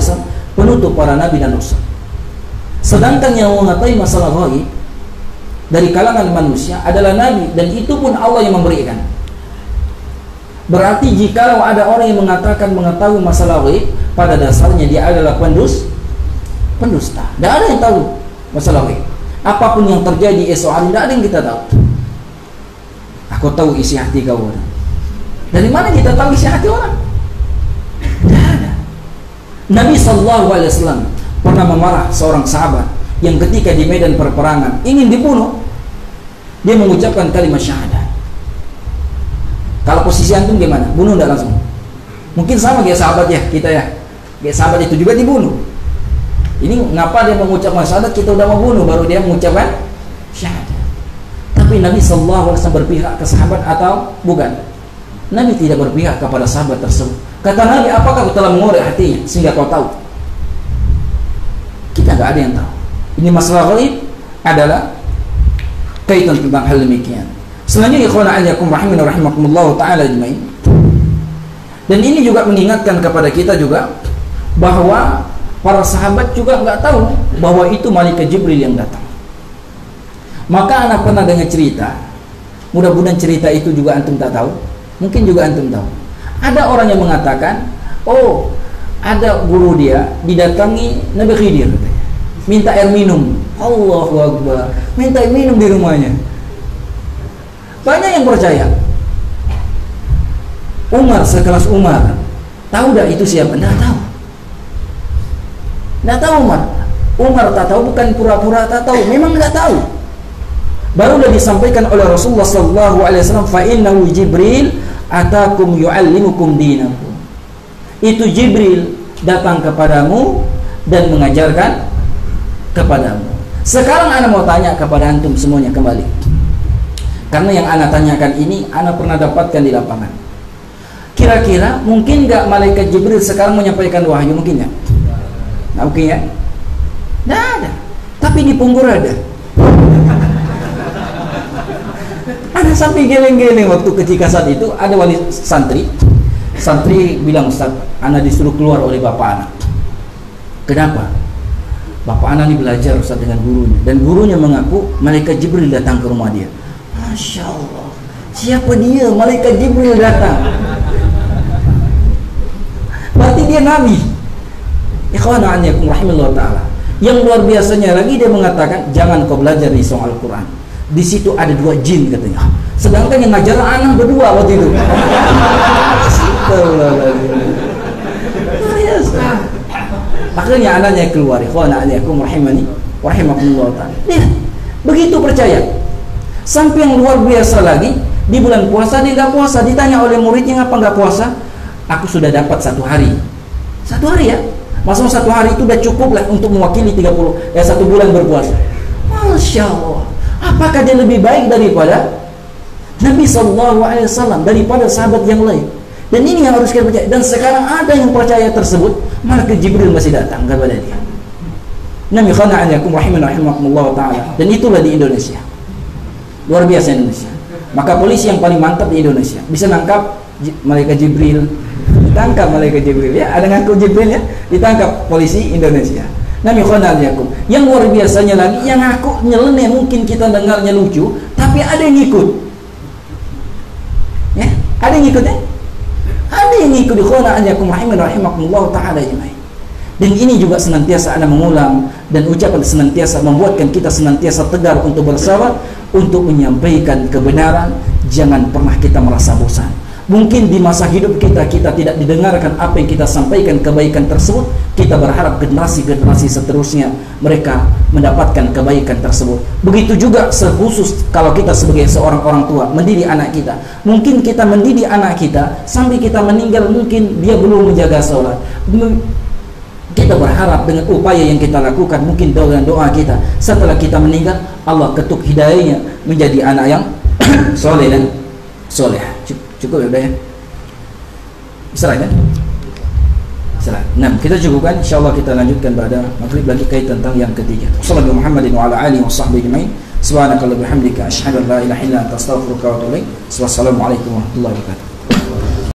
penutup para Nabi dan Rasul. Sedangkan yang mengetahui masalah gaib dari kalangan manusia adalah Nabi, dan itu pun Allah yang memberikan. Berarti jikalau ada orang yang mengatakan mengetahui masalah gaib, pada dasarnya dia adalah pendusta. Tidak ada yang tahu masalah gaib. Apapun yang terjadi esok hari, tidak ada yang kita tahu. Aku tahu isi hati kau. Dari mana kita tahu isi hati orang? Tidak ada. Nabi SAW pernah memarah seorang sahabat yang ketika di medan perperangan ingin dibunuh, dia mengucapkan kalimat syahadat. Kalau posisi antum gimana? Bunuh tidak langsung? Mungkin sama kayak sahabat ya, kita ya. Kayak sahabat itu juga dibunuh. Ini ngapa dia mengucapkan syahadat, kita udah mau bunuh baru dia mengucapkan syahadat. Tapi Nabi SAW berpihak ke sahabat atau bukan? Nabi tidak berpihak kepada sahabat tersebut. Kata Nabi, apakah kau telah mengorek hatinya sehingga kau tahu? Kita nggak ada yang tahu. Ini masalah gaib adalah kaitan tentang hal demikian. Selanjutnya ikhwan a'azakum rahimani rahimakumullah ta'ala ajmain. Dan ini juga mengingatkan kepada kita juga bahwa para sahabat juga nggak tahu bahwa itu malaikat Jibril yang datang. Maka anak pernah dengar cerita, mudah-mudahan cerita itu juga antum tak tahu, mungkin juga antum tahu. Ada orang yang mengatakan, oh ada guru dia didatangi Nabi Khidir, minta air minum. Allahu Akbar, minta air minum di rumahnya. Banyak yang percaya. Umar, sekelas Umar, tahu dah itu siapa? Tidak tahu. Tidak tahu Umar. Umar tak tahu, bukan pura-pura tak tahu, memang tidak tahu. Barulah disampaikan oleh Rasulullah SAW, fa innahu Jibril atakum yu'allimukum dinakum. Itu Jibril datang kepadamu dan mengajarkan kepadamu. Sekarang ana mau tanya kepada antum semuanya kembali, karena yang ana tanyakan ini ana pernah dapatkan di lapangan. Kira-kira mungkin nggak malaikat Jibril sekarang menyampaikan wahyu? Mungkin nggak? Nah, mungkin ya? Nggak ada. Tapi di Punggur ada. Ada sampai geleng-geleng waktu ketika saat itu ada wali santri bilang, Ustaz, ana disuruh keluar oleh bapak anak. Kenapa? Bapak anak ini belajar Ustaz dengan gurunya, dan gurunya mengaku malaikat Jibril datang ke rumah dia. Masya Allah, siapa dia? Malaikat Jibril datang. Berarti dia nabi. Ikhwana aniyakum rahimahullah ta'ala. Yang luar biasanya lagi, dia mengatakan jangan kau belajar di soal Al-Quran, di situ ada 2 jin katanya. Sedangkan yang ngajar anak berdua waktu itu. Akhirnya anaknya keluar. Ikhwana aniyakum rahimani rahimakumullah ta'ala. Lihat, begitu percaya. Sampai yang luar biasa lagi, di bulan puasa dia nggak puasa. Ditanya oleh muridnya, ngapa nggak puasa? Aku sudah dapat 1 hari. 1 hari ya? Maksudnya 1 hari itu udah cukup lah untuk mewakili 1 bulan berpuasa. Masya Allah. Apakah dia lebih baik daripada Nabi SAW, daripada sahabat yang lain? Dan ini yang harus kita percaya. Dan sekarang ada yang percaya tersebut, malaikat Jibril masih datang kepada dia. Nabi khana'anakum rahimakumullah ta'ala. Dan itulah di Indonesia. Luar biasa Indonesia. Maka polisi yang paling mantap di Indonesia bisa nangkap malaikat Jibril. Ditangkap malaikat Jibril ya, ada ngaku Jibril ya, ditangkap polisi Indonesia. Nabi khana'anakum. Yang luar biasanya lagi, yang ngaku nyeleneh, mungkin kita dengarnya lucu, tapi ada yang ngikut. Ya, ada yang ngikut ya? Ada yang ngikut. Khana'anakum rahimakumullah ta'ala jemaah. Dan ini juga senantiasa Anda mengulang, dan ucapan senantiasa membuatkan kita senantiasa tegar untuk bersabar, untuk menyampaikan kebenaran. Jangan pernah kita merasa bosan. Mungkin di masa hidup kita tidak didengarkan apa yang kita sampaikan, kebaikan tersebut. Kita berharap generasi-generasi seterusnya mereka mendapatkan kebaikan tersebut. Begitu juga sekhusus kalau kita sebagai seorang orang tua mendidik anak kita. Mungkin kita mendidik anak kita sampai kita meninggal, mungkin dia belum menjaga sholat. Kita berharap dengan upaya yang kita lakukan, mungkin doa kita, setelah kita meninggal Allah ketuk hidayahnya menjadi anak yang soleh dan soleh. Cukup ya udah ya. Istirahat ya. Istirahat. Nah, kita cukupkan, insyaallah kita lanjutkan pada maghrib lagi kaitan tentang yang ketiga. Sallallahu Muhammadin wa ala alihi wa sahbihi ajmain. Subhanakallahumma wa bihamdika asyhadu an la ilaha illa anta astaghfiruka wa atubu ilaik. Wassalamualaikum warahmatullahi wabarakatuh.